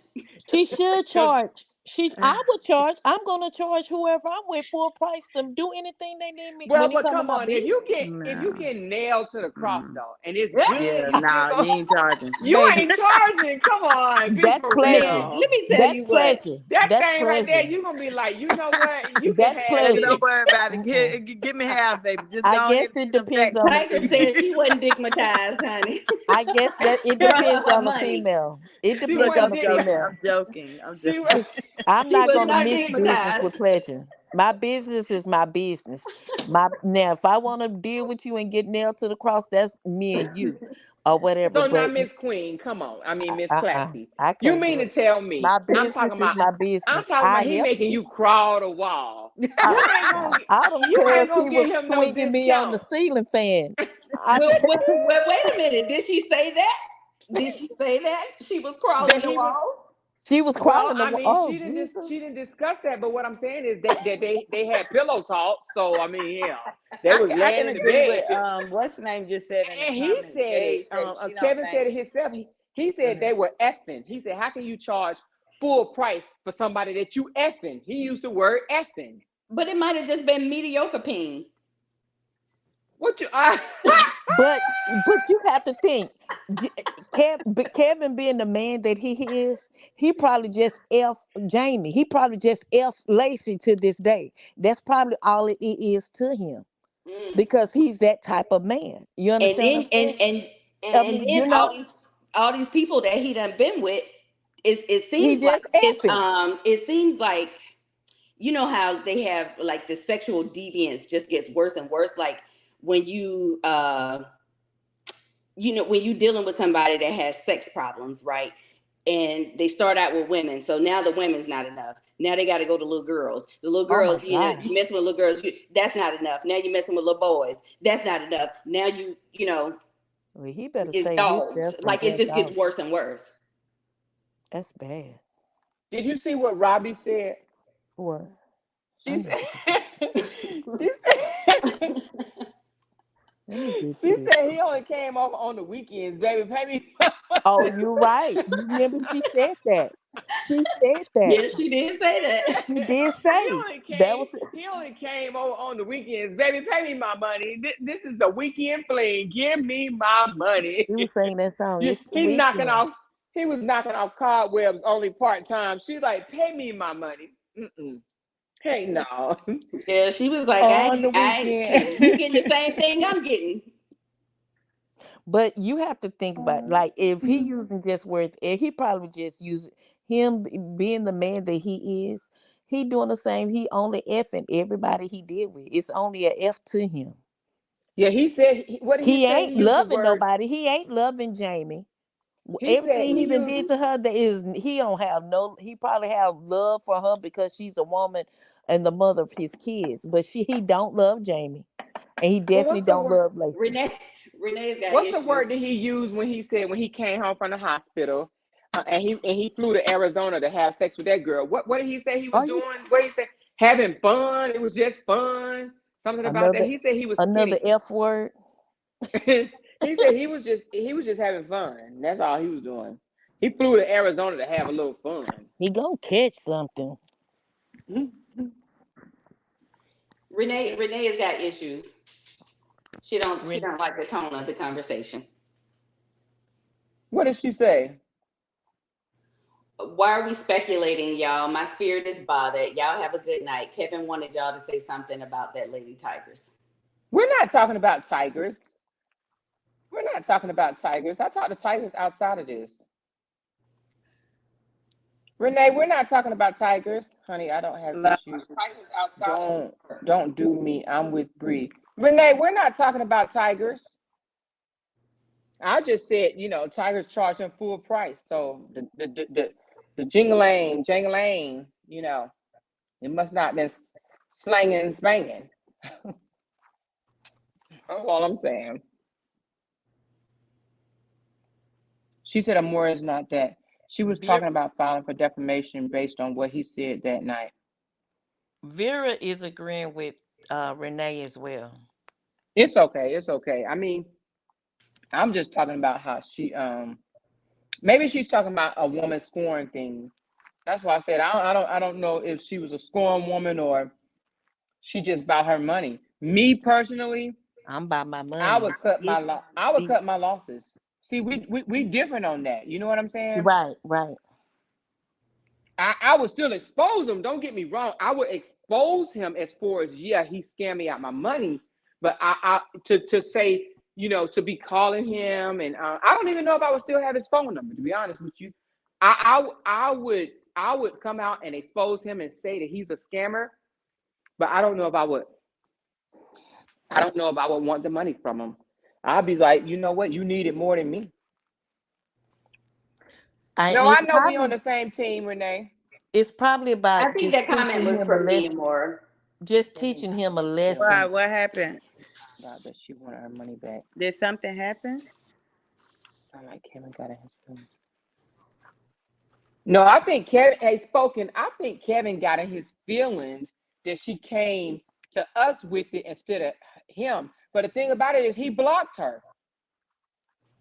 She should charge. I would charge. I'm gonna charge whoever I'm with full price to do anything they need me Well, when it but come to come my on, business. if you No. get nailed to the cross Mm. though, and it's Yeah. Yeah, good, you still no, go. you ain't charging. You Baby, ain't charging. Come on, be that's for pleasure. Man, real. let me tell That's you what. pleasure. That That's thing right there, pleasure. you gonna be like, you know what? You can That's have Baby, pleasure. this. don't worry about it. Mm-mm. Give me half, baby. Just I go ahead guess and it send them depends facts on the to Tiger female. said she wasn't digmatized, honey. I guess that it Brought her depends her on the money. female. It She depends Look, on wasn't the digma. female. I'm joking. I'm She joking. was. I'm She not was gonna not mix business digmatized. with pleasure. My business is my business. My now, if I want to deal with you and get nailed to the cross, that's me and you, or whatever. So now, But Miss Queen, come on. I mean, Miss uh-uh, Classy. I You can't mean do to it. tell me? My business is my I'm business. talking I about he help making you. you crawl the wall. I, I don't You care ain't if he gonna was get him no swinging me on the discount. ceiling fan. I, Well, wait a minute. Did she say that? Did she say that? She was crawling That the he was. wall? she was Well, crawling the I wall. mean, Oh Jesus! she didn't discuss that, but what I'm saying is they had pillow talk. So I mean, yeah, they was I laying can in the agree with bed, what's the name just said in the and he comments. said it. Jade said she don't Kevin think. said it himself. He said they were effing. He said, "How can you charge full price for somebody that you effing?" He used the word effing. But it might have just been mediocre peen. What you? But you have to think, but Kevin being the man that he is, he probably just f Jamie. He probably just f Lacey to this day. That's probably all it is to him Mm. because he's that type of man. You And understand what then I'm saying? I and mean, then all these people that he done been with, it he seems like just effing. it seems like, you know how they have like the sexual deviance just gets worse and worse. Like when when you dealing with somebody that has sex problems, right? And they start out with women, so now the women's not enough. Now they got to go to little girls. The little Oh my girls, God. you messing with little girls, that's not enough. Now you're messing with little boys, that's not enough. Now Well, he better it's save dogs. himself from Like it that just gets dog. worse and worse. That's bad. Did you see what Robbie said? What? I She need said. to get She said. let me get to She this. said he only came over on the weekends, baby. Pay me. Oh, you're right. You remember she said that. She said that. Yeah, she did say that. She did say that was. He only came over on the weekends, baby. Pay me my money. This is a weekend fling. Give me my money. He was saying that song. It's the He knocking weekend. off. He was knocking off cobwebs only part time. She like, pay me my money. Mm-mm. Hey, no. Yeah, she was like, On the I ain't shit. You getting the weekend. same thing I'm getting. But you have to think about like if he using just words, if he probably just use him being the man that he is. He doing the same. He only effing everybody he did with. It's only a F to him. Yeah, he said. What did he He say? He ain't used the loving word. nobody. He ain't loving Jamie. He said Everything he he done used. did to her, that is he don't have no. He probably have love for her because she's a woman and the mother of his kids. But he don't love Jamie, and he Well, definitely don't love Lacey. Renee's got what's the issues. word that he used when he said when he came home from the hospital, and he flew to Arizona to have sex with that girl? What did he say he was Are you doing? What did he say? Having fun. It was just fun. Something about that. another He said he was another skinny. F word? He said he was just having fun. That's all he was doing. He flew to Arizona to have a little fun. He gonna catch something. Renee has got issues. She Ren- don't like the tone of the conversation. What did she say? Why are we speculating, y'all? My spirit is bothered. Y'all have a good night. Kevin wanted y'all to say something about that Lady Tigers. We're not talking about tigers. We're not talking about tigers. I talk to tigers outside of this. Renee, we're not talking about tigers. Honey, I don't have issues. Don't do me. I'm with Bree. Renee, we're not talking about tigers. I just said, tigers charge them full price. So the jingling, it must not been slanging and spanging. That's all I'm saying. She said Amora is not that. She was Vera, talking about filing for defamation based on what he said that night. Vera is agreeing with Renee as well. It's okay. It's okay. I mean, I'm just talking about how maybe she's talking about a woman scoring thing. That's why I said I don't know if she was a scorned woman or she just about her money. Me personally, I'm by my I money. would cut my It's I would deep. cut my losses. See, we different on that. You know what I'm saying? Right, right. I would still expose him. Don't get me wrong. I would expose him as far as he scammed me out my money. But I to say, you know, to be calling him and I don't even know if I would still have his phone number. To be honest with you, I would come out and expose him and say that he's a scammer. But I don't know if I would. I don't know if I would want the money from him. I'd be like, you know what? You need it more than me. No, I know we on the same team, Renee. It's probably I about think just that comment teaching was him a for me lesson. more. Just teaching him a Why? lesson. What happened? God, that she wanted her money back. Did something happen? Sound like Kevin got in his feelings. No, I think Kevin has spoken. I think Kevin got in his feelings that she came to us with it instead of him. But the thing about it is he blocked her.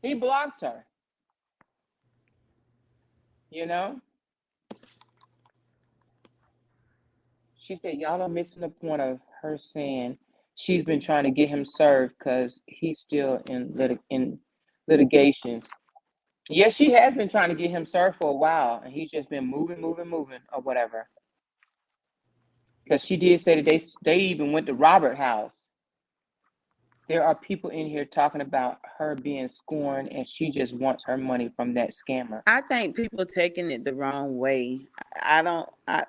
He blocked her. You know? She said, y'all are missing the point of her saying she's been trying to get him served because he's still in litigation. Yes, she has been trying to get him served for a while, and he's just been moving, or whatever. Because she did say that they even went to Robert's house. There are people in here talking about her being scorned, and she just wants her money from that scammer. I think people taking it the wrong way.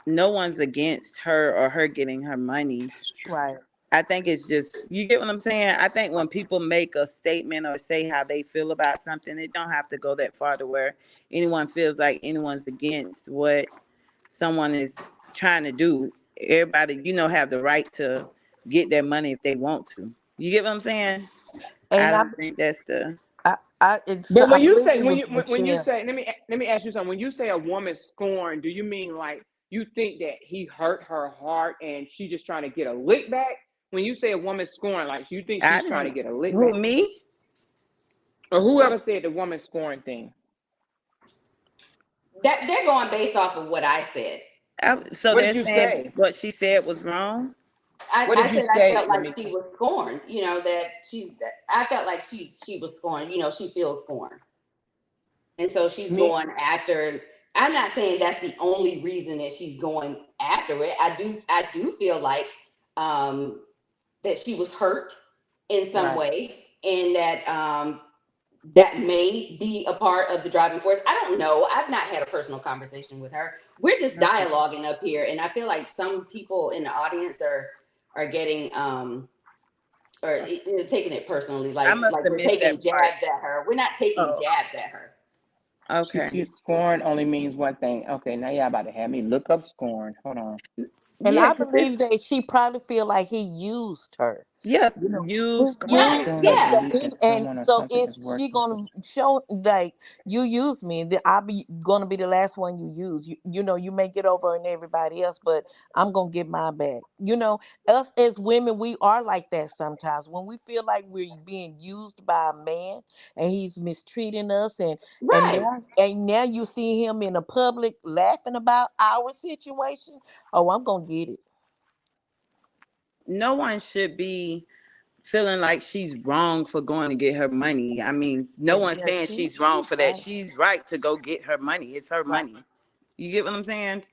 No one's against her or her getting her money. Right. I think it's just, you get what I'm saying? I think when people make a statement or say how they feel about something, it don't have to go that far to where anyone feels like anyone's against what someone is trying to do. Everybody, have the right to get their money if they want to. You get what I'm saying? I And don't think that's the. But when I you believe say it was when you Michelle. say let me ask you something. When you say a woman scorned, do you mean like you think that he hurt her heart and she just trying to get a lick back? When you say a woman scorned, like you think I she's trying to didn't. get a lick Who, back, me? or whoever said the woman scorned thing? That they're going based off of what I said. So What they're did you saying say? what she said was wrong? What I did you said I say, felt like Lamika? she was scorned. You know that I felt like she was scorned. You know, she feels scorned, and so she's Me? going after. I'm not saying that's the only reason that she's going after it. I do feel like that she was hurt in some Right. way, and that may be a part of the driving force. I don't know. I've not had a personal conversation with her. We're just Okay. dialoguing up here, and I feel like some people in the audience are getting or taking it personally, I like must have we're missed taking that part. jabs at her. We're not taking Oh, jabs at her. She okay. see scorn only means one thing. Okay, now y'all about to have me look up scorn. Hold on. And Yeah, I because it's, believe that she probably feel like he used her. yes, You know, you he Right? used Scorn her. is Yeah. belief that And someone or so something is is worth she it. gonna show like you use me? That I'll be gonna be the last one you use. You may get over on everybody else, but I'm gonna get mine back. Us as women, we are like that sometimes. When we feel like we're being used by a man and he's mistreating us, and Right. now you see him in the public laughing about our situation. Oh, I'm gonna get it. no one should be feeling like she's wrong for going to get her money. I mean, no one's Yeah, saying she's she's wrong for that. right. She's right to go get her money. It's her Right. money. You get what I'm saying?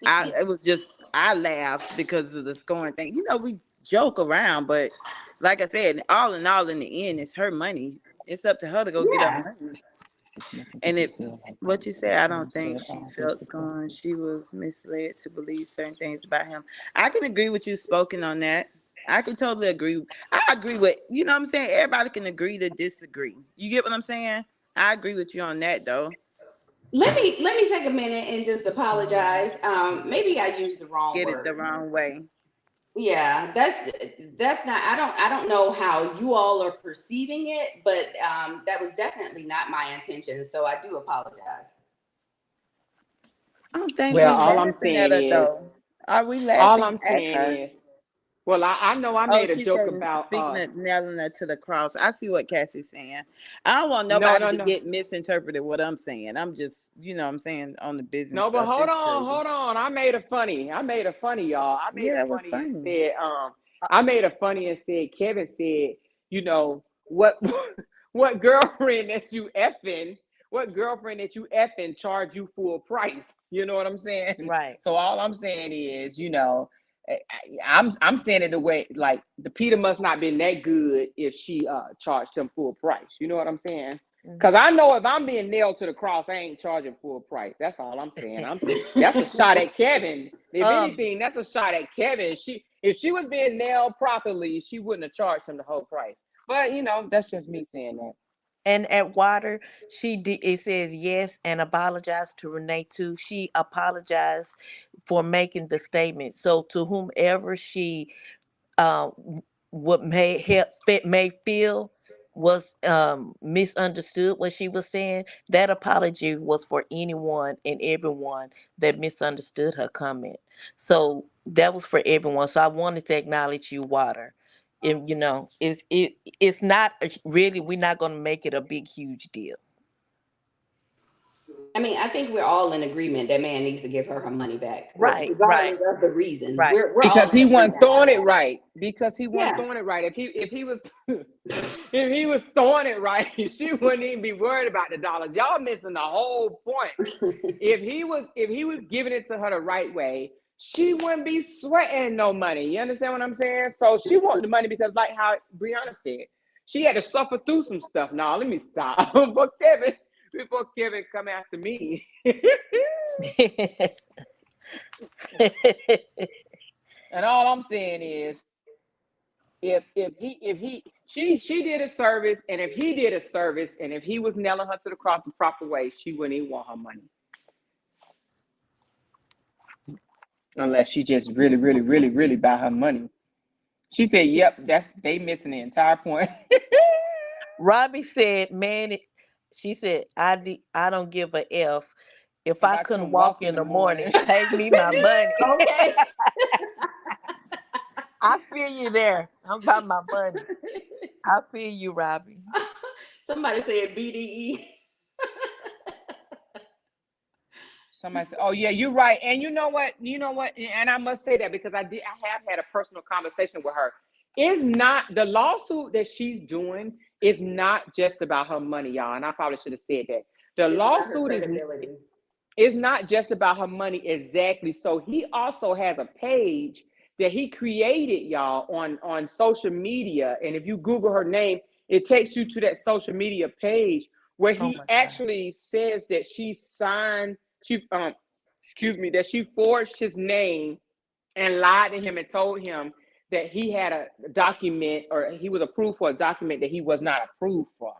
Yeah. It was just, I laughed because of the scoring thing. We joke around, but like I said, all in all, in the end, it's her money. It's up to her to go get her Yeah. money. It's making And people if feel like what you said, I don't think said she all this felt because scorned. She was misled to believe certain things about him. I can agree with you spoken on that. I can totally agree. I agree with, what I'm saying? Everybody can agree to disagree. You get what I'm saying? I agree with you on that though. Let me take a minute and just apologize. Maybe I used the wrong Get it the word. wrong way. Yeah, that's not. I don't know how you all are perceiving it, but that was definitely not my intention. So I do apologize. I don't think well, we laughing at her though. Are we all laughing I'm at saying her? is Well, I know I Oh, made a she joke said about speaking of nailing her to the cross. I see what Cassie's saying. I don't want no, nobody no, to no. get misinterpreted what I'm saying. I'm just, I'm saying on the business No, but stuff. hold It's on, crazy. hold on. I made it funny. Y'all. I made it Yeah, it was funny and funny. said, I made it funny and said, Kevin said, you know, what what girlfriend that you effing, charge you full price. You know what I'm saying? Right. So all I'm saying is, I'm saying it the way like the Peter must not been that good if she charged him full price. You know what I'm saying? Because I know if I'm being nailed to the cross, I ain't charging full price. That's all I'm saying. That's a shot at Kevin. If anything, that's a shot at Kevin. If she was being nailed properly, she wouldn't have charged him the whole price. But that's just me saying that. And at Water, it says yes and apologized to Renee too. She apologized for making the statement. So to whomever she uh, what may feel was misunderstood what she was saying, that apology was for anyone and everyone that misunderstood her comment. So that was for everyone. So I wanted to acknowledge you, Water. And it's not really, we're not going to make it a big huge deal. I mean, I think we're all in agreement that man needs to give her money back, Right, regardless of the reason. right. We're all Because in he agreement wasn't throwing on it that. right. If he was if he was throwing it right, she wouldn't even be worried about the dollars. Y'all missing the whole point. If he was giving it to her the right way, she wouldn't be sweating no money. You understand what I'm saying? So she wanted the money because, like how Brianna said, she had to suffer through some stuff. Now let me stop before Kevin come after me. And all I'm saying is, if she did a service, and if he did a service, and if he was nailing her to the cross the proper way, she wouldn't even want her money. Unless she just really, really, really, really buy her money. She said, "Yep, they missing the entire point." Robbie said, "Man, she said I don't give a f. If I couldn't walk in the morning, pay me my money." Okay. I feel you there. I'm about my money. I feel you, Robbie. Somebody said BDE. Somebody said, "Oh yeah, you're right." And you know what? And I must say that because I have had a personal conversation with her. It's not the lawsuit that she's doing is not just about her money, y'all. And I probably should have said that. The lawsuit is not just about her money exactly. So he also has a page that he created, y'all, on social media. And if you Google her name, it takes you to that social media page where he actually says that she signed. That she forged his name and lied to him and told him that he had a document, or he was approved for a document that he was not approved for.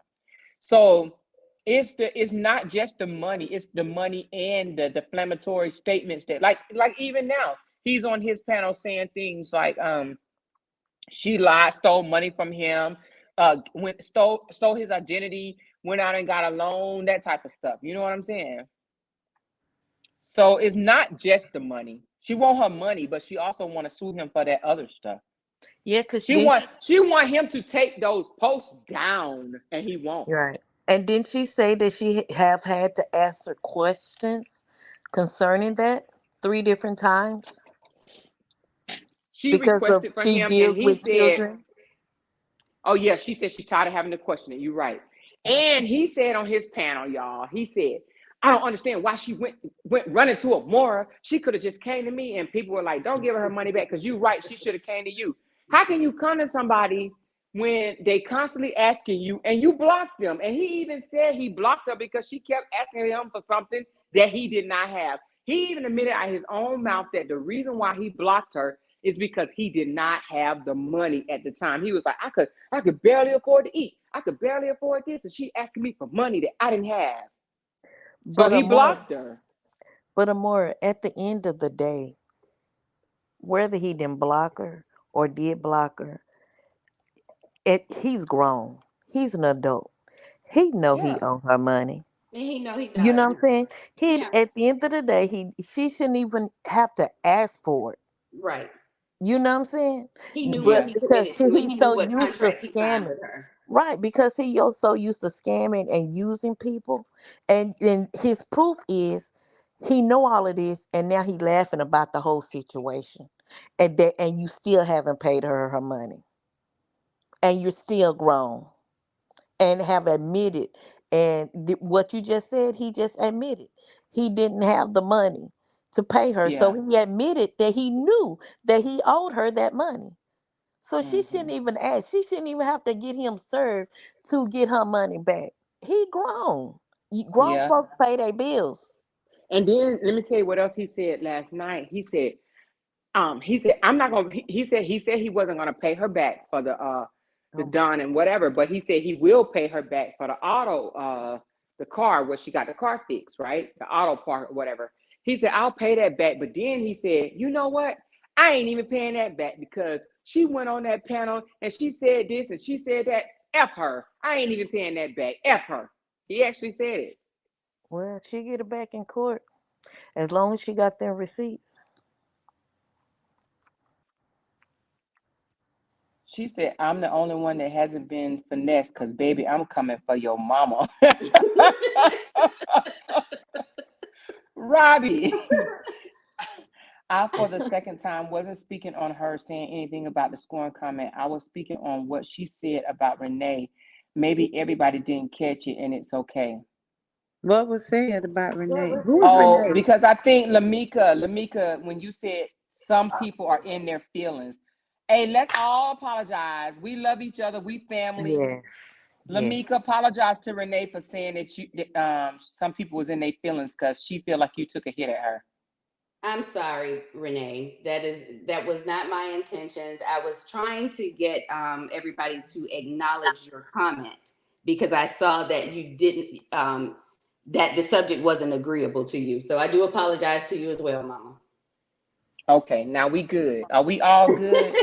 So it's not just the money, it's the money and the defamatory statements that like even now he's on his panel saying things like she lied, stole money from him, stole his identity, went out and got a loan, that type of stuff. You know what I'm saying? So it's not just the money. She want her money, but she also want to sue him for that other stuff. Yeah, because she want him to take those posts down, and he won't. Right. And didn't she say that she have had to answer questions concerning that 3 different times? She Because of requested for she him, and deals he with said, children. "Oh yeah," she said she's tired of having to question it. You're right. And he said on his panel, y'all, he said, "I don't understand why she went running to Amora. She could have just came to me." And people were like, "Don't give her money back because you're right. She should have came to you." How can you come to somebody when they constantly asking you and you blocked them? And he even said he blocked her because she kept asking him for something that he did not have. He even admitted out of his own mouth that the reason why he blocked her is because he did not have the money at the time. He was like, I could barely afford to eat. I could barely afford this. And she asking me for money that I didn't have. So he blocked her. But Amora, at the end of the day, whether he didn't block her or did block her, he's grown. He's an adult. He know he owe her money. And he know he does. You know what I'm saying? At the end of the day, she shouldn't even have to ask for it. Right. You know what I'm saying? He knew what Yeah. he Because committed to, and he's he knew so what used to contract he signed scamming. with her. Right, because he's so used to scamming and using people. And his proof is he know all of this and now he laughing about the whole situation. And you still haven't paid her money. And you're still grown and have admitted and what you just said, he just admitted he didn't have the money to pay her. So Yeah. he admitted that he knew that he owed her that money. So she shouldn't Mhm. even ask. She shouldn't even have to get him served to get her money back. He grown. Grown Yeah. folks pay their bills. And then let me tell you what else he said last night. He said I'm not gonna he said he wasn't gonna pay her back for the Oh my Don and whatever, but he said he will pay her back for the auto the car where she got the car fixed, right? The auto part or whatever. He said, I'll pay that back. But then he said, you know what? I ain't even paying that back because she went on that panel and she said this and she said that. F her. I ain't even paying that back. F her. He actually said it. Well, she get it back in court as long as she got them receipts. She said, I'm the only one that hasn't been finessed because, baby, I'm coming for your mama. Robbie. I, for the second time, wasn't speaking on her saying anything about the scoring comment. I was speaking on what she said about Renee. Maybe everybody didn't catch it, and it's okay. What was said about Renee? Who is Oh, Renee? because I think Lamika, when you said some people are in their feelings, hey, let's all apologize. We love each other. We family. Yes. Yes. Lamika, apologize to Renee for saying that some people was in their feelings because she feel like you took a hit at her. I'm sorry, Renee. That was not my intentions. I was trying to get everybody to acknowledge your comment because I saw that you didn't that the subject wasn't agreeable to you. So I do apologize to you as well, Mama. Okay, now we good. Are we all good?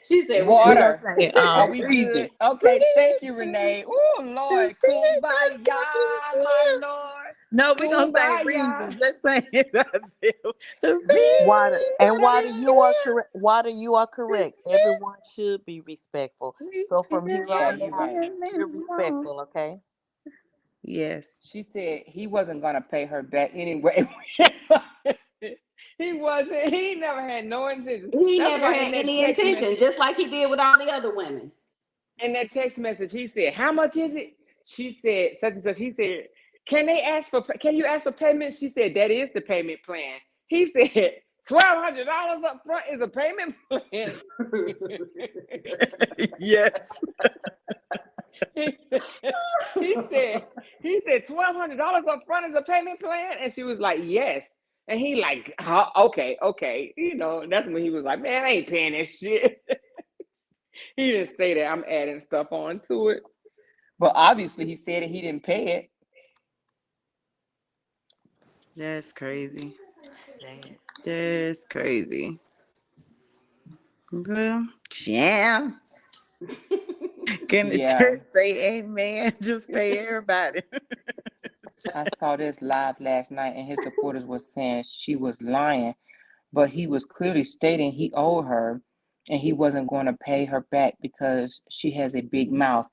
She said we We good. gonna Water. say Are we Breezy. good? Okay, thank you, Renee. Oh Lord, kumbaya, my Lord, No, we're gonna say kumbaya. reasons. Let's say it ourselves. The Water and water, you are reasons. correct. Water, you are correct. Everyone should be respectful. So from here Yeah, on you're out, right. you're respectful, okay? Yes. She said he wasn't gonna pay her back anyway. He wasn't. He never had no intention. He That's never why in had that any text intention, message, just like he did with all the other women. he said, "How much is it?" She said, "Such and such." He said, Can you ask for payment?" She said, "That is the payment plan." He said, $1,200 up front is a payment plan. Yes. he said $1,200 up front is a payment plan, and she was like, yes. And he like, okay. That's when he was like, man, I ain't paying that shit. He didn't say that. I'm adding stuff on to it. But obviously he said that he didn't pay it. That's crazy. Sad. That's crazy. Well, yeah. Can the Yeah. church say amen? Just pay everybody. I saw this live last night, and his supporters were saying she was lying, but he was clearly stating he owed her and he wasn't going to pay her back because she has a big mouth.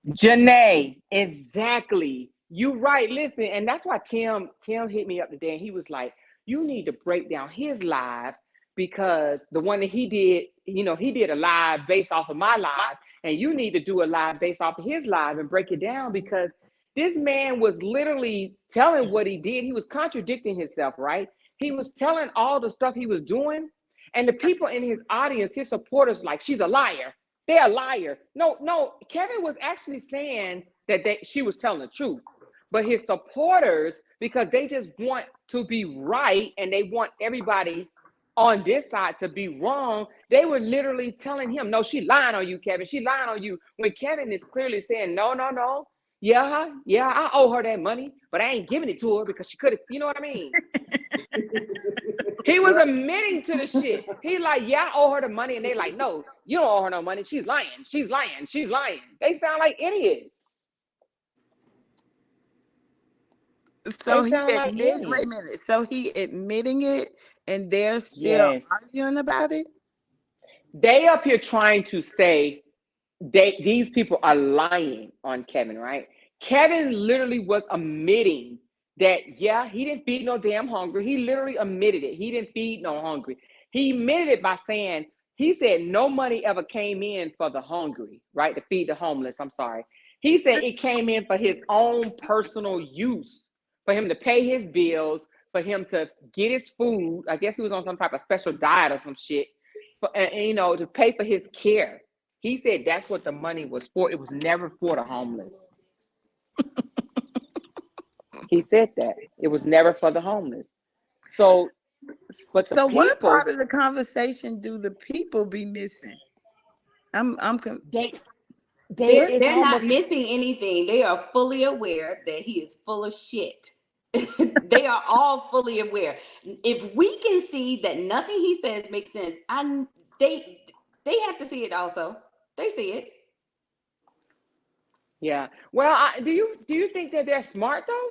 Janae, exactly. You right. Listen, and that's why Tim hit me up today, and he was like, "You need to break down his live because the one that he did, he did a live based off of my live, and you need to do a live based off of his live and break it down because this man was literally telling what he did. He was contradicting himself, right? He was telling all the stuff he was doing, and the people in his audience, his supporters, like, she's a liar. They're a liar. No. Kevin was actually saying that she was telling the truth. But his supporters, because they just want to be right and they want everybody on this side to be wrong, they were literally telling him, no, she lying on you, Kevin. She lying on you. When Kevin is clearly saying, no. Yeah, I owe her that money, but I ain't giving it to her because she could have, you know what I mean? He was admitting to the shit. He like, yeah, I owe her the money. And they like, no, you don't owe her no money. She's lying. She's lying. They sound like idiots. So They he sound like admit. Wait a idiots. minute. So he admitting it, and they're still Yes. arguing about it. they up here trying to say these people are lying on Kevin, right? Kevin literally was admitting that, yeah, he didn't feed no damn hungry. He literally admitted it. He didn't feed no hungry. He admitted it by saying, he said no money ever came in for the hungry, right? To feed the homeless. I'm sorry. He said it came in for his own personal use, for him to pay his bills, for him to get his food. I guess he was on some type of special diet or some shit, and to pay for his care. He said that's what the money was for. It was never for the homeless. He said that. It was never for the homeless. So, but the So people, what part of the conversation do the people be missing? They they it's they're not almost missing anything. They are fully aware that he is full of shit. They are all fully aware. If we can see that nothing he says makes sense, they have to see it also. They see it. yeah. Well, do you think that they're smart though?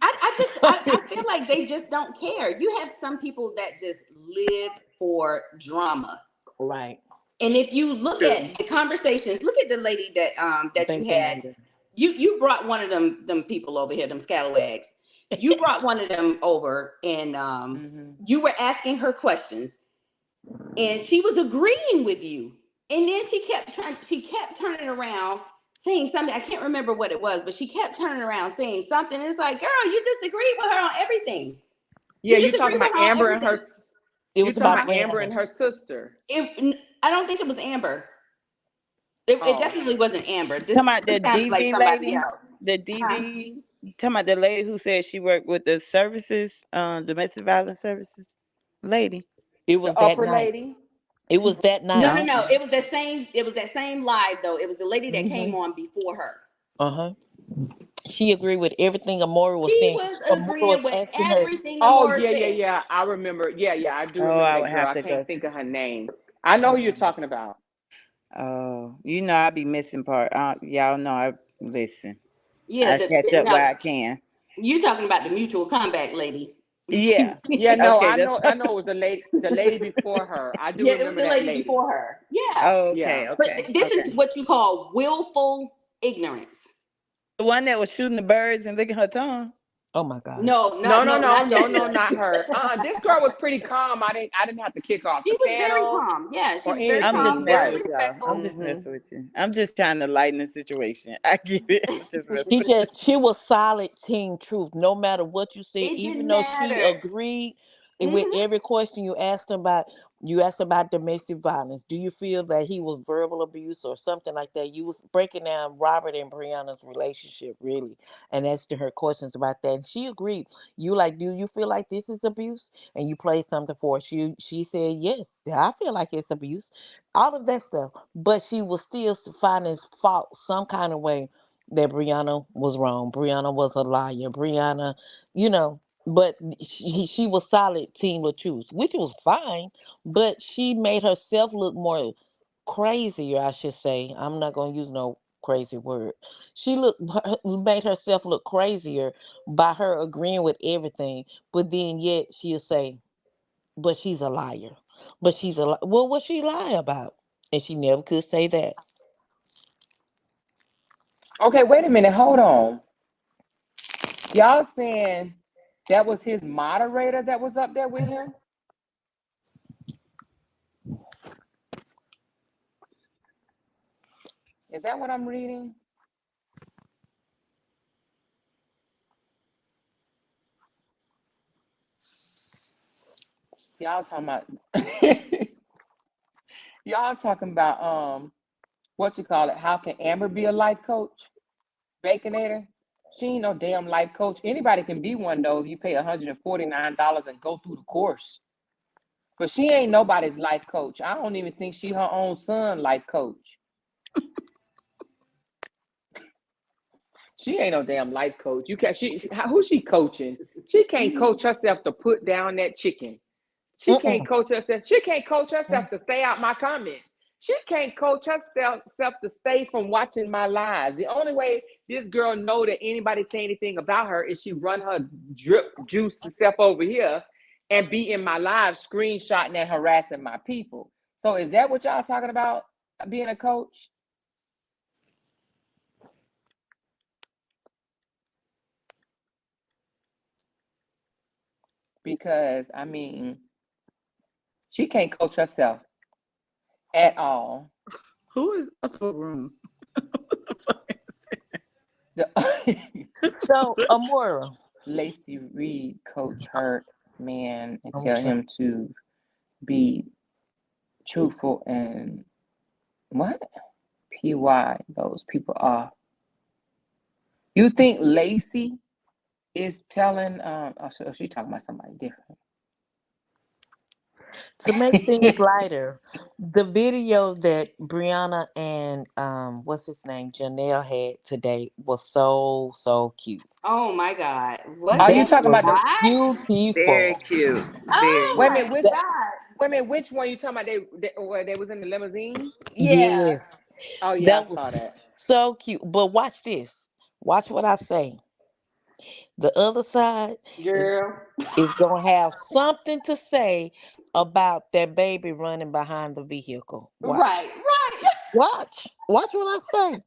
I feel like they just don't care. You have some people that just live for drama. Right. And if you look at the conversations, look at the lady that Thank you you, had. Amanda. You brought one of them people over here, them scalawags. You brought one of them over, and you were asking her questions, and she was agreeing with you. And then she kept turning around saying something. I can't remember what it was, but she kept turning around saying something. It's like, girl, you just agreed with her on everything. Yeah, You you just talking agreed with about her on Amber and her. everything. It You was talking about about Amber and Brianna. her sister. I don't think it was Amber. It Oh, definitely wasn't Amber. This Talking about the sounded like DV somebody lady, else. the DV. Talking about the lady who said she worked with the services, domestic violence services lady. It the was that upper night. lady. It was that No, night. no, no. Okay. It was that same live though. It was the lady that came on before her. Uh-huh. She agreed with everything Amora was She saying. was Amora was agreeing with asking her, everything Oh Amora yeah, yeah, said. yeah. I remember. Yeah, yeah. I do Oh, remember I would that girl. have I to can't go. think of her name. I know who you're talking about. Oh, I be missing part. Y'all know I listen. Yeah, I catch up now where I can. you talking about the mutual comeback lady. Yeah. Yeah, no, Okay. I That's. know. I know it was the lady before her. I do Yeah, it was remember the that lady lady. before her. Yeah. Oh, Yeah. okay. But Okay. this Okay. is what you call willful ignorance. The one that was shooting the birds and licking her tongue. oh my God. No, No, no, no, no, not no, that no, one. not her. This girl was pretty calm. I didn't have to kick her off She the was very panel calm. Yeah, she or was very I'm just calm, anything. very messing Right. with y'all. I'm respectful. just Mm-hmm. messing with you. I'm just trying to lighten the situation. I get it. I'm just messing with you. She was solid team truth. No matter what you said, It even didn't though she matter. agreed with Hmm. every question you asked about domestic violence. Do you feel that he was verbal abuse or something like that? You was breaking down Robert and Brianna's relationship really and asking her questions about that. And she agreed. You like, do you feel like this is abuse? And you played something for her. She said, yes, I feel like it's abuse. All of that stuff. But she was still finding fault some kind of way that Brianna was wrong. Brianna was a liar. Brianna, you know, but she was solid team of truth, which was fine, but she made herself look more crazier, I should say. I'm not going to use no crazy word. Made herself look crazier by her agreeing with everything, but then yet she'll say, but she's a liar. But well, what she lie about? And she never could say that. Okay, wait a minute. Hold on. Y'all saying that was his moderator that was up there with him? Is that what I'm reading? Y'all talking about y'all talking about what you call it? How can Amber be a life coach? Baconator? She ain't no damn life coach. Anybody can be one though if you pay $149 and go through the course. But she ain't nobody's life coach. I don't even think she her own son life coach. She ain't no damn life coach. You can't. Who's she coaching? She can't coach herself to put down that chicken. She can't Mm-mm. coach herself. She can't coach herself to stay out my comments. She can't coach herself to stay from watching my lives. The only way this girl know that anybody say anything about her is she run her drip juice self over here and be in my live screenshotting and harassing my people. So is that what y'all talking about, being a coach? Because I mean, she can't coach herself at all. Who is Upper Room? So, Amora. Lacey Reed coach her man and tell Okay. him to be truthful and what? PY those people are. You think Lacey is telling so she talking about somebody different. To make things lighter, the video that Brianna and what's his name, Janelle had today was so cute. Oh my God. What Are That you is talking was about the beautiful. Very cute. Very Oh wait a my minute, which That, which one you talking about? They was in the limousine? Yeah. yes, Oh yeah, I that saw that. was so cute. But watch this. Watch what I say. The other side Girl. is gonna have something to say about that baby running behind the vehicle. Watch. Right, right. Watch what I say.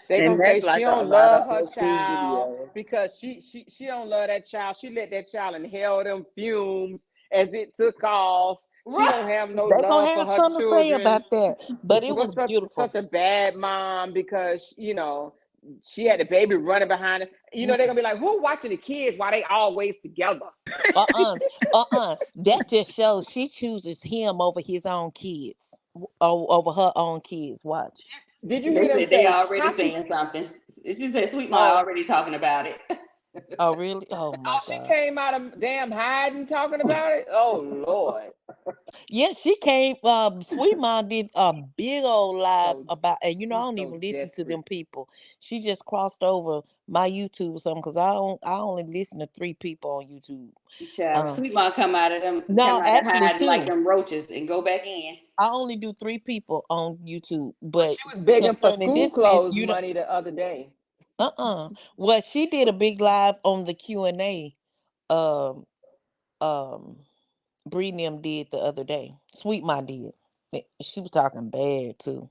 They And gonna say that's she like a don't lot of love her old school child videos. because she don't love that child. She let that child inhale them fumes as it took off. She don't Right. have no They gonna love for have her something to say children. about that. But She it was was beautiful. such a bad mom because she had the baby running behind her. They're gonna be like, who watching the kids while they always together? That just shows she chooses him over his own kids, over her own kids. Watch. Did you hear They them said they say already how she? saying something. She said Sweet Ma Oh, already talking about it. Oh, really? Oh my she God. came out of damn hiding talking about it. Oh Lord, Yeah, she came. Sweet Mom did a big old live so about, and I she's don't so even listen to desperate. them people. She just crossed over my YouTube or something because I only listen to 3 people on YouTube. Child, Um, Sweet Ma come out of no, actually hiding like 2. them roaches and go back in. I only do 3 people on YouTube, Well, but she was begging for concerning school this mess, clothes you don't. money the other day. Well, she did a big live on the Q&A. Um, um, Bree and them did the other day. Sweet Ma did. She was talking bad too.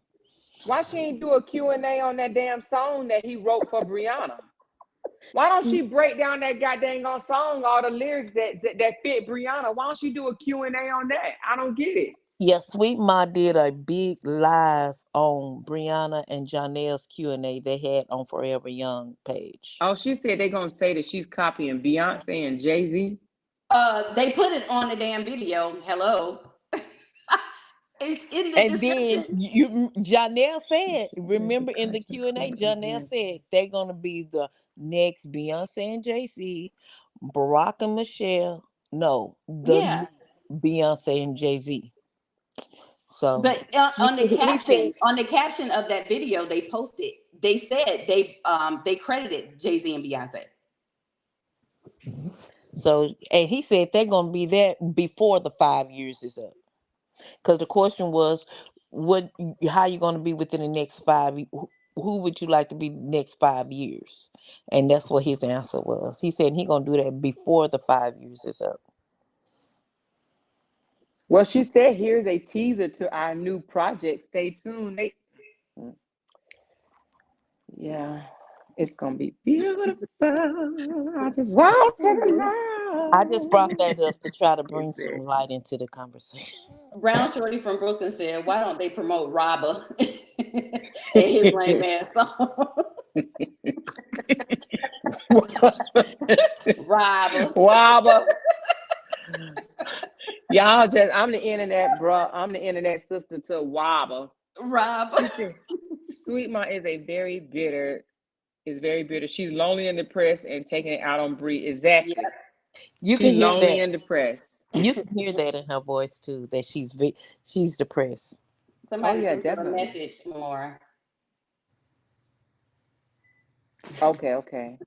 Why she ain't do a Q&A on that damn song that he wrote for Brianna? Why don't she break down that goddamn song, all the lyrics that fit Brianna? Why don't she do a Q&A on that? I don't get it. Yeah, Sweet Ma did a big live on Brianna and Janelle's Q&A they had on Forever Young page. Oh, she said they're gonna say that she's copying Beyonce and Jay-Z. They put it on the damn video. Hello. It's in the And then description. Janelle said, remember in the Q&A, Janelle said they're going to be the next Beyonce and Jay-Z, Barack and Michelle. No, the Yeah. new Beyonce and Jay-Z. So But on the he said, caption of that video they posted, they said they credited Jay-Z and Beyonce. so, and he said they're going to be there before the 5 years is up. Because the question was, how you going to be within the next 5 who would you like to be the next 5 years? And that's what his answer was. He said he going to do that before the 5 years is up. Well, she said here's a teaser to our new project. Stay tuned. Yeah, it's gonna be beautiful. I just want to I just brought know. that up to try to bring Exactly. some light into the conversation. Brown Shorty from Brooklyn said, "Why don't they promote Robber and his lame ass song?" Robber. Wobble. Y'all just, I'm the internet, bro. I'm the internet sister to Wobble. Robber. She said, Sweet Ma is very bitter. She's lonely and depressed and taking it out on Bree. Exactly. Yep. You She's can hear lonely that. and depressed. You can hear that in her voice too. That she's depressed. Somebody yeah, sent you a definitely. message, more. Okay.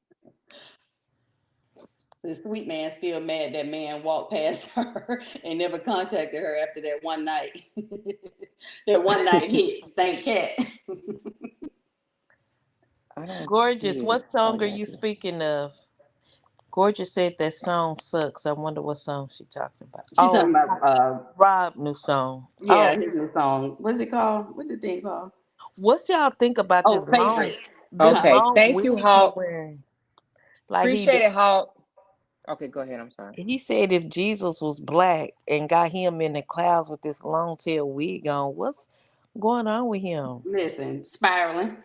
The Sweet Man still mad that man walked past her and never contacted her after that one night. That one night hit, Stank Cat. I don't Gorgeous. see it. What song Oh, are yeah, I you do. speaking of? Gorgeous said that song sucks. I wonder what song she talking about. She's talking about Rob new song. yeah, Oh, his new song. What's it called? What's the thing called? what's y'all think about Oh, favorite. this Okay, long thank you, wig he Hawk. wearing? Like Appreciate it, Hawk. Okay, go ahead. I'm sorry. he said if Jesus was black and got him in the clouds with this long tail wig on, what's going on with him? Listen, spiraling.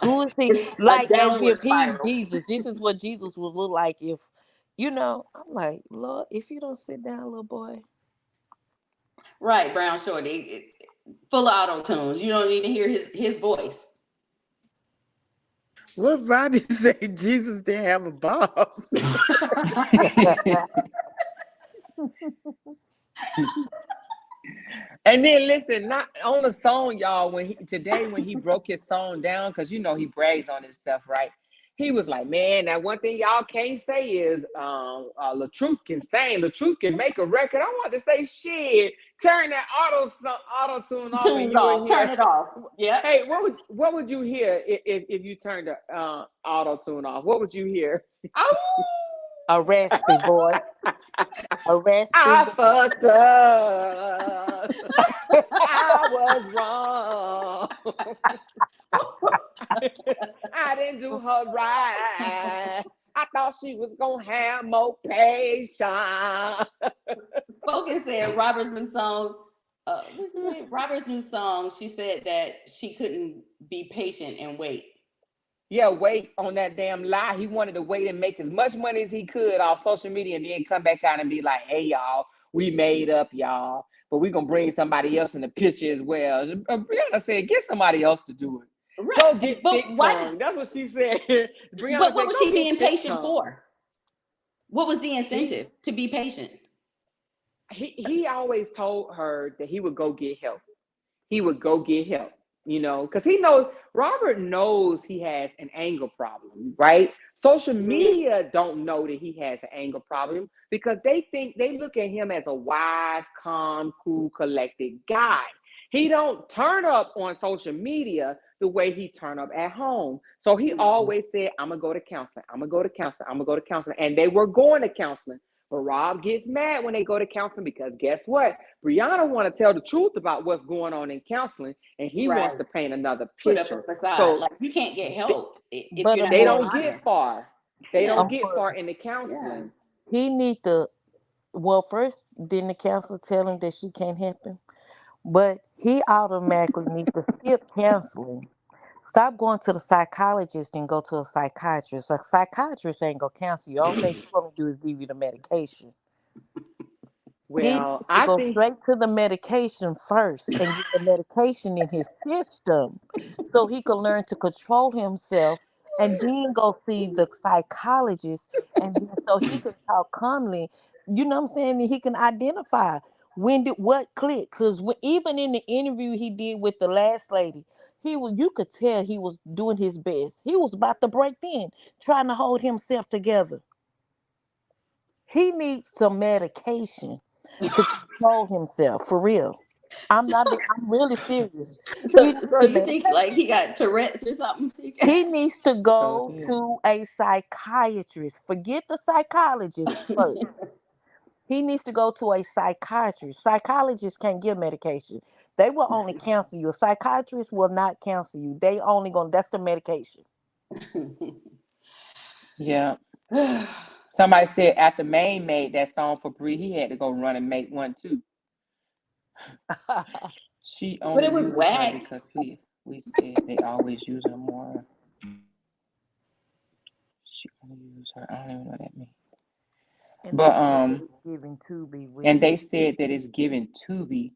Who is he? It's a Like as downward if he's spiral. Jesus. This is what Jesus would look like if, I'm like, Lord, if you don't sit down, little boy. Right, brown shorty. Full of auto tunes. You don't even hear his voice. What Robbie say? Jesus didn't have a bob. And then listen, not on the song, y'all. When he broke his song down, because he brags on himself, right? He was like, man, that one thing y'all can't say is LaTruth can sing. LaTruth can make a record. I want to say, shit, turn that auto tune off and you would hear. Turn it off. Yeah. Hey, what would you hear if you turned the auto tune off? What would you hear? Oh. A raspy voice. A raspy I fucked up. I was wrong. I didn't do her right. I thought she was gonna have more patience. Spoken said Robert's new song. Robert's new song. She said that she couldn't be patient and wait. Yeah, wait on that damn lie. He wanted to wait and make as much money as he could off social media and then come back out and be like, hey, y'all, we made up, y'all. But we're going to bring somebody else in the picture as well. Brianna said, get somebody else to do it. Right. Go get Thick Tongue. That's what she said. Brianna but what was she being patient for? What was the incentive to be patient? He always told her that he would go get help. He would go get help. Because he knows, Robert knows he has an anger problem, right? Social media don't know that he has an anger problem because they look at him as a wise, calm, cool, collected guy. He don't turn up on social media the way he turn up at home. So he always said, I'm going to go to counseling. I'm going to go to counseling. I'm going to go to counseling. And they were going to counseling. But Rob gets mad when they go to counseling because guess what? Brianna want to tell the truth about what's going on in counseling, and he wants to paint another picture. So like you can't get help if but you're not they don't get far. They don't get far in the counseling. Yeah. He need to. Well, first, didn't the counselor tell him that she can't help him? But he automatically needs to skip counseling. Stop going to the psychologist and go to a psychiatrist. A psychiatrist ain't gonna counsel you. All thing you're gonna do is give you the medication. Well, he needs to go straight to the medication first and get the medication in his system so he can learn to control himself and then go see the psychologist and then so he can talk calmly. You know what I'm saying? And he can identify what clicked. Because even in the interview he did with the last lady, you could tell he was doing his best. He was about to break in, trying to hold himself together. He needs some medication to control himself, for real. I'm really serious. So you think like he got Tourette's or something? He needs to go to a psychiatrist. Forget the psychologist first. He needs to go to a psychiatrist. Psychologists can't give medication. They will only counsel you. A psychiatrist will not counsel you. That's the medication. Yeah. Somebody said after Maine made that song for Bree, he had to go run and make one too. She only used her because we said they always use her more. She only used her. I don't even know what that means. And they said that it's given Tubi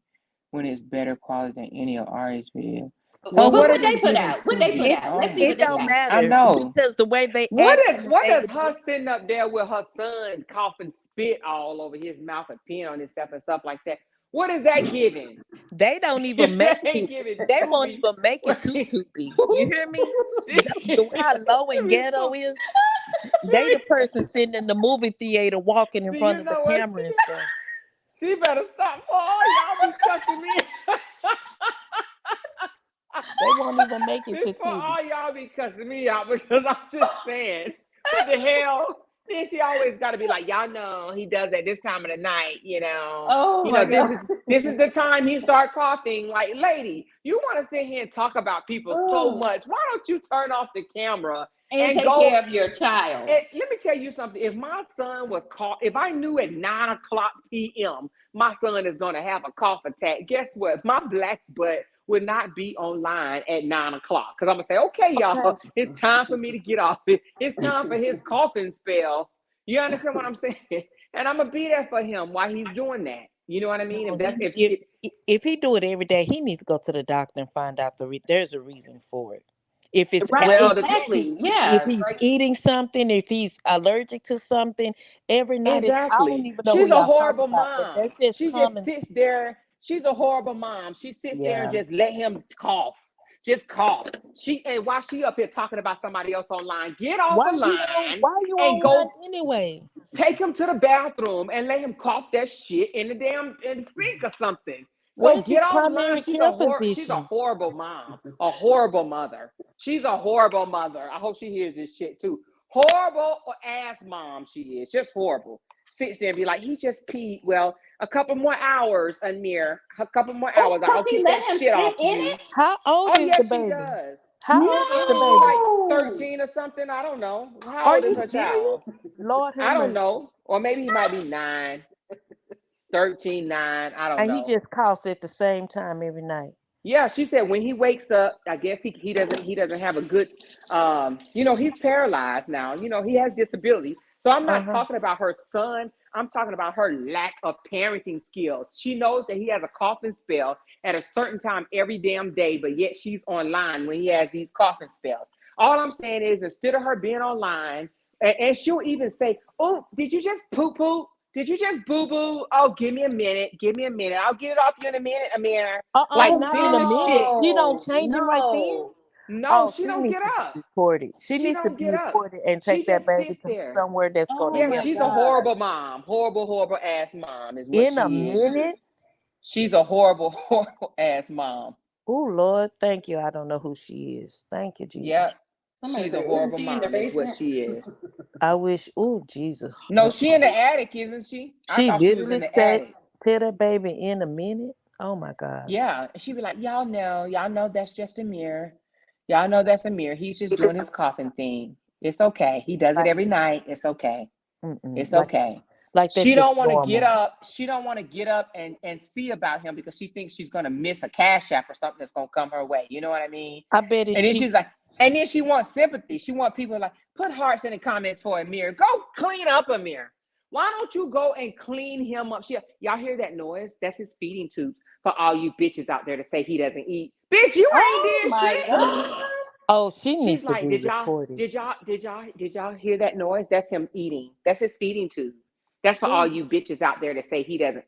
when it's better quality than any of RH video. So what did they put out? What they put out? Let's see what they don't matter. I know because the way they what is her sitting up there with her son coughing spit all over his mouth and peeing on himself and stuff like that? What is that giving? They don't even make it. They won't even make it to Tubi. You hear me? The way how low and ghetto is. They the person sitting in the movie theater walking in front of the camera and stuff. She better stop for all y'all be cussing me. They won't even make it to Before 10. all y'all be cussing me out because I'm just saying, what the hell? Then she always got to be like, y'all know he does at this time of the night, Oh my God. This is the time he start coughing. Like, lady, you want to sit here and talk about people so Oh. much. Why don't you turn off the camera And take go? care of your child. And let me tell you something. If my son was caught, if I knew at 9:00 p.m. my son is going to have a cough attack, guess what? My black butt would not be online at 9:00 because I'm gonna say, okay, y'all, it's time for me to get off it. It's time for his coughing spell. You understand what I'm saying? And I'm gonna be there for him while he's doing that. You know what I mean? No, If that's if he do it every day, he needs to go to the doctor and find out there's a reason for it. If it's Right, well, exactly. if Yeah. he's Like, eating something, if he's allergic to something, every night I don't exactly. even know who She's a y'all talking horrible about, but mom. that's just She just common sits sense. there. She's a horrible mom. She sits there and Yeah. just let him cough. Just cough. And while she up here talking about somebody else online, get off the line Why you and go online anyway? take him to the bathroom and let him cough that shit in the sink or something. So Where's his get primary offline. care She's a physician? horrible mom, a horrible mother. She's a horrible mother. I hope she hears this shit too. Horrible ass mom she is. Just horrible. Sits there and be like, he just peed. Well, a couple more hours, Amir. A couple more hours. I'll Puppy, keep let that him shit sit off in you. it? How old Oh is yes, the she baby? does. How old is the She's like No. 13 or something. I don't know. How Are old is you her serious? child? Lord have I don't mercy. know. Or maybe he might be 9, 13, 9. I don't And he know. just coughs at the same time every night. Yeah, she said when he wakes up, I guess he doesn't have a good he's paralyzed now. He has disability. So I'm not talking about her son. I'm talking about her lack of parenting skills. She knows that he has a coughing spell at a certain time every damn day, but yet she's online when he has these coughing spells. All I'm saying is instead of her being online, and she'll even say, "Oh, did you just poo poo? Did you just boo boo? Oh, give me a minute. Give me a minute. I'll get it off you in a minute, Amir." Like Not in a sending the minute. shit. She don't No. change him right then. No. No, Oh, she she don't needs get to be up. reported. She She needs to don't be get up. reported and She take that just baby sits there. somewhere that's going to Oh Yeah, my help she's a him. God. horrible mom. Horrible, horrible ass mom is what In a she is. minute? She's a horrible, horrible ass mom. Oh, Lord, thank you. I don't know who she is. Thank you, Jesus. Yep. Somebody She's a said, isn't horrible she in the mom is what basement? she is. I wish, oh, Jesus. No, she in the attic, isn't she? I She thought she was in literally the said, attic. tell that baby in a minute. Oh, my God. Yeah. And she'd be like, y'all know that's just a mirror. Y'all know that's a mirror. He's just doing his coughing thing. It's okay. He does it every night. It's okay. It's Like, okay. that's She just don't want to get normal. up. She don't want to get up and see about him because she thinks she's gonna miss a cash app or something that's gonna come her way. You know what I mean? I bet if And then she, she's like, and then she wants sympathy. She wants people like put hearts in the comments for Amir. Go clean up Amir. Why don't you go and clean him up? Y'all hear that noise? That's his feeding tubes for all you bitches out there to say he doesn't eat. Bitch, you ain't Oh did my shit. God. oh, she She's needs to like, be reported. did y'all hear that noise? That's him eating. That's his feeding tube. That's for all you bitches out there that say he doesn't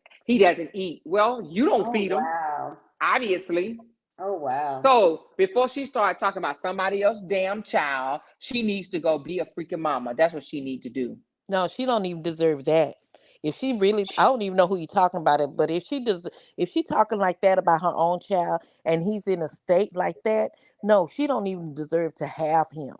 eat. Well, you don't Oh feed him, wow. obviously. Oh wow. So before she started talking about somebody else's damn child, she needs to go be a freaking mama. That's what she needs to do. No, she don't even deserve that. If she really, I don't even know who you're talking about it, but if she does, if she talking like that about her own child and he's in a state like that, no, she don't even deserve to have him.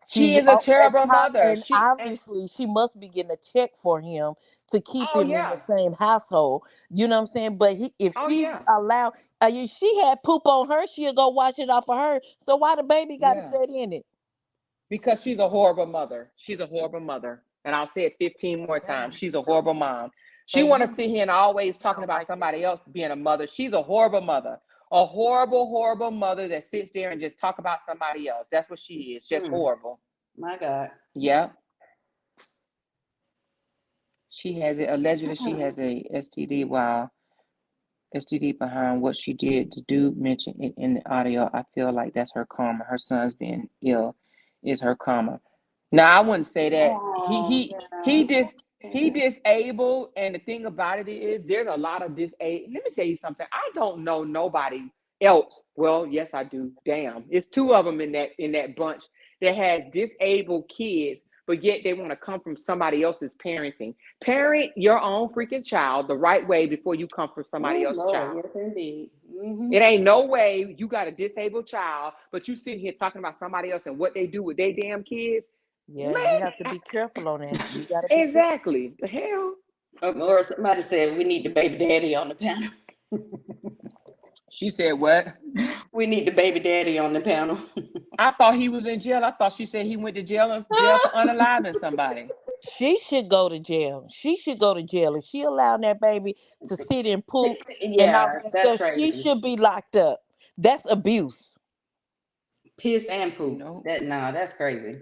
She She's is a terrible mother. and obviously she must be getting a check for him to keep Oh him in the yeah. same household. You know what I'm saying? But if Oh she yeah. allow, if she had poop on her, she'll go wash it off of her. So why the baby got to Yeah. sit in it? Because she's a horrible mother. She's a horrible mother. And I'll say it 15 more times. She's a horrible mom. She And want to you sit here and always talking don't about like that. somebody else being a mother. She's a horrible mother. A horrible, horrible mother that sits there and just talk about somebody else. That's what she is. Just horrible. My God. Yeah. She has it. Allegedly, she has a STD. Wow. STD behind what she did. The dude mentioned it in the audio. I feel like that's her karma. Her son's being ill is her karma. Now I wouldn't say that. Oh He disabled, and the thing about it is there's a lot of disabled. Let me tell you something. I don't know nobody else. Well, yes, I do. Damn. It's two of them in that bunch that has disabled kids, but yet they want to come from somebody else's parenting. Parent your own freaking child the right way before you come from somebody else's child. Yes, indeed. Mm-hmm. It ain't no way you got a disabled child, but you sitting here talking about somebody else and what they do with their damn kids. Yeah, Man, you have to be careful on that. You gotta be exactly. The hell? Or somebody said we need the baby daddy on the panel. She said what? We need the baby daddy on the panel. I thought he was in jail. I thought she said he went to jail for unaliving somebody. She should go to jail. She should go to jail. If she allowed that baby to sit and poop and all Yeah, that that's stuff, crazy. she should be locked up. That's abuse. Piss and poop. No. That's crazy.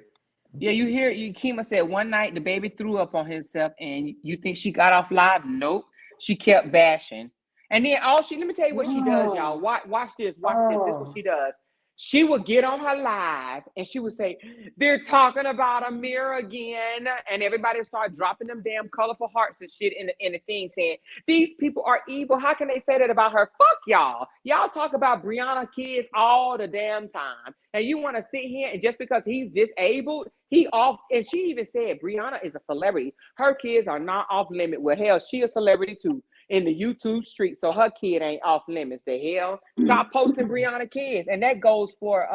Yeah, Kima said one night the baby threw up on himself, and you think she got off live? Nope. She kept bashing. And then let me tell you what she does, y'all. Watch this. This is what she does. She would get on her live and she would say, they're talking about Amir again. And everybody start dropping them damn colorful hearts and shit in the thing saying, these people are evil. How can they say that about her? Fuck y'all. Y'all talk about Brianna kids all the damn time. And you want to sit here and just because he's disabled, and she even said Brianna is a celebrity. Her kids are not off limit. Well, hell, she a celebrity too in the YouTube street, so her kid ain't off limits. The hell, stop posting Brianna kids, and that goes for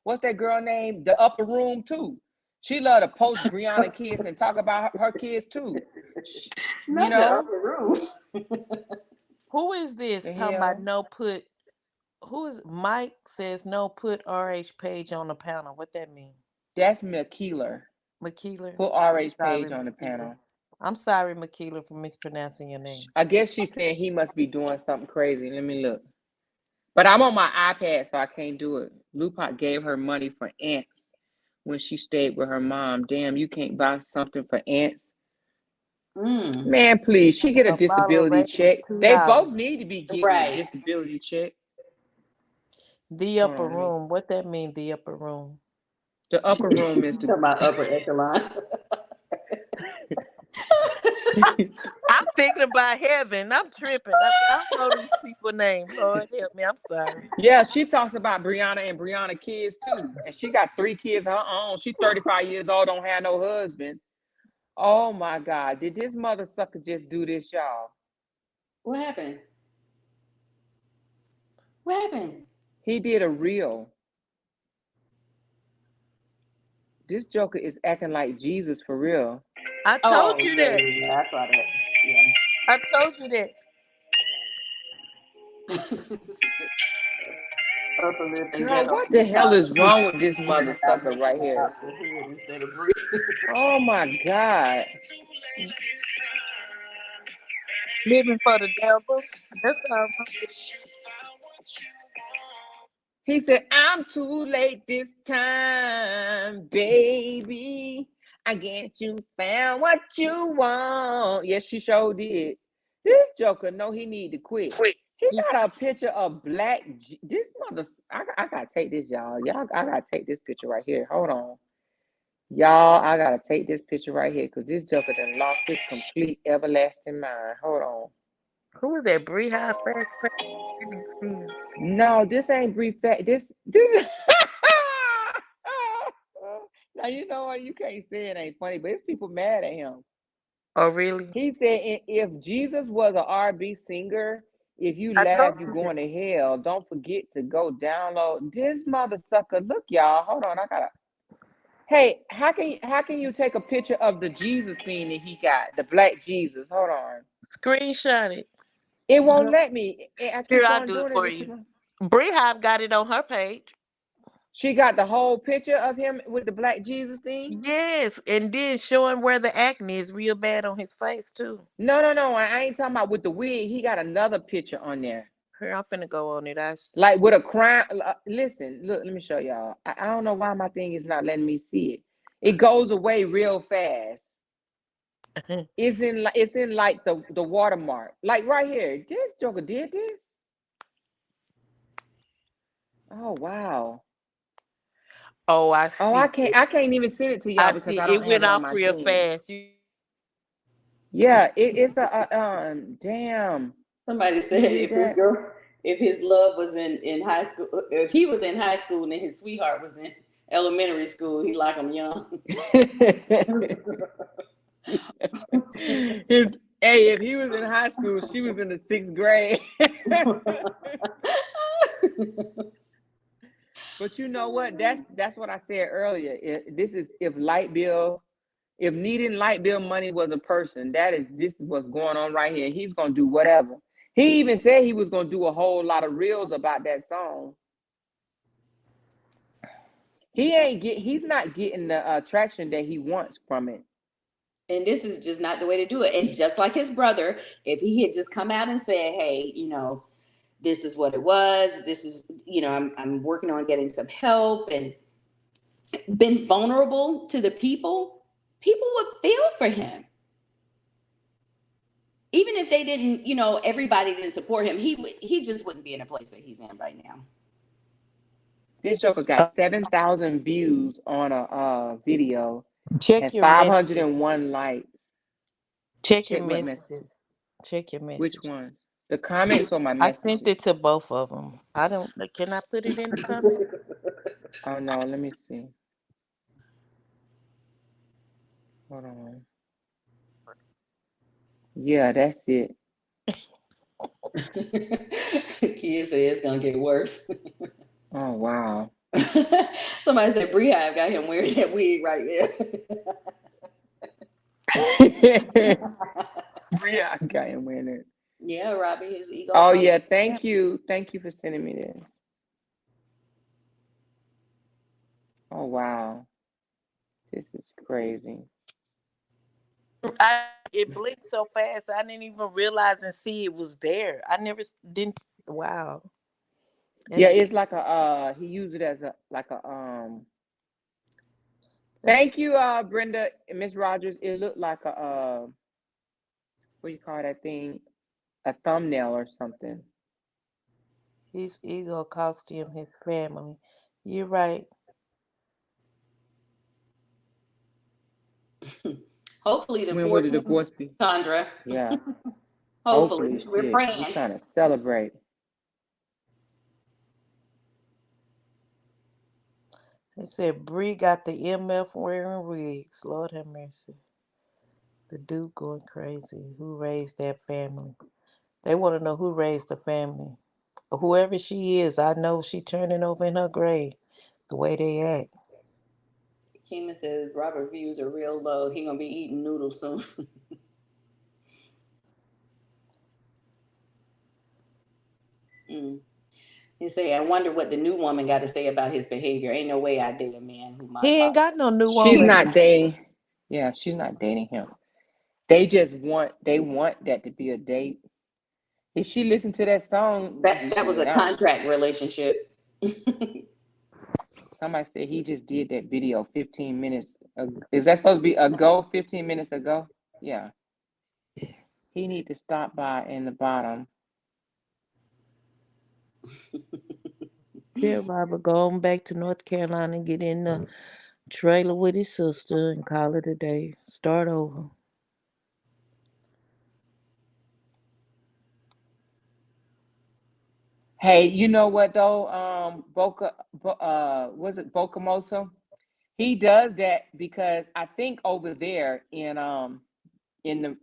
what's that girl name? The Upper Room too. She love to post Brianna kids and talk about her kids too. Not the Upper Room. Who is this The talking about hell? no put? Who is Mike says no put RH Page on the panel? What that mean? That's McKeeler. McKeeler. Put RH Page on the panel. I'm sorry, McKeeler, for mispronouncing your name. I guess she's saying he must be doing something crazy. Let me look. But I'm on my iPad, so I can't do it. Lupac gave her money for ants when she stayed with her mom. Damn, you can't buy something for ants. Man, please. She get a disability check. They both need to be getting a disability check. The Upper Room. What that mean, the Upper Room? The Upper Room is the my upper echelon. I'm thinking about heaven. I'm tripping. I don't know these people's names. Lord help me. I'm sorry. Yeah, she talks about Brianna and Brianna kids too. And she got 3 kids of her own. She's 35 years old, don't have no husband. Oh my God. Did this mother sucker just do this, y'all? What happened? What happened? He did a reel. This joker is acting like Jesus for real. I told you that. Yeah, I saw that. Yeah. I told you that. Girl, what the hell is wrong with this mother sucker right here? Oh my God. Living for the devil. That's all. He said, I'm too late this time, baby. I guess you found what you want. Yes, she sure did. This joker know he need to quit. He got a picture of Black. This mother. I gotta take this, y'all. I gotta take this picture right here. Hold on, y'all. I gotta take this picture right here because this joker done lost his complete everlasting mind. Hold on. Who is that? Bree High Fast? No, this ain't Bree Fat. This. Now you know what? You can't say it ain't funny, but it's people mad at him. Oh, really? He said, if Jesus was an R&B singer, if you laugh, you're going to hell. Don't forget to go download this mother sucker. Look, y'all. Hold on. I gotta. Hey, how can you take a picture of the Jesus thing that he got, the Black Jesus? Hold on. Screenshot it. It won't let me. I keep Here, I'll on do doing it for you. Bree Hive got it on her page. She got the whole picture of him with the Black Jesus thing? Yes, and then showing where the acne is real bad on his face, too. No. I ain't talking about with the wig. He got another picture on there. Here, I'm finna go on it. Like with a crown. Listen, look, let me show y'all. I don't know why my thing is not letting me see it. It goes away real fast. It's in like the watermark. Like right here. This joker did this. Oh wow. Oh, I see. Oh, I can't even send it to y'all because I don't it went have it on off my real thing. fast. Yeah, it's a damn. Somebody said if his love was in high school, if he was in high school and his sweetheart was in elementary school. He like them young. Hey, if he was in high school, she was in the 6th grade. But you know what? That's what I said earlier. If needing light bill money was a person, this is what's going on right here. He's gonna do whatever. He even said he was gonna do a whole lot of reels about that song. He's not getting the traction that he wants from it. And this is just not the way to do it. And just like his brother, if he had just come out and said, hey, this is what it was. This is, I'm working on getting some help and been vulnerable to the people would feel for him. Even if they didn't, everybody didn't support him, he just wouldn't be in a place that he's in right now. This joker got 7,000 views on a video Check and your 501 likes. Check your what messages. Check your messages. Which one? The comments or my I messages? sent it to both of them. Can I put it in the comment? Oh no, let me see. Hold on. Yeah, that's it. Kids say it's gonna get worse. Oh wow. Somebody said Beehive got him wearing that wig right there. Bria got him wearing it. Yeah, Robbie, his ego. Oh yeah, thank you for sending me this. Oh wow, this is crazy. It blinked so fast I didn't even realize and see it was there. I never didn't. Wow. Yeah, it's like he used it as Thank you, Brenda and Miss Rogers. It looked like what do you call that thing? A thumbnail or something. His ego cost him his family. You're right. Hopefully When would the divorce be? Sandra. Yeah. Hopefully. We're praying. We're trying to celebrate. They said Bree got the MF wearing wigs. Lord have mercy. The dude going crazy. Who raised that family? They want to know who raised the family. Whoever she is, I know she turning over in her grave. The way they act. Kima says Robert views are real low. He gonna be eating noodles soon. You say, I wonder what the new woman got to say about his behavior. Ain't no way I date a man who might. He ain't got no new woman. She's not dating. Yeah, she's not dating him. They want that to be a date. If she listened to that song, that was a contract relationship. Somebody said he just did that video 15 minutes ago. Is that supposed to be ago? 15 minutes ago? Yeah. He need to stop by in the bottom. Yeah, Robert, go on back to North Carolina and get in the trailer with his sister and call it a day. Start over. Hey, you know what though? Was it Bocamoso? He does that because I think over there in the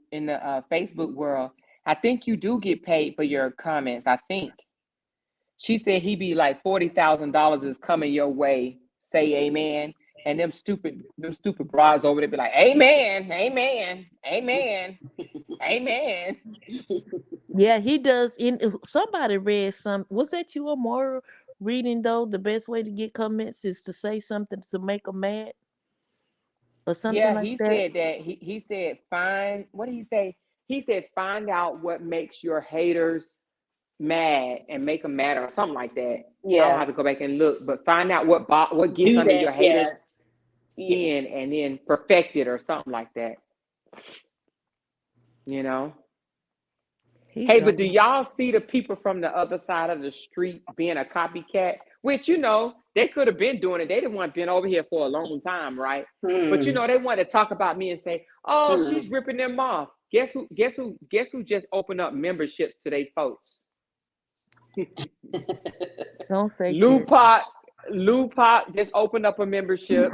Facebook world, I think you do get paid for your comments. I think she said he be like $40,000 is coming your way. Say amen. And them stupid bras over there be like, amen, amen, amen, amen. Yeah, he does. Somebody read some. Was that you, Amora, reading though? The best way to get comments is to say something to make them mad, or something like he that. Said that he said find. What did he say? He said find out what makes your haters mad and make them mad or something like that. Yeah, I don't have to go back and look, but find out what gets under your haters skin and then perfect it or something like that. You know. Hey, but do y'all see the people from the other side of the street being a copycat? Which, they could have been doing it. They didn't want been over here for a long time, right? But they want to talk about me and say, "Oh, she's ripping them off." Guess who just opened up memberships to their folks? Don't say Lupac Lou Pop just opened up a membership.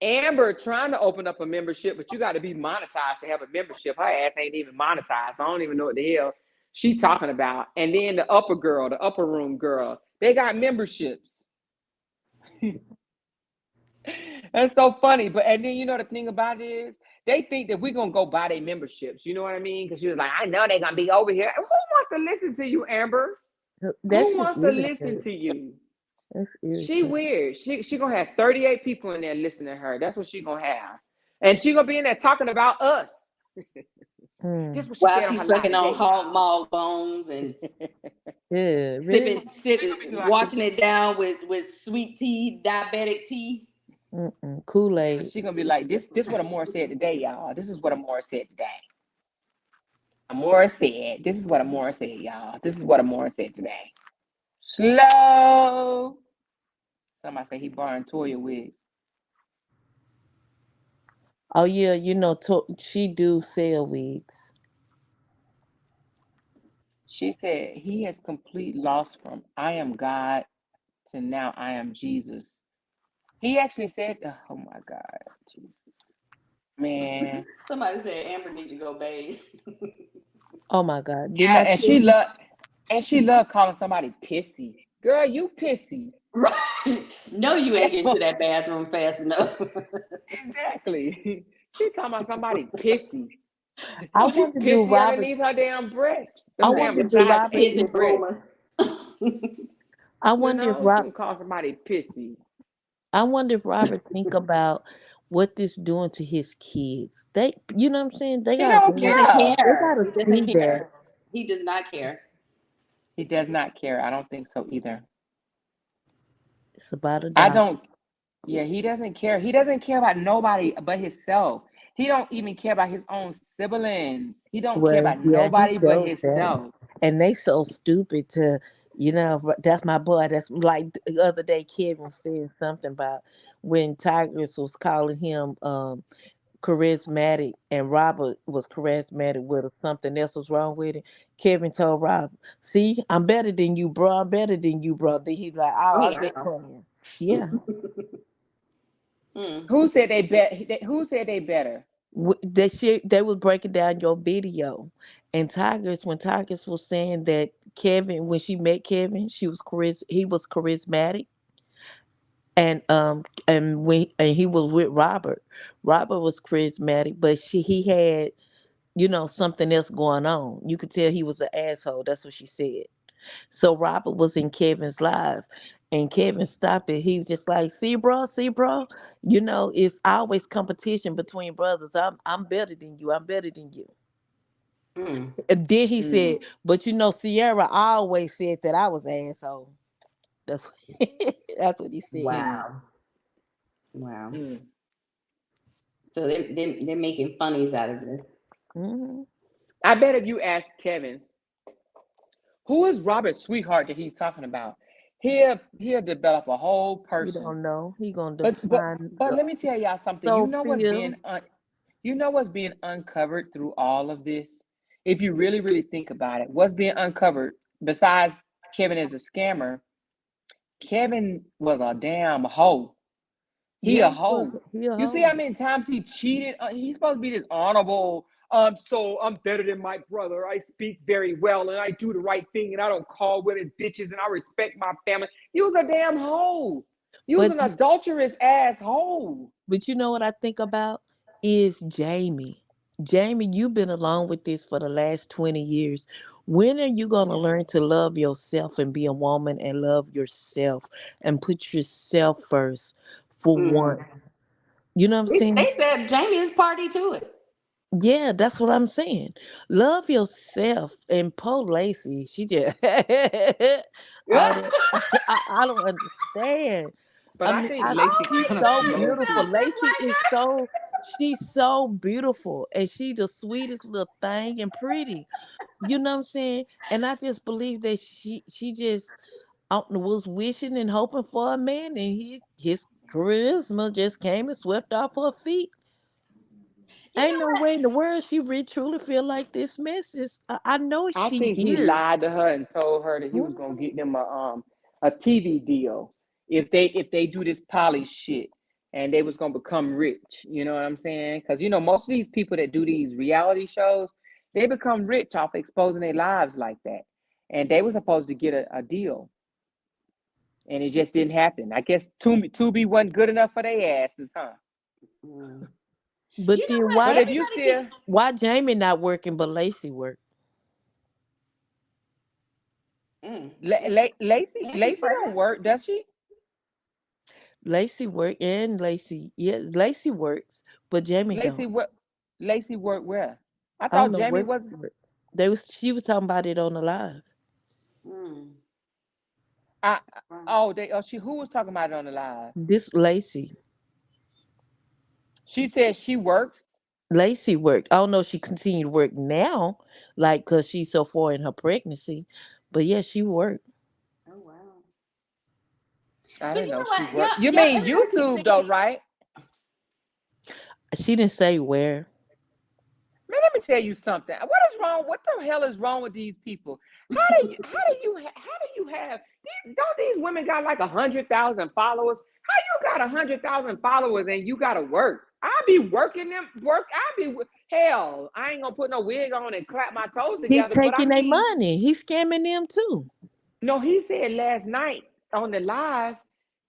Amber trying to open up a membership, but you got to be monetized to have a membership. Her ass ain't even monetized. I don't even know what the hell she talking about. And then the upper girl, the upper room girl, they got memberships. That's so funny. But and then you know the thing about it is they think that we're gonna go buy their memberships. You know what I mean? Because she was like, I know they're gonna be over here. Who wants to listen to you, Amber? That's Who wants to listen to you? That's She irritating. weird. She gonna have 38 people in there listening to her. That's what she gonna have. And she gonna be in there talking about us. That's what she While said on she's her live sucking on today, hog y'all. maw bones and Yeah, really? sipping, washing it down with sweet tea, diabetic tea. Kool-Aid. She gonna be like, this what Amora said today, y'all. This is what Amora said today. Amora said, this is what Amora said, y'all. This is what Amora said today. Slow. Somebody say he borrowing Toya wigs. Oh yeah, you know, she do sell wigs. She said he has complete loss from I am God to now I am Jesus. He actually said, oh my God, Jesus. Man. Somebody said Amber need to go bathe. Oh my God! Yeah, and she loved calling somebody pissy. Girl, you pissy. Right? No, you ain't get to that bathroom fast enough. Exactly. She talking about somebody pissy. I She wonder do pissy Robert. underneath her damn breasts. I Them damn wonder do vagina Robert. pissy breasts. I You wonder if know, she Rob. can call somebody pissy. I wonder if Robert think about what this doing to his kids. They, you know what I'm saying? They He got. don't He doesn't care. They care. gotta He see doesn't that. care. He does not care. He does not care. I don't think so either. It's about a I dollar. don't. Yeah, he doesn't care. He doesn't care about nobody but himself. He don't even care about his own siblings. He don't care Well, about yeah, he nobody but shows that, himself. and they so stupid to, you know. That's my boy. That's like the other day. Kevin was saying something about when Tigers was calling him charismatic, and Robert was charismatic with her. Something else was wrong with it. Kevin told Robert, "See, I'm better than you, bro. I'm better than you, bro." Then he's like, "Oh, Oh I'm just wow. playing." Yeah. Who said they bet? Who said they better? They was breaking down your video, and when Tigers was saying that Kevin, when she met Kevin, he was charismatic, and he was with Robert was charismatic, but he had, you know, something else going on. You could tell he was an asshole. That's what she said. So Robert was in Kevin's live, and Kevin stopped it. He was just like, see, bro, you know, it's always competition between brothers. I'm better than you. I'm better than you." And then he said, "But you know, Sierra always said that I was an asshole." That's that's what he said. Wow. Wow. Mm. So they're making funnies out of this. Hmm. I bet if you ask Kevin, who is Robert's sweetheart that he's talking about, he'll develop a whole You person. don't know. He gonna But define let me tell y'all something. You know what's Sophia. being uncovered through all of this? If you really, really think about it, what's being uncovered besides Kevin is a scammer? Kevin was a damn hoe. He a Yeah, hoe. he a You see hoe. how many times he cheated? He's supposed to be this honorable. So I'm better than my brother. I speak very well and I do the right thing and I don't call women bitches and I respect my family. He was a damn hoe. He was But an adulterous asshole. But you know what I think about is Jamie. Jamie, you've been along with this for the last 20 years. When are you going to learn to love yourself and be a woman and love yourself and put yourself first for one? You know what I'm saying? They said Jamie is party to it. Yeah, that's what I'm saying. Love yourself. And Poe Lacey, she just all that. I don't understand. But I I mean, think Lacey she's kind of so You slows beautiful. sound it. just Lacey like is so, she's so beautiful, and she the sweetest little thing and pretty. You know what I'm saying? And I just believe that she just was wishing and hoping for a man, and his charisma just came and swept off her feet. you Ain't no know way in the world she really truly feel like this mess is. I know I she think he did. lied to her and told her that he was Mhm. gonna get them a a TV deal if they do this poly shit and they was gonna become rich. You know what I'm saying? Because most of these people that do these reality shows, they become rich off exposing their lives like that. And they were supposed to get a deal, and it just didn't happen. I guess Tubi wasn't good enough for their asses, huh? Mm. But You know then what? But why if you Everybody still keeps. why Jamie not working but Lacey work? Mm. Lacey And she's don't pregnant. work, does she? Lacey work and Lacey, yeah, Lacey works, but Jamie Lacey don't. what? Lacey work where? I I don't thought know Jamie where was. she work. She was talking about it on the live. Mm. I Wow. who was talking about it on the live? This Lacey. She said she works. Lacey worked. I don't know if she continued to work now, like because she's so far in her pregnancy. But yeah, she worked. Oh wow. I But didn't you know know she what? worked. Y'all, You y'all, mean everybody keeps YouTube though, saying right? She didn't say where. Man, let me tell you something. What is wrong? What the hell is wrong with these people? How do you have? Don't these women got like 100,000 followers? How you got 100,000 followers and you gotta work? I be working them work. Hell. I ain't gonna put no wig on and clap my toes He together. But I taking their mean, money. He scamming them too. no, he said last night on the live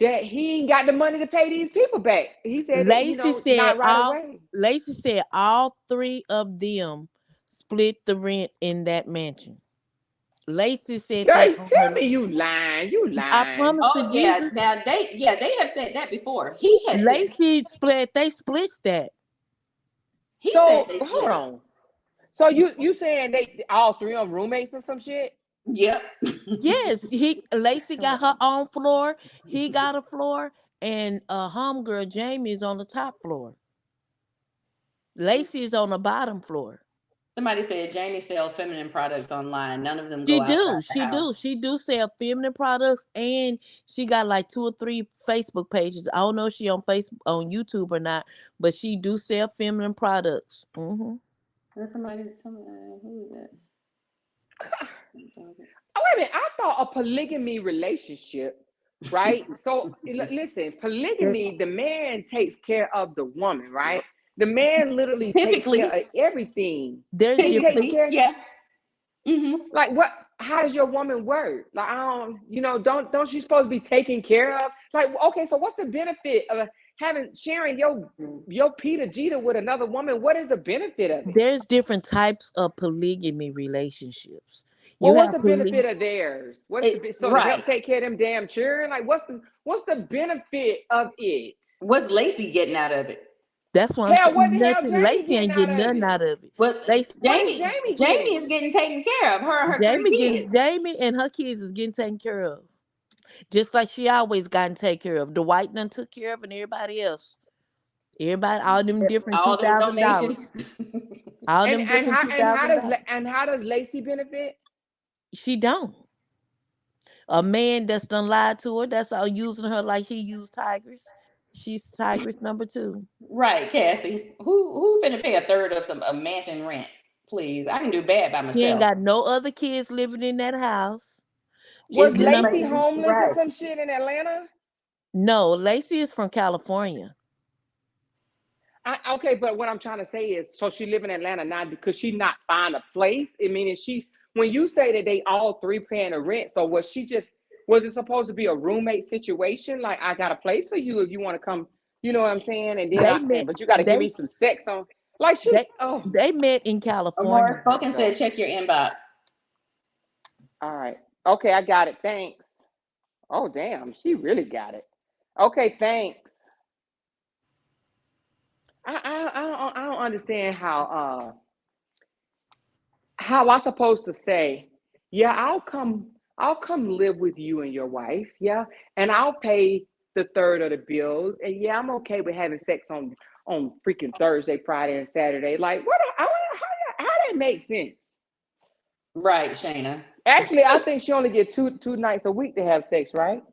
that he ain't got the money to pay these people back. He said that, Lacey said not right all away. Lacey said all three of them split the rent in that mansion. Lacey said that Girl, on tell her. me you lying. You I lying. promise to oh yeah, Jesus. now they have said that before. He has said Lacey split. They split that. he said So they hold split it. on. So you saying they all three of them roommates or some shit? Yep. Yes, Lacey got her own floor. He got a floor, and homegirl Jamie is on the top floor. Lacey is on the bottom floor. Somebody said Janie sells feminine products online. None of them She go outside do, the she do, house. she do sell feminine products, and she got like 2 or 3 Facebook pages. I don't know if she on Facebook, on YouTube or not, but she do sell feminine products. There's somebody, who is that? Oh, wait a minute. I thought a polygamy relationship, right? So listen, polygamy, the man takes care of the woman, right? The man literally takes care Typically, of everything. There's He takes different. care. yeah. Mm-hmm. Like what? How does your woman work? Like I don't you supposed to be taken care of? Like okay, so what's the benefit of sharing your Peter Jeter with another woman? What is the benefit of it? There's different types of polygamy relationships. Well, You what's have the benefit of theirs? So to Right. help take care of them damn children? Like what's the benefit of it? What's Lacey getting out of it? That's what I'm Hell, saying. what the hell Nothing. Jamie Lacey getting ain't out getting of nothing it? out of it. Well, Lacey, What is Jamie Jamie Jamie getting? is getting taken care of. Her and her 3 kids. Jamie and her kids is getting taken care of. Just like she always gotten taken care of. Dwight done took care of and everybody else. Everybody, all them different All them $2,000. donations. All And them and different how two and how thousand does dollars. how does Lacey benefit? She don't. A man that's done lied to her, that's all using her like he used Tigress. She's Tigress number 2. Right, Cassie. Who finna pay a third of a mansion rent? Please, I can do bad by She ain't myself. got no other kids living in that house. Was It's You just know, Lacey Lacey. homeless or Right. some shit in Atlanta? no, Lacey is from California. Okay, but what I'm trying to say is, so she live in Atlanta now because she not find a place. I mean, when you say that they all three paying the rent, so was it supposed to be a roommate situation? Like I got a place for you if you want to come, you know what I'm saying? And They met. but you got to give They me some sex on, like they oh, they met in California. Amora Spoken said, check your inbox. all right, okay, I got it. Thanks. Oh damn, she really got it. Okay, thanks. I don't understand how I'm supposed to say, yeah, I'll come live with you and your wife, yeah, and I'll pay the third of the bills, and yeah, I'm okay with having sex on freaking Thursday, Friday, and Saturday. Like, how that makes sense? Right, Shayna. Actually, I think she only get two nights a week to have sex, right?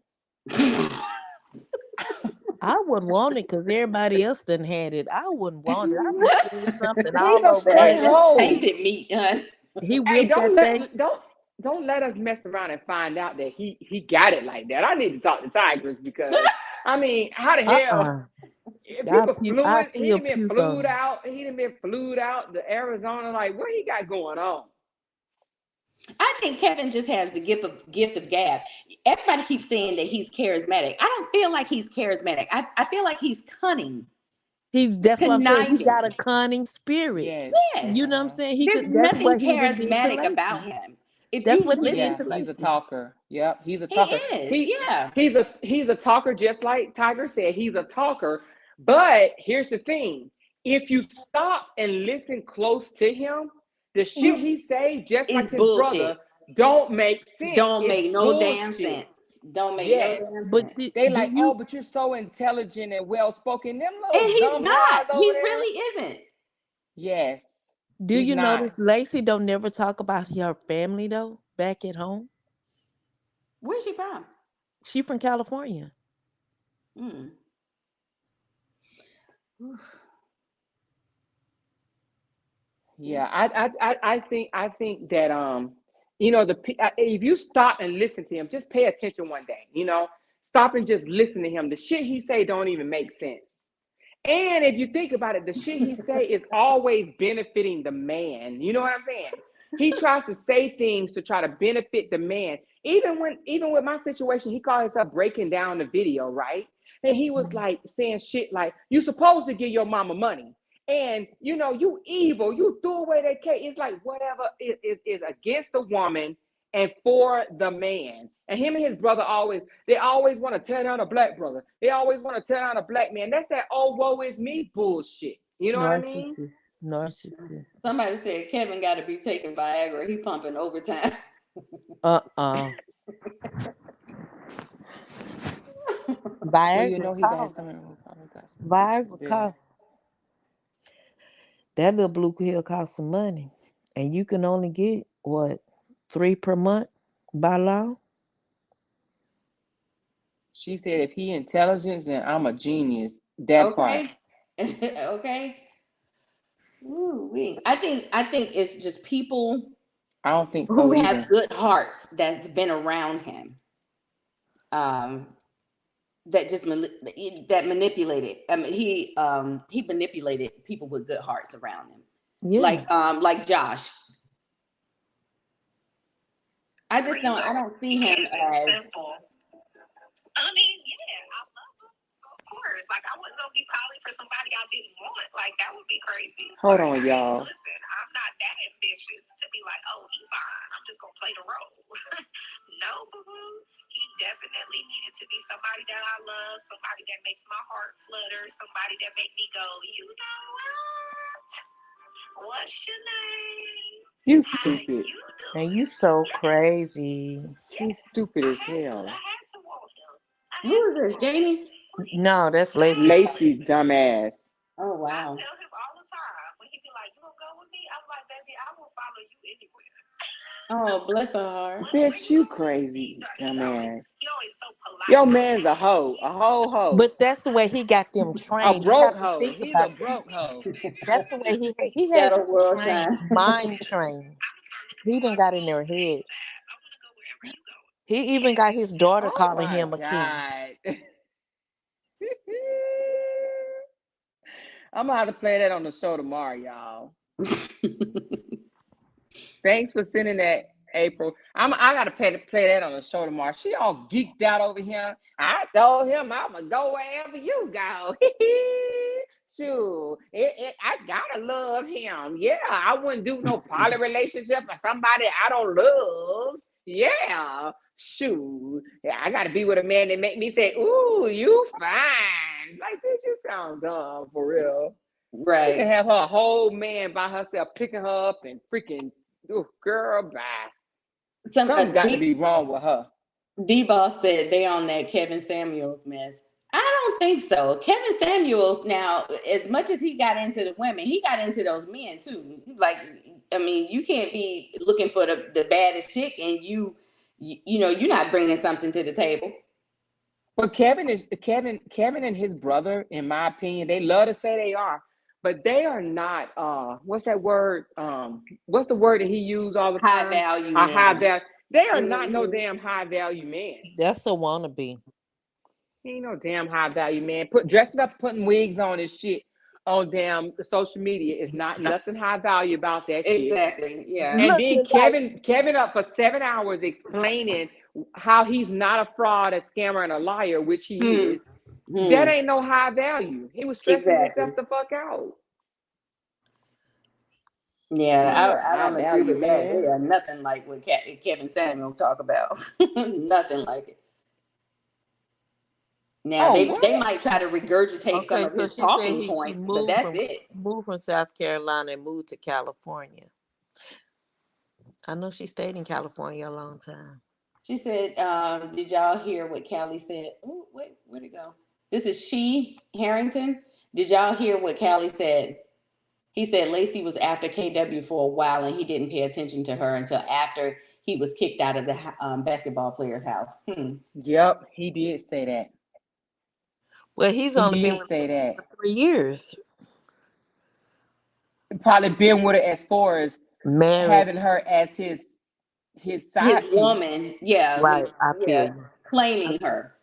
I wouldn't want it because everybody else done had it. I wouldn't want it. I'd be scared something He's all a over straight that. That's hoe. tainted meat, hun. He Hey, whipped that thing. don't. don't let us mess around and find out that he got it like that. I need to talk to Tigress because I mean, how the hell people I fluid? He feel done been puke flued on. out. He done been flued out to Arizona. Like, what he got going on? I think Kevin just has the gift of gab. Everybody keeps saying that he's charismatic. I don't feel like he's charismatic. I feel like he's cunning, That's what I'm saying. He got a conniving. cunning spirit. Yes. Yes, You know what I'm saying? there's That's nothing what he even did to charismatic about Lacey. him. If That's you what he listen did Yeah, to to, he's a Lacey. talker. Yep, he's a he talker. is. Yeah. He's a talker, just like Tiger said. He's a talker. But here's the thing: if you stop and listen close to him, the shit he say, just It's like his brother, bullshit. don't make sense. Don't It's make no damn bullshit. sense. Don't make no Yes. damn But sense. They do like, oh, you but you're so intelligent and well spoken. Them And little he's dumb not. lies over He there. really isn't. Yes. do He's you not. notice Lacey don't never talk about her family though back at home? Where's she from? She from California. Mm. Yeah, I think that if you stop and listen to him, just pay attention one day. Stop and just listen to him. The shit he say don't even make sense. And if you think about it, the shit he say is always benefiting the man. You know what I'm saying? He tries to say things to try to benefit the man. Even with my situation, he called himself breaking down the video, right? And he was like saying shit like, "You supposed to give your mama money." And you evil, you threw away that cake. It's like whatever is against the woman and for the man. And him and his brother they always want to tear down a black brother. They always want to tear down a black man. That's that "oh woe is me" bullshit. You know what I mean? Narcissist. Somebody said Kevin got to be taking Viagra. He pumping overtime. Well, you Viagra know he got cost. something. Viagra Yeah. cost. That little blue pill costs some money, and you can only get what 3 per month by law. She said, if he intelligent, then I'm a genius. That part. Okay. Okay. Ooh-wee. I think it's just people I don't think who so have either. good hearts that's been around him. That just that manipulated. I mean, he manipulated people with good hearts around him. Yeah. Like Josh. I don't see him as simple. I mean, yeah, I love him. So of course, like I wouldn't go be poly for somebody I didn't want. Like that would be crazy. Hold Like, on, y'all. Listen, I'm not that ambitious to be like, oh, he's fine. I'm just gonna play the role. No, boo boo. He definitely needed to be somebody that I love, somebody that makes my heart flutter, somebody that make me go, you know what? What's your name? You How stupid. you doing? And you so Yes. crazy. You stupid as hell. I had to want him. who is this, Jamie? No, that's Lacey. Lacey, dumbass. Oh I wow. tell him all the time when he be like, "You gonna go with me?" I'm like, "Baby, I will follow you anywhere." Oh, bless her heart. Bitch, you crazy, dumbass. He always so polite. Your man's a hoe, a whole hoe. But that's the way he got them A trained. You broke have to hoe. think He's about a broke hoe. that's the way he has Shadow world trained, shine. mind trained. He done got in their head. I want to go wherever you go. He even got his daughter Oh calling my him a king. God. I'm gonna have to play that on the show tomorrow, y'all. Thanks for sending that, April. I gotta play that on the show tomorrow. She all geeked out over here. I told him I'ma go wherever you go. Shoot, I gotta love him. Yeah, I wouldn't do no poly relationship for somebody I don't love. Yeah, shoot. Yeah, I gotta be with a man that make me say, "Ooh, you fine." Like, bitch, you sound dumb for real. She can Right. have her whole man by herself, picking her up and freaking, oh, girl, bye. Something got to be wrong with her. D-Boss said they on that Kevin Samuels mess. I don't think so. Kevin Samuels, now, as much as he got into the women, he got into those men too. Like, I mean, you can't be looking for the baddest chick and you're not bringing something to the table. But Kevin and his brother, in my opinion, they love to say they are. but they are not. What's that word? What's the word that he used all the High time? value A high men. value. They are not no Mhm. damn high value man. That's a wannabe. He ain't no damn high value man. Dressing up, putting wigs on and shit on damn social media is not nothing high value about that shit. Exactly. Yeah. And then Looking like Kevin up for 7 hours explaining how he's not a fraud, a scammer, and a liar, which he Hmm. is. That ain't no high value. He was stressing Exactly. himself the fuck out. Yeah, Ain't no I high don't agree value with that. They man. are nothing like what Kevin Samuels talk about. Nothing like it. Now Oh, they what? might try to regurgitate some okay, of so his she said talking she points, but that's it. moved from South Carolina and moved to California. I know she stayed in California a long time. She said, did y'all hear what Callie said? Oh, wait, where'd it go? This is She Harrington. Did y'all hear what Callie said? He said Lacey was after KW for a while and he didn't pay attention to her until after he was kicked out of the basketball player's house. Yep, he did say that. Well, he's He only been did with say Lacey that. for 3 years. Probably been with her as far as Married. having her as his side His piece. woman, yeah, Right, I feel you. claiming her.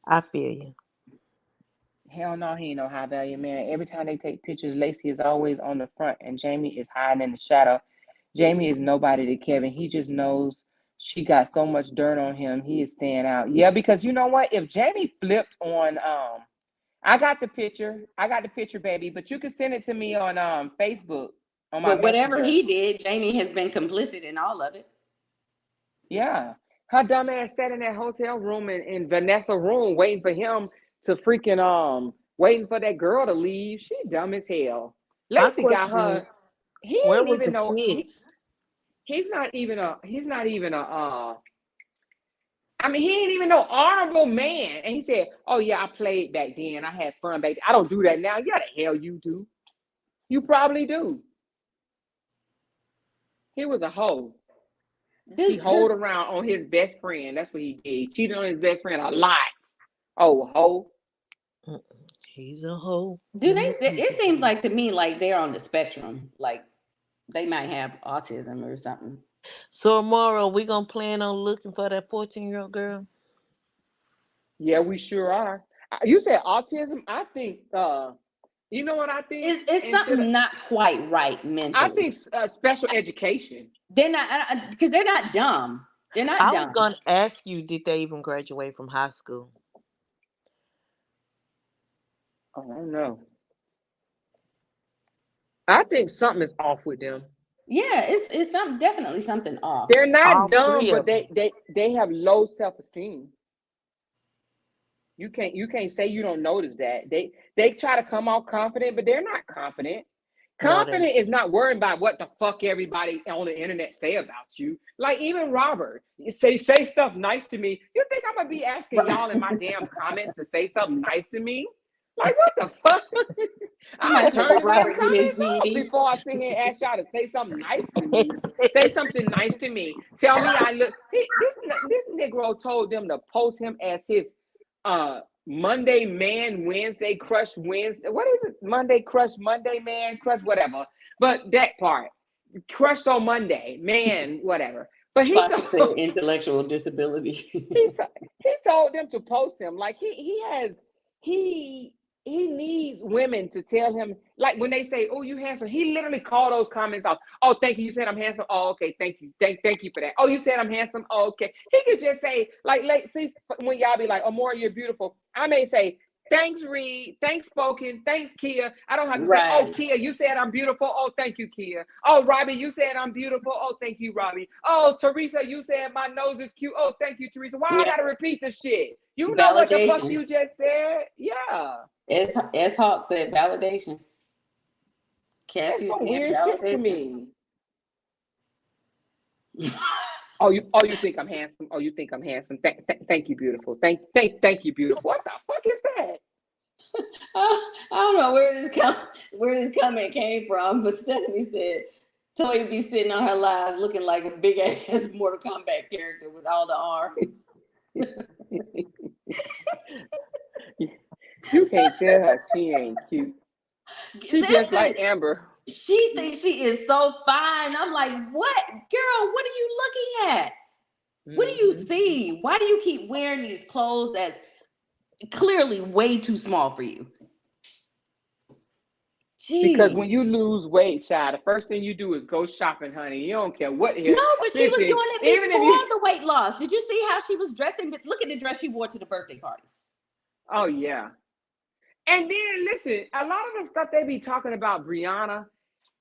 I feel you. Hell no, he ain't no high value man. Every time they take pictures, Lacey is always on the front and Jamie is hiding in the shadow. Jamie is nobody to Kevin. He just knows she got so much dirt on him. He is staying out. Yeah, because you know what? If Jamie flipped on I got the picture. I got the picture, baby, but you can send it to me on Facebook on my But whatever messenger. he did, Jamie has been complicit in all of it. Yeah. Her dumb ass sat in that hotel room in Vanessa room waiting for him to freaking waiting for that girl to leave. She dumb as hell. My Lacey got question is, her. He where ain't was even the know kids? he's not even a I mean, he ain't even no honorable man. And he said, oh yeah, I played back then. I had fun back then. I don't do that now. Yeah, the hell you do. You probably do. He was a hoe. He hoed around on his best friend. That's what he did. He cheated on his best friend a lot. Oh, hoe. He's a hoe. It seems like to me like they're on the spectrum. Like they might have autism or something. So tomorrow we gonna plan on looking for that 14-year-old girl. Yeah, we sure are. You said autism. I think. You know what I think? It's something not quite right mentally. I think special education. They're not because they're not dumb. They're not I dumb. was gonna ask you, did they even graduate from high school? Oh, I don't know. I think something is off with them. Yeah, it's definitely something off. They're not All dumb, three but of them. they have low self-esteem. You can't say you don't notice that. They try to come out confident, but they're not confident. Confident is not worrying about what the fuck everybody on the internet say about you. Like even Robert, say stuff nice to me. You think I'm gonna be asking y'all in my damn comments to say something nice to me? Like what the fuck? I turn the damn comments off before I sit here and ask y'all to say something nice to me. Say something nice to me. Tell me I look. This Negro told them to post him as his Monday man, Wednesday crush Wednesday. What is it? Monday crush, Monday man crush, whatever. But that part, crushed on Monday, man, whatever. But he told intellectual disability. he told them to post him like he needs women to tell him, like when they say, oh, you handsome, he literally called those comments off. Oh, thank you. You said I'm handsome. Oh, okay, thank you. Thank you for that. Oh, you said I'm handsome. Oh, okay. He could just say, like see, when y'all be like, Amore, you're beautiful. I may say, thanks, Reed. Thanks, Spoken. Thanks, Kia. I don't have to say, oh, Kia, you said I'm beautiful. Oh, thank you, Kia. Oh, Robbie, you said I'm beautiful. Oh, thank you, Robbie. Oh, Teresa, you said my nose is cute. Oh, thank you, Teresa. Why I gotta repeat this shit? You know what the fuck you just said? Yeah. As Hawk said, validation. That's some weird shit to me. Oh, you think I'm handsome? Oh, you think I'm handsome? Thank you, beautiful. Thank you, beautiful. What the fuck is that? I don't know where this comment came from, but Stephanie said Toya be sitting on her lives looking like a big ass Mortal Kombat character with all the arms. You can't tell her she ain't cute. She just Listen, like Amber. she thinks she is so fine. I'm like, what? Girl, what are you looking at? What do you Mhm. see? Why do you keep wearing these clothes that's clearly way too small for you? Because Gee. when you lose weight, child, the first thing you do is go shopping, honey. You don't care what here. No, but she was Listen, doing it even if before you, the weight loss. Did you see how she was dressing? But look at the dress she wore to the birthday party. oh yeah. And then listen, a lot of the stuff they be talking about Brianna,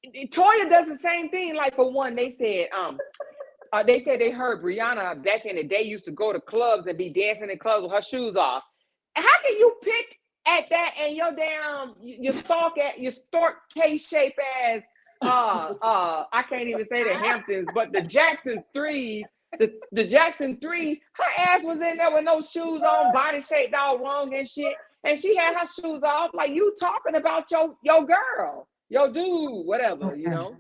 Toya does the same thing. Like for one, they said they heard Brianna back in the day used to go to clubs and be dancing in clubs with her shoes off. How can you pick at that and your damn your stork K-shape ass I can't even say the Hamptons, but the Jackson threes, the Jackson 3, her ass was in there with no shoes on, body shaped all wrong and shit. And she had her shoes off. Like, you talking about your girl, your dude, whatever, you know.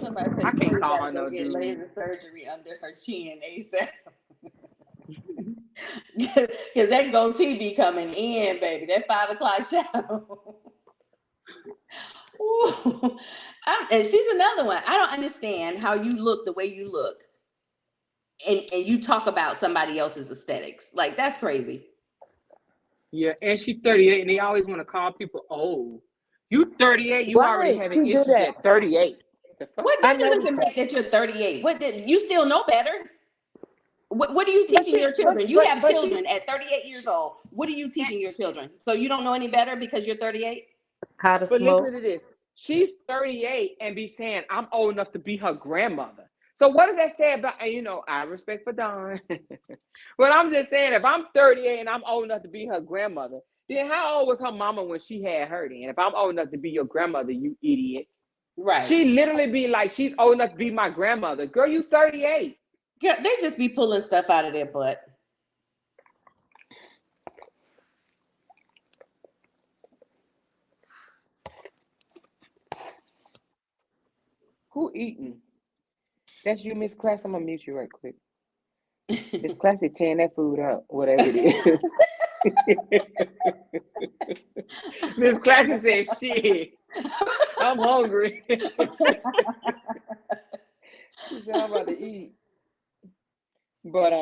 Somebody I said can't Toya call gotta her go no get dude. laser surgery under her chin ASAP. Because that goatee be coming in, baby. That 5 o'clock shadow. Ooh. And she's another one. I don't understand how you look the way you look and you talk about somebody else's aesthetics. Like, that's crazy. Yeah, and she's 38, and they always want to call people old. You 38, you already Right. having She do issues that. at 38. The fuck? What I difference does it noticed make that you're 38? What did you still know better? What are you But teaching your she, children? You have but she's children at 38 years old. What are you teaching your children? So you don't know any better because you're 38? How to But listen smoke. to this. She's 38 and be saying, I'm old enough to be her grandmother. So what does that say about, and you know, I respect for Dawn. But I'm just saying, if I'm 38 and I'm old enough to be her grandmother, then how old was her mama when she had her then? If I'm old enough to be your grandmother, you idiot. Right. She literally be like, she's old enough to be my grandmother. Girl, you 38. Girl, they just be pulling stuff out of their butt. Who eating? That's you, Miss Class. I'm gonna mute you right quick. Miss Classy tearing that food up, whatever it is. Miss Classy said, shit, I'm hungry. She said, I'm about to eat. But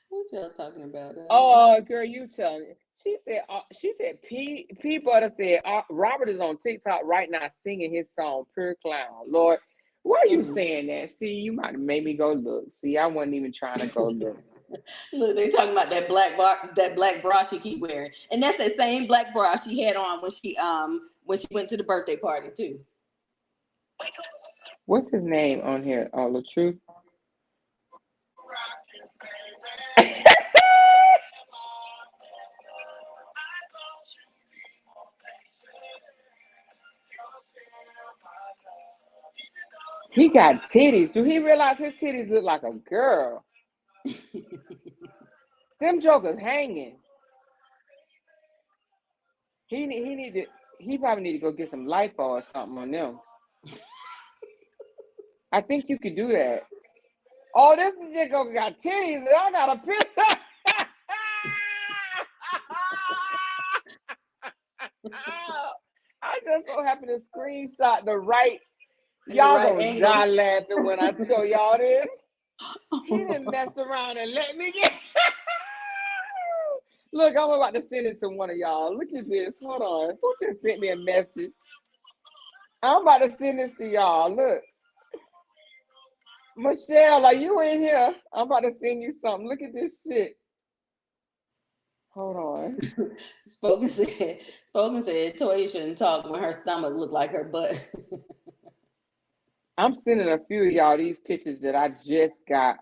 What y'all talking about? oh girl, you tell me. She said P Butter said Robert is on TikTok right now singing his song Pure Clown. Lord, why are you saying that? See, you might have made me go look. See, I wasn't even trying to go look. Look, they talking about that black bra she keep wearing, and that's that same black bra she had on when she went to the birthday party too. What's his name on here? Oh, LaTruth. He got titties. Do he realize his titties look like a girl? Them jokers hanging. He probably need to go get some lipo or something on them. I think you could do that. Oh, this nigga got titties and I got a picture. I just so happen to screenshot the right. Y'all right gonna angle. die laughing when I show y'all this. He didn't mess around and let me get. Look, I'm about to send it to one of y'all. Look at this. Hold on. Who just sent me a message? I'm about to send this to y'all. Look. Michelle, are you in here? I'm about to send you something. Look at this shit. Hold on. Spoken said Toya shouldn't talk when her stomach looked like her butt. I'm sending a few of y'all these pictures that I just got.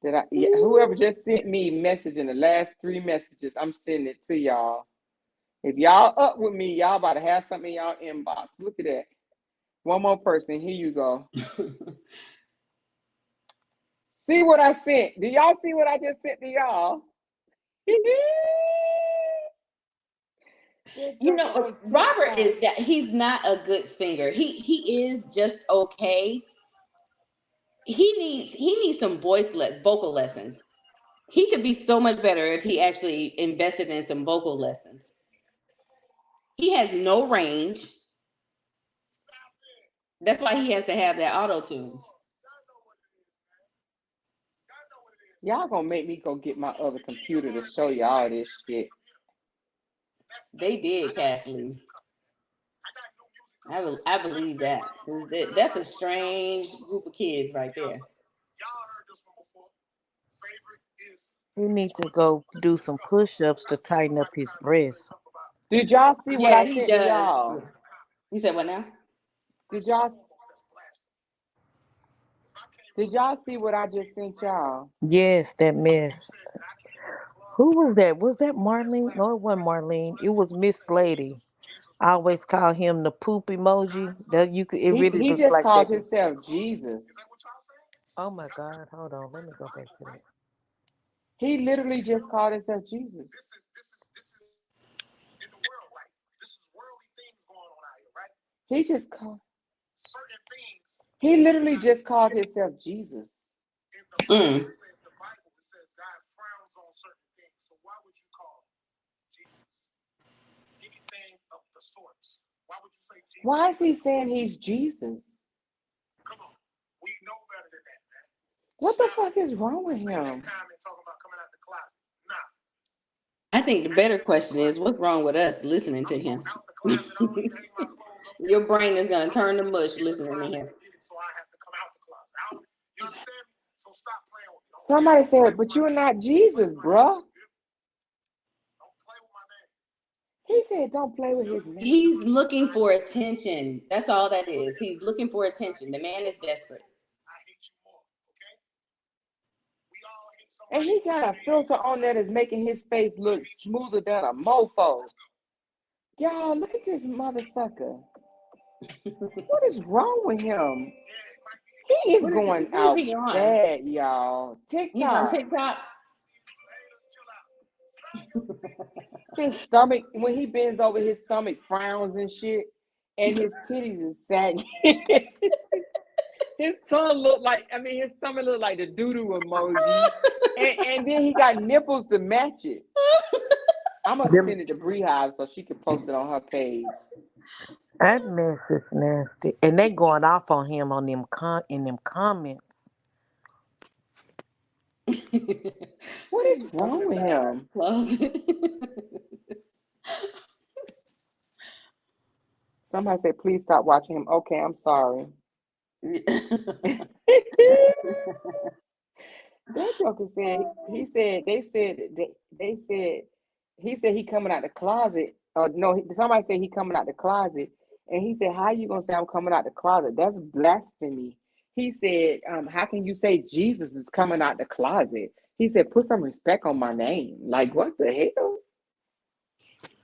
Whoever just sent me message in the last 3 messages, I'm sending it to y'all. If y'all up with me, y'all about to have something in y'all inbox. Look at that. One more person. Here you go. See what I sent? Do y'all see what I just sent to y'all? You know, Robert he's not a good singer. He is just okay. He needs some vocal lessons. He could be so much better if he actually invested in some vocal lessons. He has no range. That's why he has to have that auto tunes. Y'all gonna make me go get my other computer to show y'all this shit. They did, Kathleen. I believe that. That's a strange group of kids right there. He need to go do some push-ups to tighten up his breasts. Did y'all see what Yeah, I he sent to does. y'all? You said what now? Did y'all see what I just sent y'all? Yes, that mess. Who was that? Was that Marlene? No, it wasn't Marlene. It was Miss Lady. I always call him the poop emoji. That you could. It really He looks just like called that. himself Jesus. Oh my God! Hold on. Let me go back to that. He literally just called himself Jesus. This is in the world, right? This is worldly things going on out here, right? He just called. Certain things. He literally just called himself Jesus. In the Bible, it says God frowns on certain things. So why would you call Jesus anything of the sorts? Why would you say Jesus? Why is he saying he's Jesus? Come on, we know better than that, man. What the fuck is wrong with him? Talking about coming out the closet. Nah. I think the better question is, what's wrong with us listening to him? Your brain is gonna turn to mush listening to him. Somebody said, but you're not Jesus, bruh. He said, don't play with his name. He's looking for attention. That's all that is. He's looking for attention. The man is desperate. And he got a filter on that is making his face look smoother than a mofo. Y'all, look at this mother sucker. What is wrong with him? He is going out bad, y'all. TikTok. He's on TikTok. His stomach, when he bends over, his stomach frowns and shit, and his titties is sagging. His tongue look like, his stomach look like the doo-doo emoji. and then he got nipples to match it. I'm going to send it to Beehive so she can post it on her page. That mess is nasty. And they going off on him on them in them comments. What is wrong with him? Somebody said, please stop watching him. Okay, I'm sorry. That joker said, he said he coming out the closet. No, somebody said he coming out the closet. And he said, how you going to say I'm coming out the closet? That's blasphemy. He said, how can you say Jesus is coming out the closet? He said, put some respect on my name. Like, what the hell?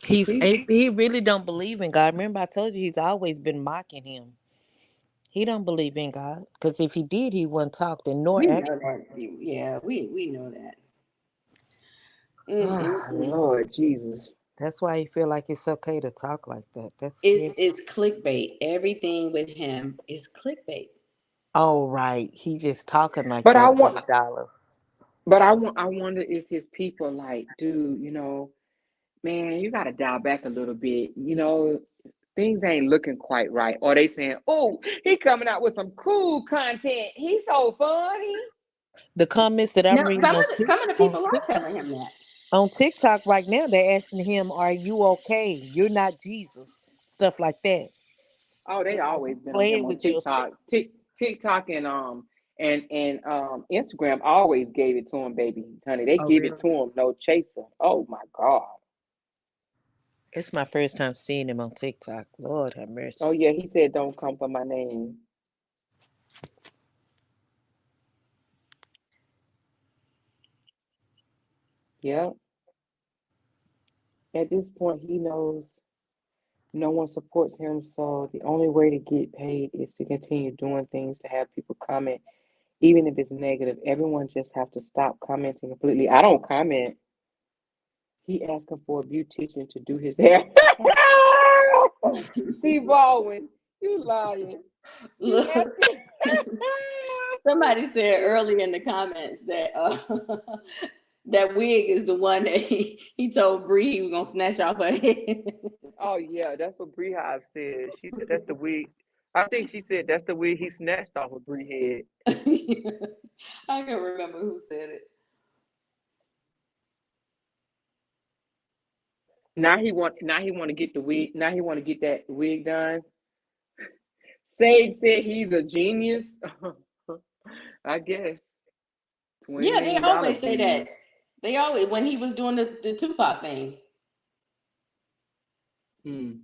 He really don't believe in God. Remember, I told you he's always been mocking him. He don't believe in God. Because if he did, he wouldn't talk to nor act. Yeah, we know that. Lord Jesus. That's why he feel like it's okay to talk like that. It's clickbait. Everything with him is clickbait. Oh, right. He just talking like but that I want for $1. But I wonder, is his people like, dude, man, you got to dial back a little bit. Things ain't looking quite right. Or they saying, oh, he coming out with some cool content. He's so funny. The comments that I'm reading some of the people are telling him that. On TikTok right now, they're asking him, are you okay? You're not Jesus. Stuff like that. Oh, they always been on him on TikTok. TikTok and Instagram always gave it to him, baby. Honey, they give it to him, no chaser. Oh my God. It's my first time seeing him on TikTok. Lord have mercy. Oh yeah, he said don't come for my name. Yeah. At this point, he knows no one supports him, so the only way to get paid is to continue doing things to have people comment, even if it's negative. Everyone just have to stop commenting completely. I don't comment. He asking for a beautician to do his hair. See, Baldwin, you lying. Somebody said earlier in the comments that That wig is the one that he told Bree he was gonna snatch off her head. Oh yeah, that's what Bree Hive said. She said that's the wig. I think she said that's the wig he snatched off of Bree head. I can't remember who said it. Now he want to get the wig. Now he want to get that wig done. Sage said he's a genius. I guess. $20 Yeah, they million always say genius. that. They always, when he was doing the Tupac thing. You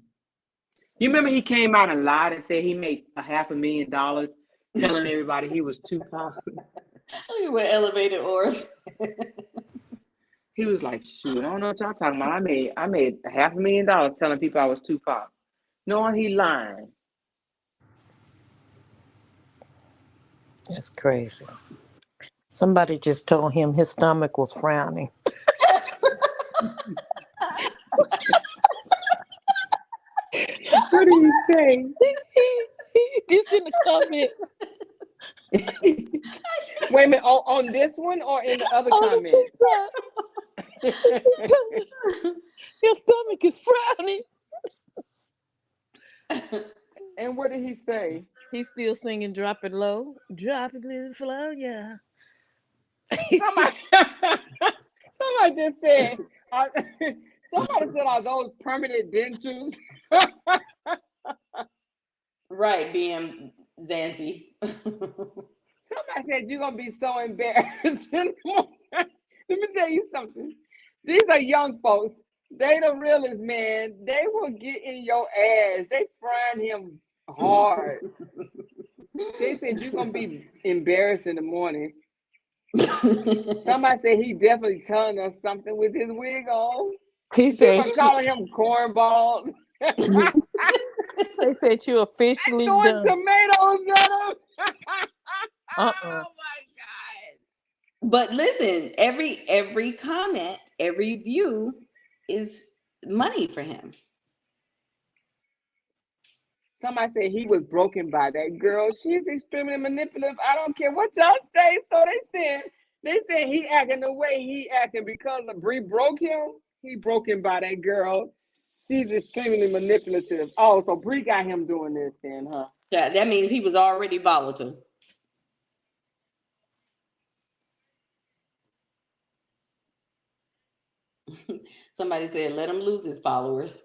remember he came out and lied and said he made $500,000 telling everybody he was Tupac. Look at what elevated or. He was like, shoot, I don't know what y'all talking about. I made $500,000 telling people I was Tupac. No, he lying. That's crazy. Somebody just told him his stomach was frowning. What did he say? It's in the comment. Wait a minute, on this one or in the other comments? Your stomach is frowning. And what did he say? He's still singing "Drop It Low." Drop it low, yeah. Somebody just said, somebody said, are those permanent dentures? Right, BM Zancy. Somebody said, you're going to be so embarrassed. Let me tell you something. These are young folks. They the realest, man. They will get in your ass. They frying him hard. They said, you're going to be embarrassed in the morning. Somebody said he definitely telling us something with his wig on. He said, People calling him cornballs. they said you officially Throwing done. tomatoes at him. Uh-uh. Oh my God. But listen, every comment, every view is money for him. Somebody said he was broken by that girl. She's extremely manipulative. I don't care what y'all say. So they said he acting the way he acting because of Bree broke him. He broken by that girl. She's extremely manipulative. Oh, so Bree got him doing this then, huh? Yeah, that means he was already volatile. Somebody said, let him lose his followers.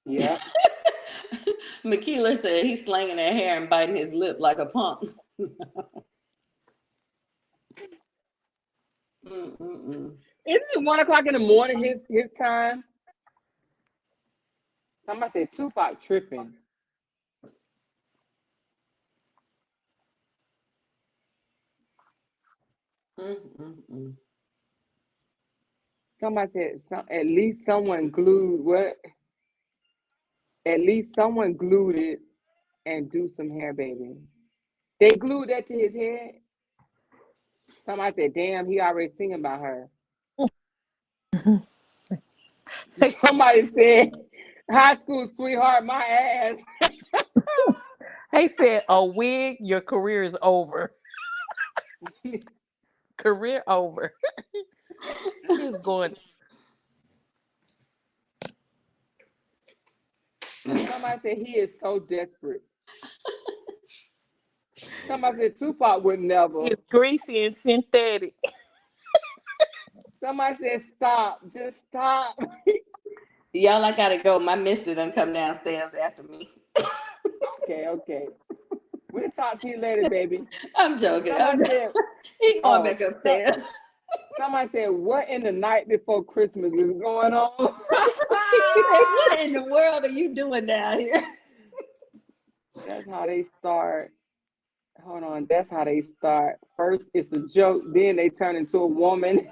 Yeah. McKeeler said he's slanging that hair and biting his lip like a punk. Isn't it 1 o'clock in the morning his time? Somebody said Tupac tripping. Somebody said at least someone glued what? At least someone glued it and do some hair, baby. They glued that to his head. Somebody said, damn, he already singing about her. Somebody said, high school sweetheart, my ass. He said, a wig, your career is over. Career over. He's going. Somebody said he is so desperate. Somebody said Tupac would never. It's greasy and synthetic. Somebody said stop, just stop. Y'all, I gotta go. My mister done come downstairs after me. Okay. We'll talk to you later, baby. I'm joking. He going back upstairs. Somebody said, what in the night before Christmas is going on? What in the world are you doing down here? That's how they start. Hold on. That's how they start. First, it's a joke. Then they turn into a woman.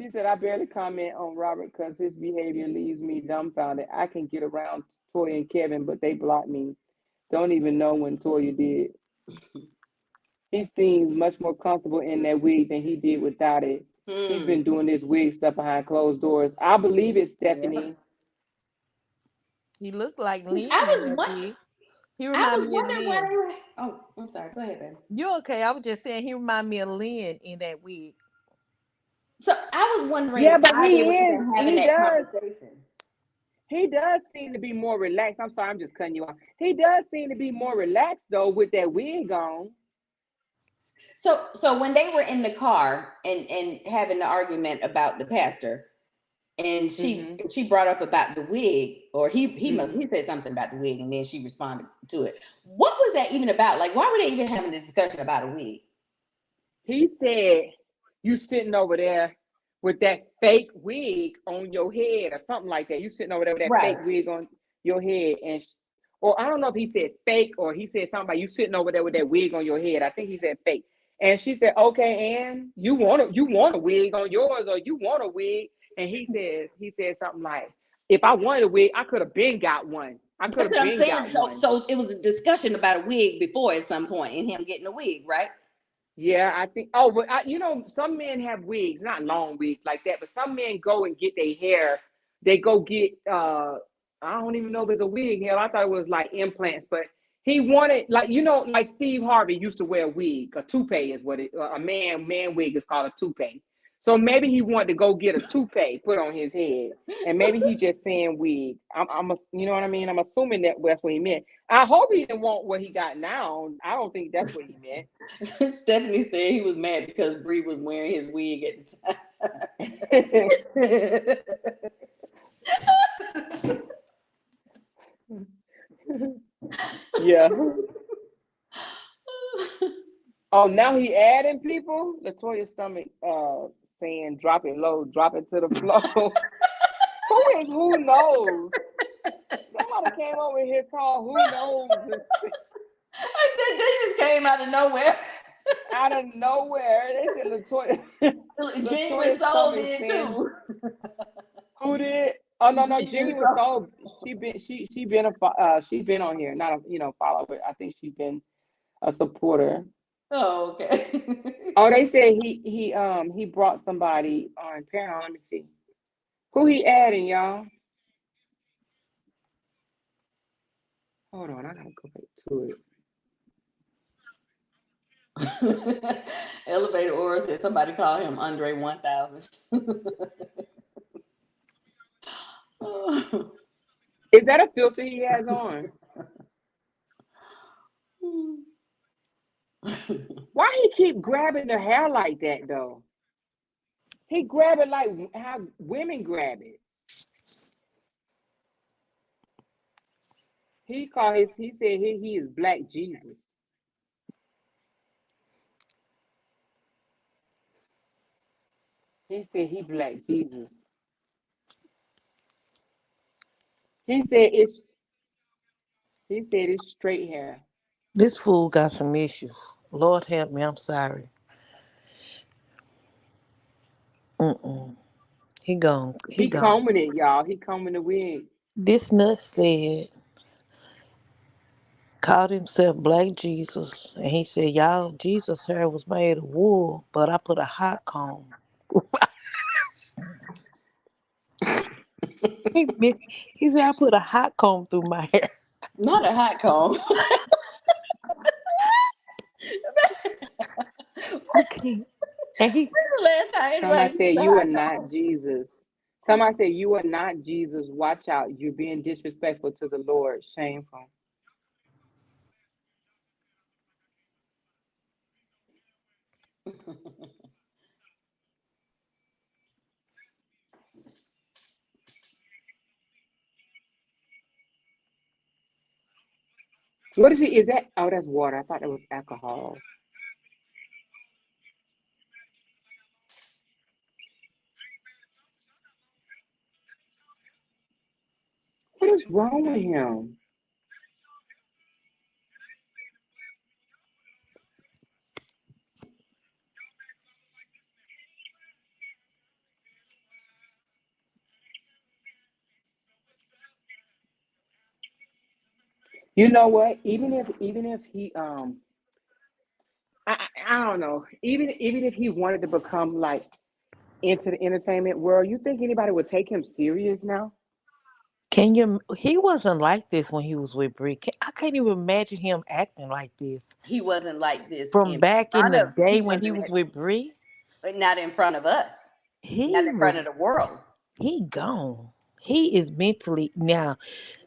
She said, I barely comment on Robert because his behavior leaves me dumbfounded. I can get around Toya and Kevin, but they blocked me. Don't even know when Toya did. He seems much more comfortable in that wig than he did without it. He's been doing this wig stuff behind closed doors. I believe it, Stephanie. He looked like Lynn. I was wondering. He I remind was me of wondering why Lynn. they were. Oh, I'm sorry. Go ahead, baby. You okay? I was just saying he remind me of Lynn in that wig. So I was wondering Yeah, but why they were even having that conversation. he does seem to be more relaxed. I'm sorry, I'm just cutting you off. He does seem to be more relaxed though with that wig on. So when they were in the car and having the argument about the pastor, and Mm-hmm. she brought up about the wig, or he Mm-hmm. said something about the wig, and then she responded to it. What was that even about? Like, why were they even having this discussion about a wig? He said, "You sitting over there with that fake wig on your head, or something like that. You sitting over there with that Right. fake wig on your head, and or I don't know if he said fake or he said something about you sitting over there with that wig on your head. I think he said fake." And she said, "Okay, Ann, you want a wig on yours, or you want a wig?" And he said something like, "If I wanted a wig, I could have been got one. I could That's have what I'm been saying. got one." So it was a discussion about a wig before at some point, and him getting a wig, right? Yeah, I think. Oh, but some men have wigs, not long wigs like that, but some men go and get their hair. They go get. I don't even know if it's a wig. Hell, I thought it was like implants, but he wanted like like Steve Harvey used to wear a wig. A toupee is what it. A man wig is called a toupee. So maybe he wanted to go get a toupee put on his head, and maybe he just saying wig. You know what I mean? I'm assuming that's what he meant. I hope he didn't want what he got now. I don't think that's what he meant. Stephanie said he was mad because Bree was wearing his wig at the Yeah. time. Oh, now he adding people. Latoya Stomach saying drop it low, drop it to the floor. Who knows? Somebody came over here called Who Knows They just came out of nowhere. out of nowhere. They said Latoya Genuine Latoya Soul Stomach did saying too. who did? Oh no, Jenny Genuine was Soul. so she been she been on here, not a follower. I think she's been a supporter. Oh, okay. Oh, they said he brought somebody on panel. Let me see. Who he adding, y'all? Hold on, I gotta go back to it. Elevator Aura said somebody called him Andre 1000. Is that a filter he has on? Why he keep grabbing the hair like that though? He grab it like how women grab it. He said he is Black Jesus. He said he Black Jesus. He said it's straight hair. This fool got some issues. Lord help me. I'm sorry. Mm-mm. He gone. He He gone. combing it, y'all. He combing the wig. This nut said, called himself Black Jesus. And he said, y'all, Jesus' hair was made of wool, but I put a hot comb. he said, I put a hot comb through my hair. Not a hot comb. Okay. And he, The last time Somebody anybody said used a you are hot not comb. Jesus. Somebody said you are not Jesus. Watch out. You're being disrespectful to the Lord. Shameful. What is that? Oh, that's water. I thought that was alcohol. What is wrong with him? You know what? Even if he I don't know. Even if he wanted to become like into the entertainment world, you think anybody would take him serious now? He wasn't like this when he was with Brie. I can't even imagine him acting like this He wasn't like this from in back in front the of. day He when he wasn't, was with Brie. but not in front of us. Not He in front of was the world. he gone. He is mentally now.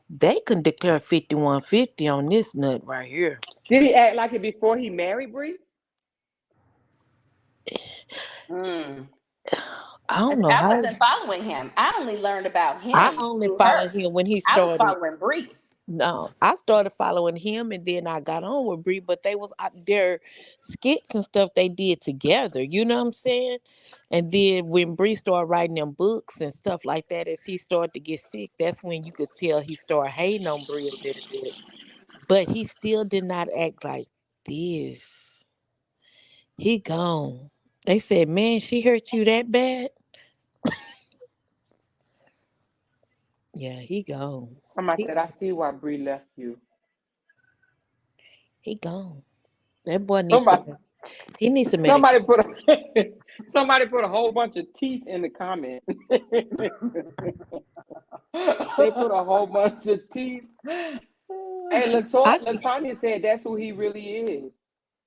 They can declare 5150 on this nut right here. Did he act like it before he married Bree? Mm. I don't know I how. wasn't following him. I only learned about I him only through followed her. him when he I was started. following Bree. No, I started following him, and then I got on with Brie. But they was out their skits and stuff they did together. You know what I'm saying? And then when Bree started writing them books and stuff like that, as he started to get sick, that's when you could tell he started hating on Brie a little bit. But he still did not act like this. He gone. They said, "Man, she hurt you that bad." Yeah, he gone. Somebody He said, I see why Bree left you. he gone. That boy needs Somebody to. He needs some somebody medication. put a somebody put a whole bunch of teeth in the comment. They put a whole bunch of teeth. Hey, I Latanya said that's who he really is.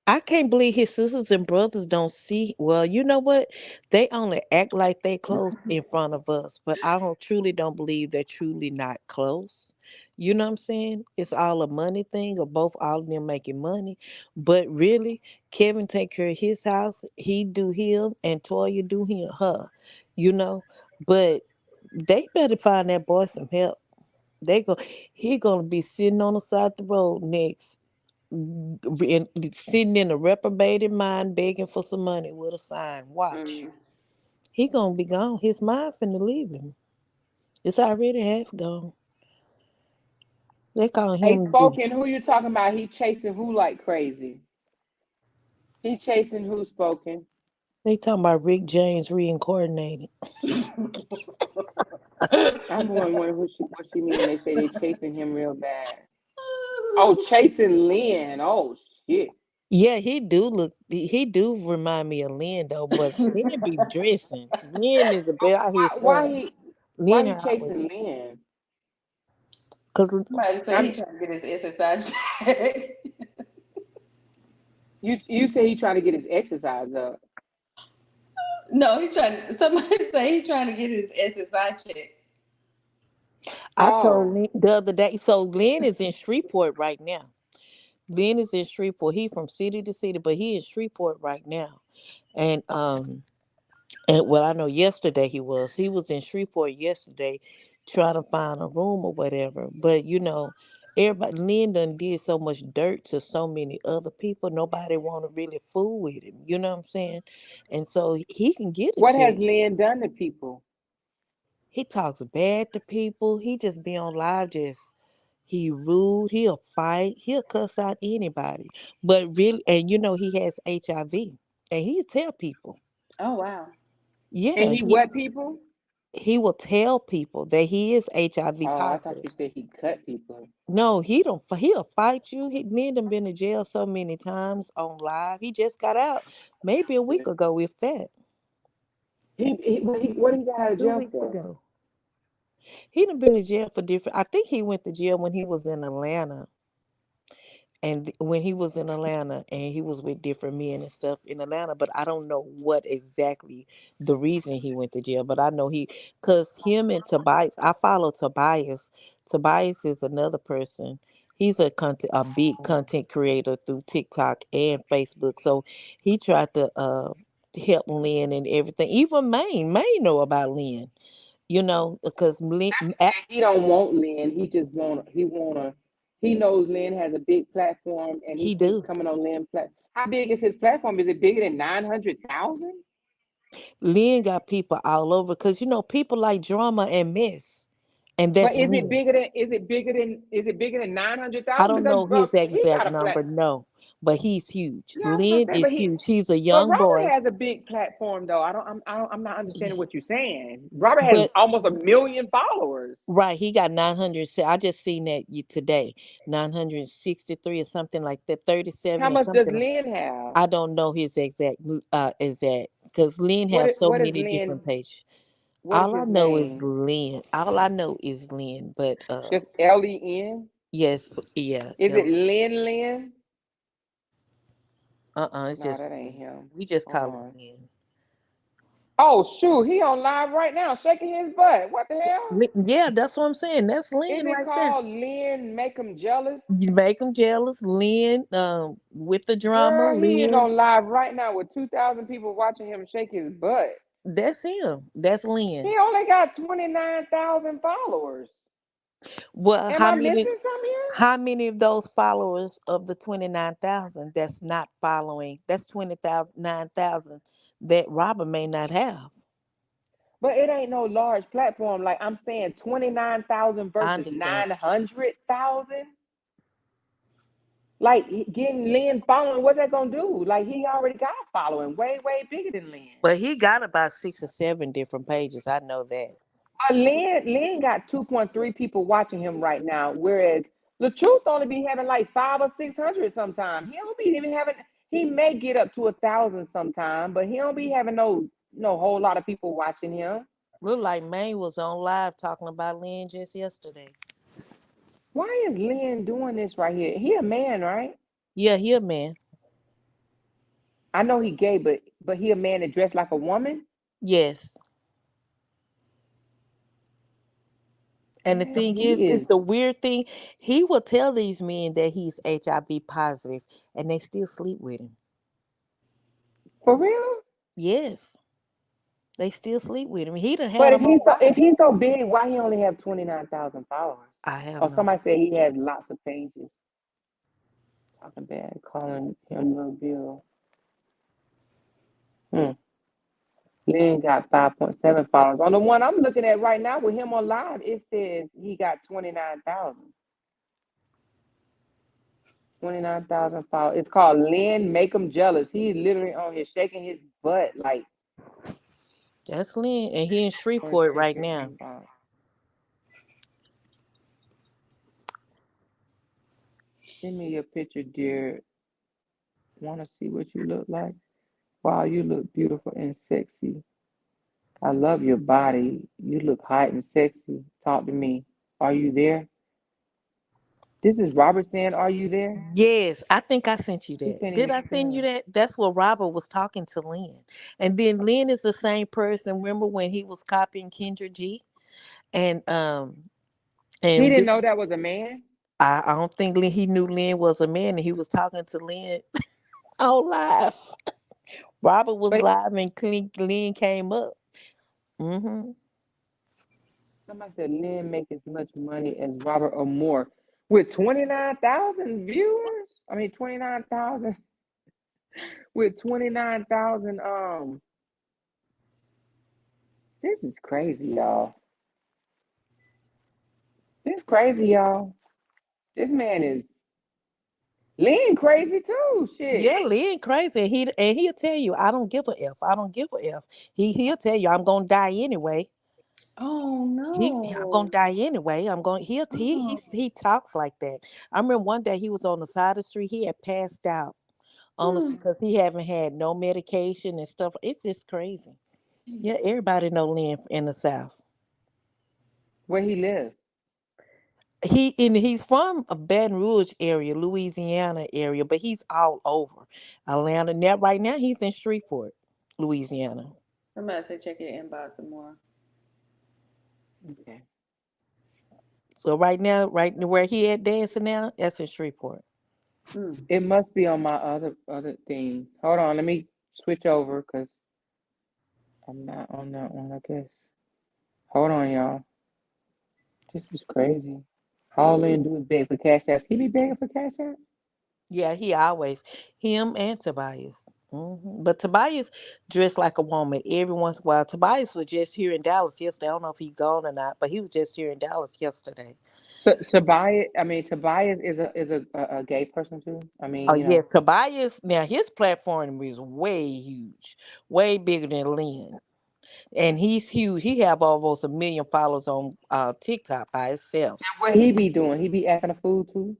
I can't believe his sisters and brothers don't see. Well, you know what? They only act like they close in front of us, but I don't believe they're truly not close. You know what I'm saying? It's all a money thing, or both all of them making money. But really, Kevin take care of his house. He do him, and Toya do him her. You know, but they better find that boy some help. They go. He gonna be sitting on the side of the road next sitting in a reprobated mind begging for some money with a sign. Watch. Mm. He gonna be gone. His mind finna leave him. It's already half gone. They call Hey, him Spoken, who you talking about? He chasing who like crazy? He chasing who, Spoken? they talking about Rick James reincarnated. I'm wondering what she mean when they say they chasing him real bad. Oh, chasing Lynn. Oh shit. Yeah, he do remind me of Lynn though, but Lynn be dressing. Lynn is about his Why son. why Lynn he out with chasing Lynn? cause Somebody say he I'm trying to get his exercise check. you say he trying to get his exercise up. No, he trying. Somebody say he trying to get his SSI check. I told Oh, Lynn the other day. So Lynn is in Shreveport right now. Lynn is in Shreveport. He from city to city, but he in Shreveport right now. And well, I know yesterday he was in Shreveport yesterday trying to find a room or whatever. But everybody Lynn done did so much dirt to so many other people. Nobody want to really fool with him. You know what I'm saying? And so he can get a what has check. Lynn done to people? He talks bad to people. He just be on live just he rude. He'll fight. He'll cuss out anybody. But really, and he has HIV, and he'll tell people. Oh wow. And Yeah, he what people? he will tell people that he is HIV Oh, I thought positive. you said he cut people. No, he don't. He'll fight you. Me and him been in jail so many times on live. He just got out maybe a week ago, if that. What he got out of Two jail weeks for? ago. He done been in jail for different. I think he went to jail when he was in Atlanta. And when he was in Atlanta and he was with different men and stuff in Atlanta, but I don't know what exactly the reason he went to jail. But I know because him and Tobias, I follow Tobias. Tobias is another person. He's a big content creator through TikTok and Facebook. So he tried to help Lynn and everything. Even Maine know about Lynn. Because Lynn, He don't want Lynn. He just wanna. He knows Lynn has a big platform, and he he thinks do. coming on Lynn platform. How big is his platform? Is it bigger than 900,000? Lynn got people all over because people like drama and mess, and But that's Lynn. is it bigger than nine hundred I thousand? don't Because know his he exact got a plat. number, no, but he's huge. Yeah, I was gonna Lynn say, is huge. He's a young Robert boy, has a big platform though. I'm not understanding what you're saying. Robert has but almost 1 million followers. right, he got 900. I just seen that today, 963 or something like that, How 37 or much does something. Lynn have? I don't know his exact because Lynn What have is so what is many Lynn? different pages. What is All I his know is name? Lynn. All I know is Lynn. But Just Len? yes, yeah. Is it Lynn? It's No, just that ain't Lynn. him. We just Hold call him on. Lynn. Oh shoot, he on live right now, shaking his butt. What the hell? Yeah, that's what I'm saying. That's Is Lynn it right there. called Lynn Make 'em Jealous? You make them jealous, Lynn. With the drama, Girl, he is Lynn. on live right now with 2,000 people watching him shake his butt. That's him. That's He Lynn. only got 29,000 followers. Well, Am I missing something here? how many of those followers of the 29,000 that's not following? That's 29,000 that Robert may not have. But it ain't no large platform. Like I'm saying, 29,000 I versus understand. 900,000. Like getting Lynn following, what's that gonna do? Like he already got following, way bigger than Lynn. But he got about 6 or 7 different pages. I know that. But Lynn got 2.3 people watching him right now, whereas the truth only be having like 500 or 600 sometimes. He don't be even having. He may get up to 1,000 sometime, but he don't be having no whole lot of people watching him. Look like May was on live talking about Lynn just yesterday. Why is Lynn doing this right here? He a man, right? Yeah, he a man. I know he gay, but he a man that dressed like a woman. Yes. And the Damn, thing he is is the weird thing, he will tell these men that he's HIV positive and they still sleep with him. for real. Yes. They still sleep with him. He done had But them on if live. he's so big, why he only have 29,000 followers? I have Or no. somebody said he has lots of pages. Talking bad, calling him Little Bill. Lynn got 5.7 followers. On the one I'm looking at right now with him on live, it says he got 29,000. 29,000 followers. It's called Lynn Make 'em Jealous. He's literally on here shaking his butt like That's Lynn. And he in on Shreveport right shaking now. his butt. Send me your picture, dear. Want to see what you look like? Wow, you look beautiful and sexy. I love your body. You look hot and sexy. Talk to me. Are you there? This is Robert saying, "Are you there?" Yes, I think I sent you He that. can't Did even I send you spell. that? That's what Robert was talking to Lynn. And then Lynn is the same person. Remember when he was copying Kendra G? And He and didn't this, know that was a man. I don't think he knew Lynn was a man, and he was talking to Lynn on live. Robert was But live, and Lynn came up. Hmm. somebody said Lynn make as much money as Robert or more with 29,000 viewers. I mean 29,000 with 29,000. This is crazy, y'all. This crazy, y'all. This man is Lynn crazy too. Shit. Yeah, Lynn crazy. He'll tell you, I don't give a F. I don't give a F. He'll tell you, I'm gonna die anyway. Oh I'm gonna no. die anyway. Oh. He talks like that. I remember one day he was on the side of the street. He had passed out on Hmm. because he haven't had no medication and stuff. It's just crazy. Yeah, Jeez. everybody know Lynn in the South. Where he live? He's from a Baton Rouge area, Louisiana area, but he's all over Atlanta. Now, right now, he's in Shreveport, Louisiana. I'm about to say check your inbox some more. Okay. So right now, right where he at dancing now, that's in Shreveport. Hmm. It must be on my other thing. Hold on, let me switch over because I'm not on that one, I guess. Hold on, y'all. This is crazy. All Lynn do is beg for cash apps. He be begging for cash apps? Yeah, he always him and Tobias. But Tobias dressed like a woman every once in a while. Tobias was just here in Dallas yesterday. I don't know if he gone or not, but he was just here in Dallas yesterday. So Tobias is a gay person too. I mean, Oh you yeah, know. Tobias. Now his platform is way huge, way bigger than Lynn, and he's huge. He have almost 1 million followers on TikTok by himself. What he be doing? He be acting a fool too.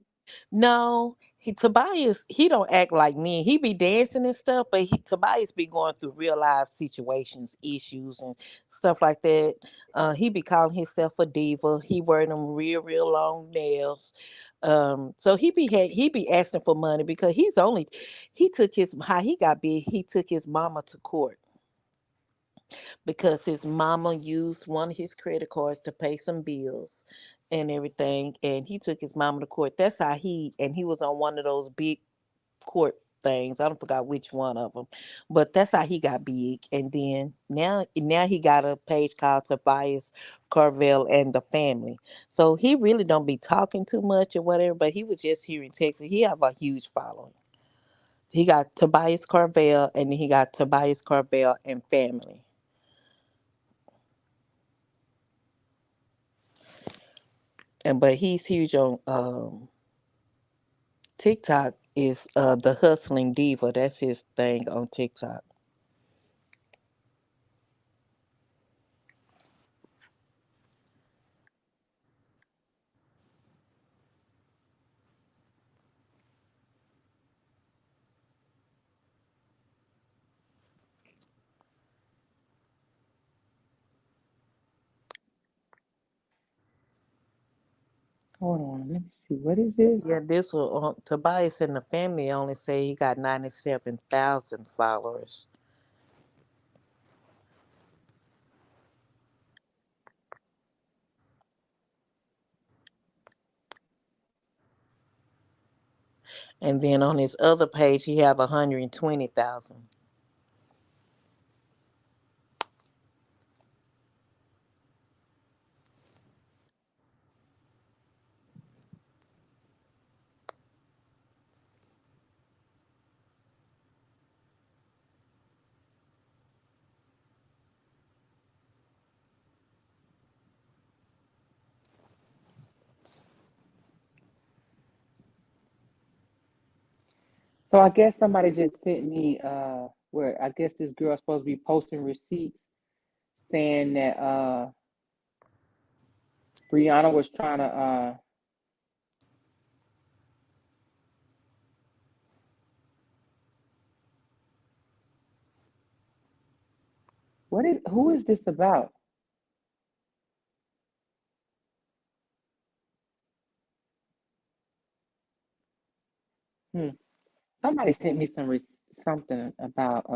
No, Tobias, he don't act like me. He be dancing and stuff, but Tobias be going through real life situations, issues and stuff like that. He be calling himself a diva. He wearing them real long nails. So he be asking for money because he took his how he got big. He took his mama to court because his mama used one of his credit cards to pay some bills and everything, and he took his mama to court. That's how he was on one of those big court things. I don't forgot which one of them, but that's how he got big. And then now he got a page called Tobias Carvel and the Family. So he really don't be talking too much or whatever, but he was just here in Texas. He have a huge following. He got Tobias Carvel, and then he got Tobias Carvel and Family. And but he's huge on TikTok. Is the Hustling Diva. That's his thing on TikTok. Hold on, let me see. What is it? Yeah, this will Tobias and the Family only say he got 97,000 followers. And then on his other page he have 120,000. So I guess somebody just sent me where I guess this girl's supposed to be posting receipts saying that Brianna was trying to who is this about? Hmm. Somebody sent me something about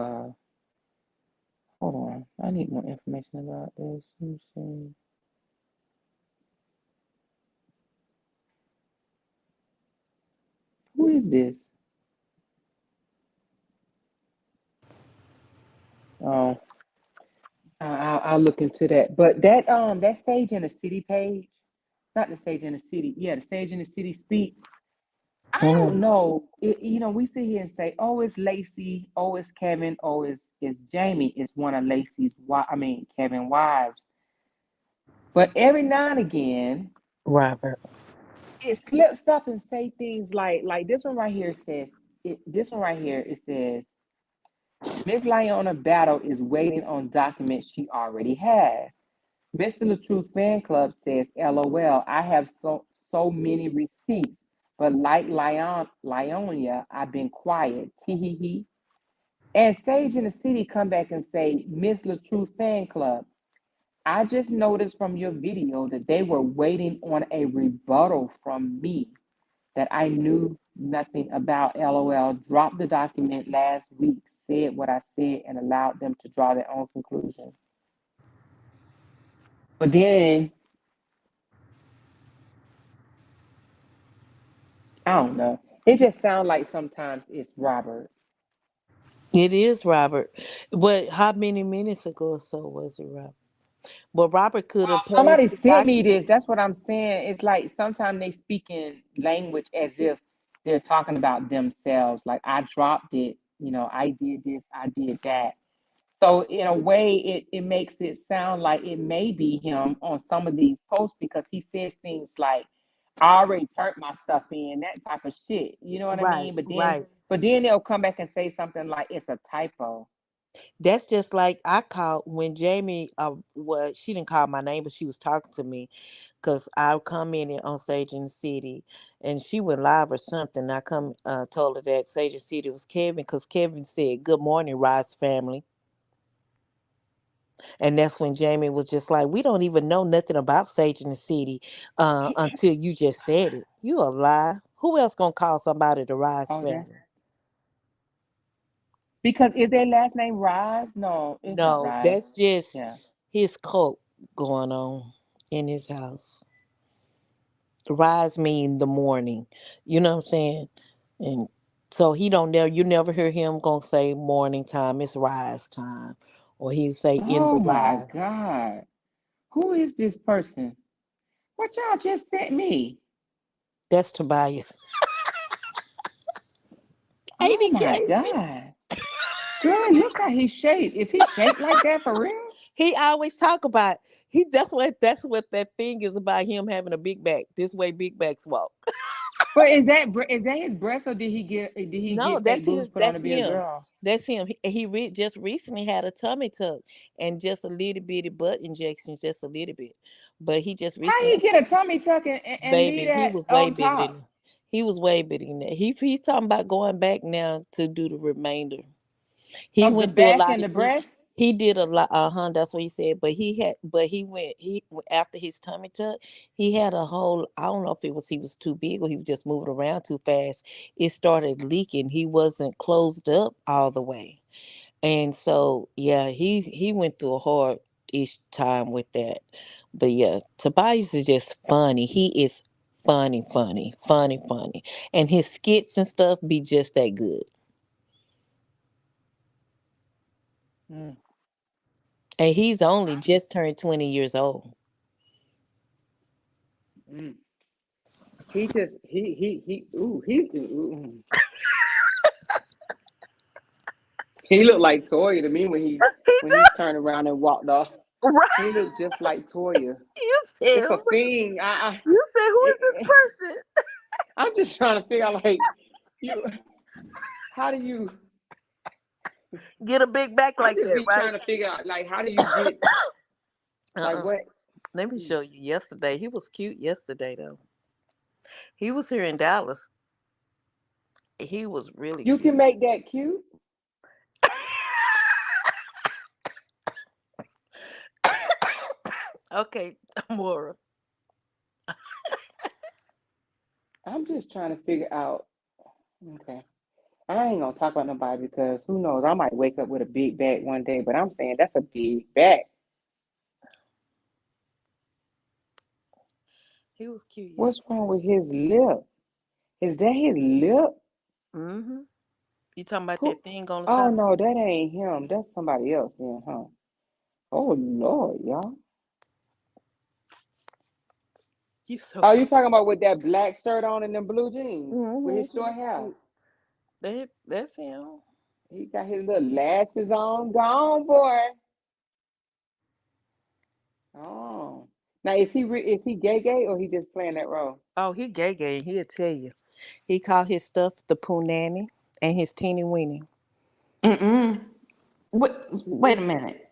hold on. I need more information about this. Let me see. Who is this? Oh, I'll look into that. But that Sage in the City page, not the Sage in the City. Yeah, the Sage in the City speaks. I don't Mhm. know. We sit here and say, "Oh, it's Lacey. Oh, it's Kevin. Oh, it's Jamie. It's one of Lacey's. Kevin wives." But every now and again, Robert. it slips up and say things like this one right here says. This one right here it says, "Miss Lyona Battle is waiting on documents she already has." Mr. LaTruth Fan Club says, "LOL, I have so many receipts, but like Lyonia, I've been quiet. Tee hee hee." And Sage in the City come back and say, "Miss LaTruth Fan Club, I just noticed from your video that they were waiting on a rebuttal from me that I knew nothing about. LOL, dropped the document last week, said what I said, and allowed them to draw their own conclusion." But then I don't know. It just sounds like sometimes it's Robert. It is Robert. But how many minutes ago or so was it Robert? Well, Robert could have passed Somebody the sent me document. this. That's what I'm saying. It's like sometimes they speak in language as if they're talking about themselves. Like I dropped it, I did this, I did that. So in a way, it makes it sound like it may be him on some of these posts because he says things like, "I already turned my stuff in," that type of shit. You know what I Right, mean? But then right. but then they'll come back and say something like it's a typo. That's just like I called when Jamie was she didn't call my name, but she was talking to me because I come in on Sage in the City and she went live or something. I come told her that Sage in the City was Kevin because Kevin said, "Good morning, Rise family." And that's when Jamie was just like, "We don't even know nothing about Sage in the City until you just said it. You a lie. Who else gonna call somebody the Rise Oh, that's family?" because is their last name Rise? No, it's not No, Rise. that's just Yeah. his cult going on in his house. Rise mean the morning. You know what I'm saying? And so he don't never you never hear him gonna say morning time, it's rise time. Or he'll say in the Oh my rise. God. Who is this person? What y'all just sent me? That's Tobias. Ain't Oh he my Casey? God. Girl, look how he's shaped. Is he shaped like that for real? He always talk about he that's what that thing is about him having a big back. This way big backs walk. But is that his breast or did he get No, fake boobs put on to that's be a him. girl? That's him. Just recently had a tummy tuck and just a little bitty butt injections, just a little bit. But he just How recently he get a tummy tuck and leave baby, he that was way on bigger top? than he was way bigger than that. He's talking about going back now to do the remainder. He Of the went through a back lot and of the breast? he did a lot. That's what he said. But he went. He after his tummy tuck, he had a whole. I don't know if it was he was too big or he was just moving around too fast. It started leaking. He wasn't closed up all the way, and so yeah, he went through a hard ish time with that. But yeah, Tobias is just funny. He is funny, and his skits and stuff be just that good. Mm, And he's only just turned 20 years old. mm. He just he looked like Toya to me when he turned around and walked off. Right. He looked just like Toya. You said, It's a thing. you said, who is It, this person? I'm just trying to figure out like you. How do you? Get a big back I like just that, be right? trying to figure out like how do you get like Uh-uh. what? Let me show you yesterday. He was cute yesterday, though. He was here in Dallas. He was really You can cute. make that cute. Okay, Mora. I'm just trying to figure out. Okay. I ain't gonna talk about nobody because who knows? I might wake up with a big back one day, but I'm saying that's a big back. He was cute What's yesterday. wrong with his lip? Is that his lip? Mm-hmm. You talking about Who? that thing on the Oh top? no, that ain't him. That's somebody else then, huh? Oh Lord, y'all. You so Oh, you funny. talking about with that black shirt on and them blue jeans with Mm-hmm. his short hair? That's him. He got his little lashes on. Gone, boy. Oh. Now is he gay or he just playing that role? Oh, he gay. He'll tell you. He called his stuff the Punani and his teeny weeny. Mm-mm. Wait a minute.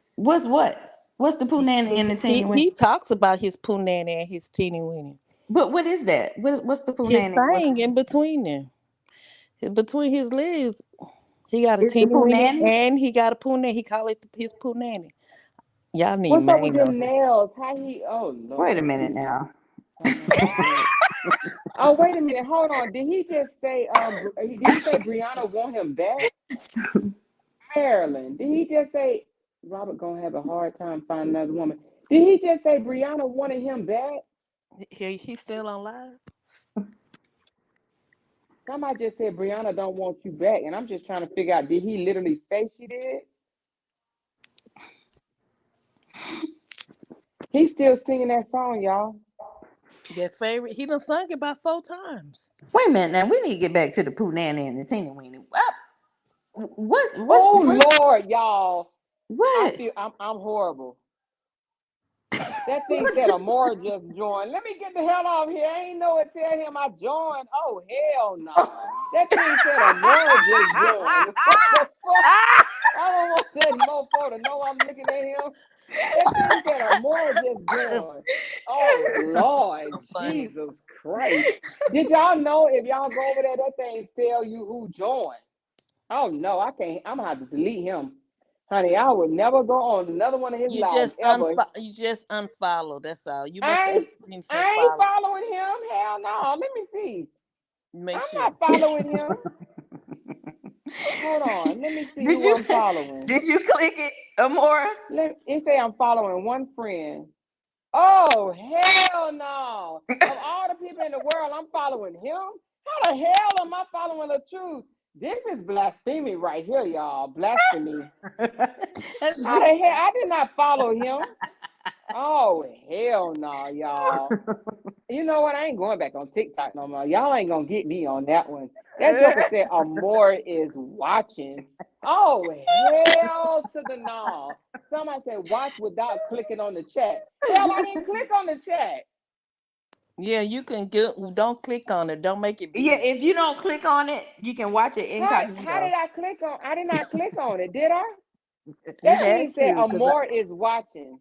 What's the punani and the teeny He weeny? talks about his punani and his teeny weeny. But what is that? What's the His punani? thing in between them. Between his legs, he got a It's the teeny weeny punani? and he got a punani. He call it his punani. Y'all need What's up with Maine them on here. nails? How he? Oh Wait a Lord, minute now. trying not to say. Oh wait a minute, hold on. Did he just say? Did he say Brianna want him back? Marilyn. Did he just say Robert gonna have a hard time finding another woman? Did he just say Brianna wanted him back? He's still on live. Somebody just said Brianna don't want you back, and I'm just trying to figure out. Did he literally say she did? He's still singing that song, y'all. That favorite. He done sung it about 4 times. Wait a minute now. We need to get back to the punani and the teeny weeny. Oh What? Lord, y'all. I What? feel I'm horrible. That thing said Amora just joined. Let me get the hell off here. I ain't know it tell him I joined. Oh hell no. That thing said Amora just joined. What the fuck? I don't want that mofo to know I'm looking at him. That thing said Amore just joined. Oh Lord, Funny. Jesus Christ. Did y'all know if y'all go over there, that thing tell you who joined? Oh no, I can't. I'm gonna have to delete him. Honey, I would never go on another one of his lives ever. You just unfollow. That's all. You must I have ain't, been I ain't follow. following him. Hell no. Let me see. Make I'm sure. not following him. Hold on. Let me see Did who you I'm following. did you click it, Amora? It say I'm following one friend. Oh hell no! Of all the people in the world, I'm following him. How the hell am I following the truth? This is blasphemy right here, y'all. Blasphemy. How the hell? I did not follow him. Oh hell no, y'all. You know what? I ain't going back on TikTok no more. Y'all ain't gonna get me on that one. That joker said Amore is watching. Oh hell to the no. Somebody said watch without clicking on the chat. Hell, I didn't click on the chat. Yeah, you can get. Don't click on it. Don't make it big. Yeah, if you don't click on it, you can watch it How incognito. did I click on? I did not click on it. Did I? You That had thing said to, 'cause Amore is watching.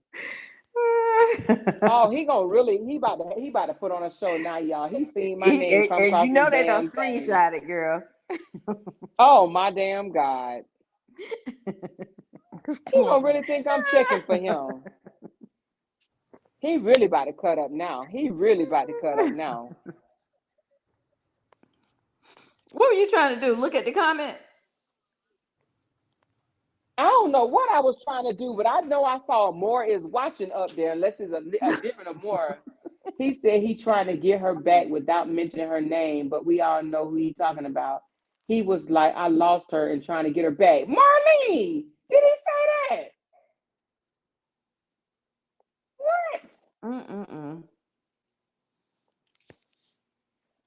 Oh, he about to put on a show now, y'all. He seen my name come and across you this know they don't damn thing. screenshot it, girl. Oh my damn God. He gonna really think I'm checking for him. He really about to cut up now. What were you trying to do? Look at the comments? I don't know what I was trying to do, but I know I saw Amore is watching up there, unless it's a different Amore. He said he trying to get her back without mentioning her name, but we all know who he's talking about. He was like, I lost her and trying to get her back. Marlene, did he say that? What? Mm-mm-mm.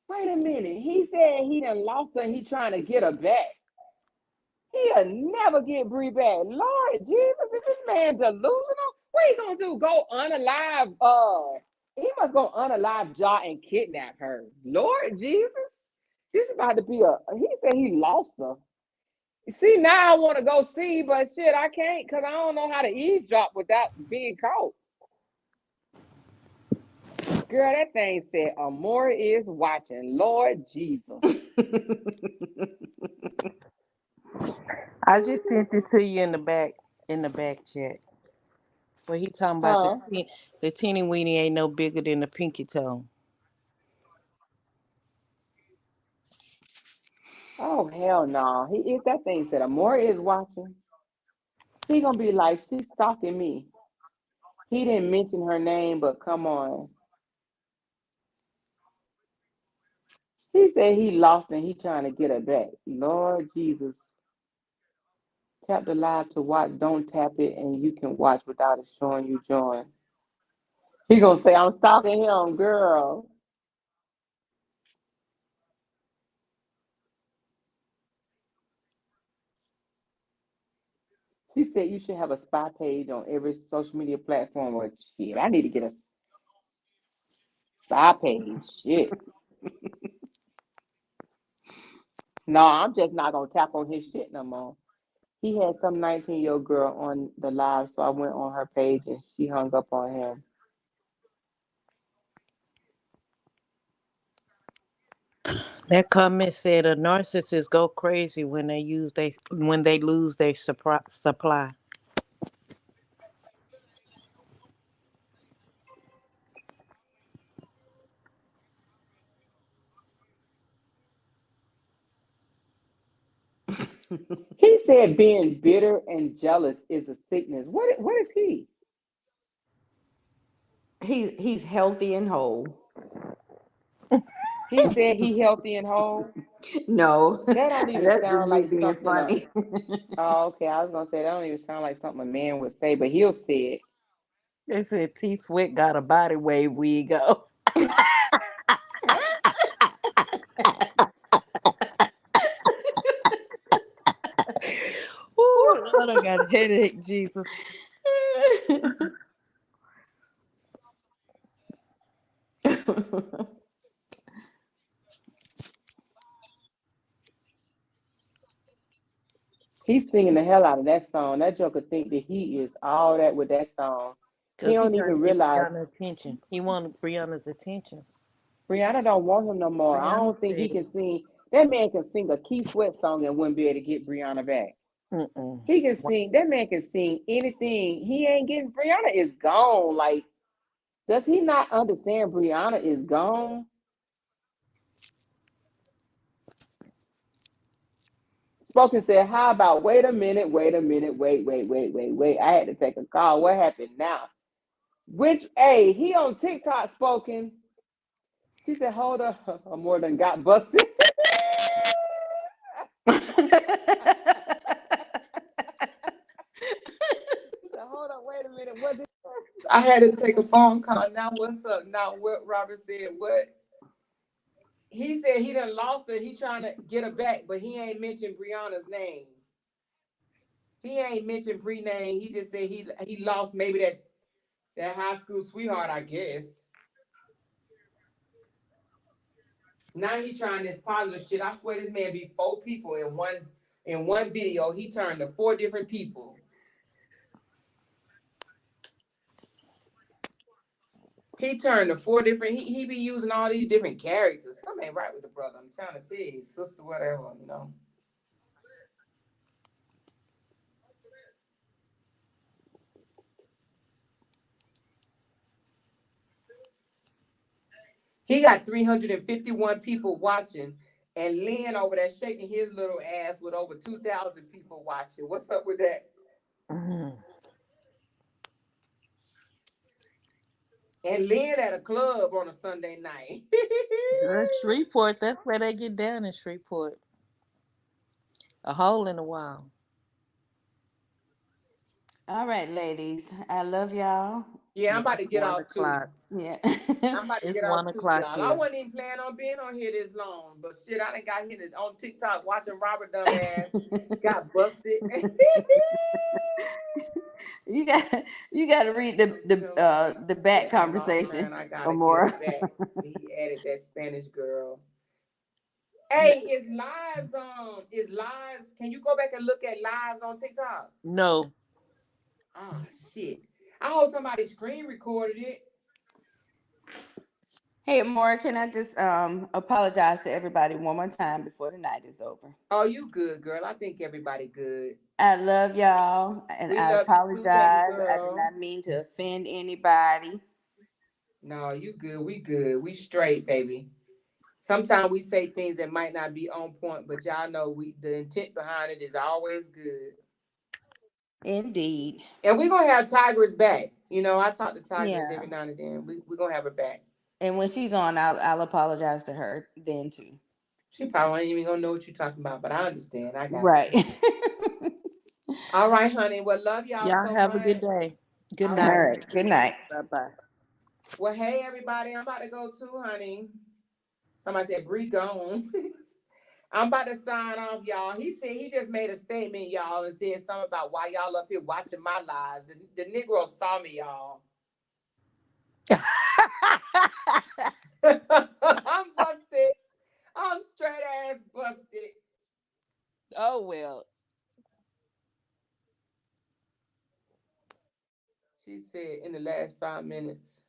Wait a minute. He said he done lost her and he trying to get her back. He'll never get Bree back. Lord Jesus, is this man delusional? What he gonna do? Go unalive? He must go unalive Ja and kidnap her. Lord Jesus, this is about to be He said he lost her. See, now I want to go see, but shit, I can't because I don't know how to eavesdrop without being caught. Girl, that thing said Amore is watching. Lord Jesus. I just sent it to you in the back chat. Where he talking about the teeny weeny ain't no bigger than the pinky toe. Oh hell no. If that thing said Amore is watching, he gonna be like, she's stalking me. He didn't mention her name, but come on. He said he lost and he trying to get her back. Lord Jesus. Tap the live to watch. Don't tap it and you can watch without it showing you join. He gonna say, I'm stalking him, girl. She said you should have a spy page on every social media platform. Or shit, I need to get a spy page. Shit. No, I'm just not gonna tap on his shit no more. He had some 19-year-old girl on the live, so I went on her page and she hung up on him. That comment said a narcissist go crazy when they lose their supply. He said being bitter and jealous is a sickness. What is he? He's healthy and whole. He said he healthy and whole. No, That don't even that's just sound me like being something. funny. Oh, okay. I was gonna say that don't even sound like something a man would say, but he'll say it. They said T Sweat got a body wave wig on. Ooh, Lord, I got a headache, Jesus. He's singing the hell out of that song. That joker think that he is all that with that song. He Because he don't trying to even get realize Brianna attention. He wanted Brianna's attention. Brianna don't want him no more. I Brianna don't think he said, can sing. That man can sing a Keith Sweat song and wouldn't be able to get Brianna back. mm-mm. He can sing. That man can sing anything. He ain't getting. Brianna is gone. Like, does he not understand Brianna is gone? Spoken said, how about wait a minute, wait. I had to take a call. What happened now? Which, hey, he on TikTok, Spoken. She said, hold up. I'm more than got busted. Hold up, wait a minute. What did I had to take a phone call. Now what's up? Now what Robert said, what? He said he done lost her. He trying to get her back, but he ain't mentioned Brianna's name. He ain't mentioned Bree name. He just said he lost maybe that high school sweetheart, I guess. Now he trying this positive shit. I swear this man be 4 people in one video. He turned to 4 different people. He turned to 4 different. He be using all these different characters. Something ain't right with the brother. I'm trying to tell you, sister, whatever, you know. He got 351 people watching, and Lynn over there shaking his little ass with over 2,000 people watching. What's up with that? Mm-hmm. And Lynn at a club on a Sunday night. Girl, Shreveport, that's where they get down in Shreveport. A hole in the wall. All right, ladies. I love y'all. Yeah, I'm Yeah, about to it's get 1 off too. o'clock. Yeah. I'm about to It's get 1 off too, o'clock y'all. I here. wasn't even planning on being on here this long, but shit, I done got here on TikTok watching Robert dumbass got busted. you got you got to read the back Yeah, conversation, man, I gotta Amora. get back. He added that Spanish girl. Hey, is lives? Can you go back and look at lives on TikTok? No. Oh shit! I hope somebody screen recorded it. Hey, Amora, can I just apologize to everybody one more time before the night is over? Oh, you good, girl? I think everybody good. I love y'all, and We I love you too, baby apologize. I did girl. not mean to offend anybody. No, you good. We good. We straight, baby. Sometimes we say things that might not be on point, but y'all know the intent behind it is always good. Indeed. And we're gonna have Tigress back. You know, I talk to Tigress Yeah. every now and then. We're gonna have her back. And when she's on, I'll apologize to her then too. She probably ain't even gonna know what you're talking about, but I understand. I got Right. you. All right, honey. Well, love y'all Y'all so have a good much. day. Good All All right, night. right. Good night. Bye-bye. well, hey everybody, I'm about to go too, honey. Somebody said Bree gone. I'm about to sign off, y'all. He said he just made a statement, y'all, and said something about why y'all up here watching my lives. The Negro saw me, y'all. I'm busted. I'm straight ass busted. Oh, well. She said in the last 5 minutes.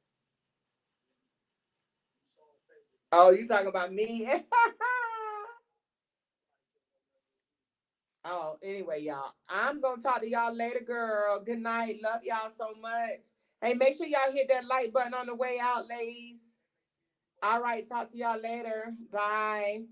Oh, you talking about me? Oh, anyway, y'all. I'm gonna talk to y'all later, girl. Good night. Love y'all so much. Hey, make sure y'all hit that like button on the way out, ladies. All right, talk to y'all later. Bye.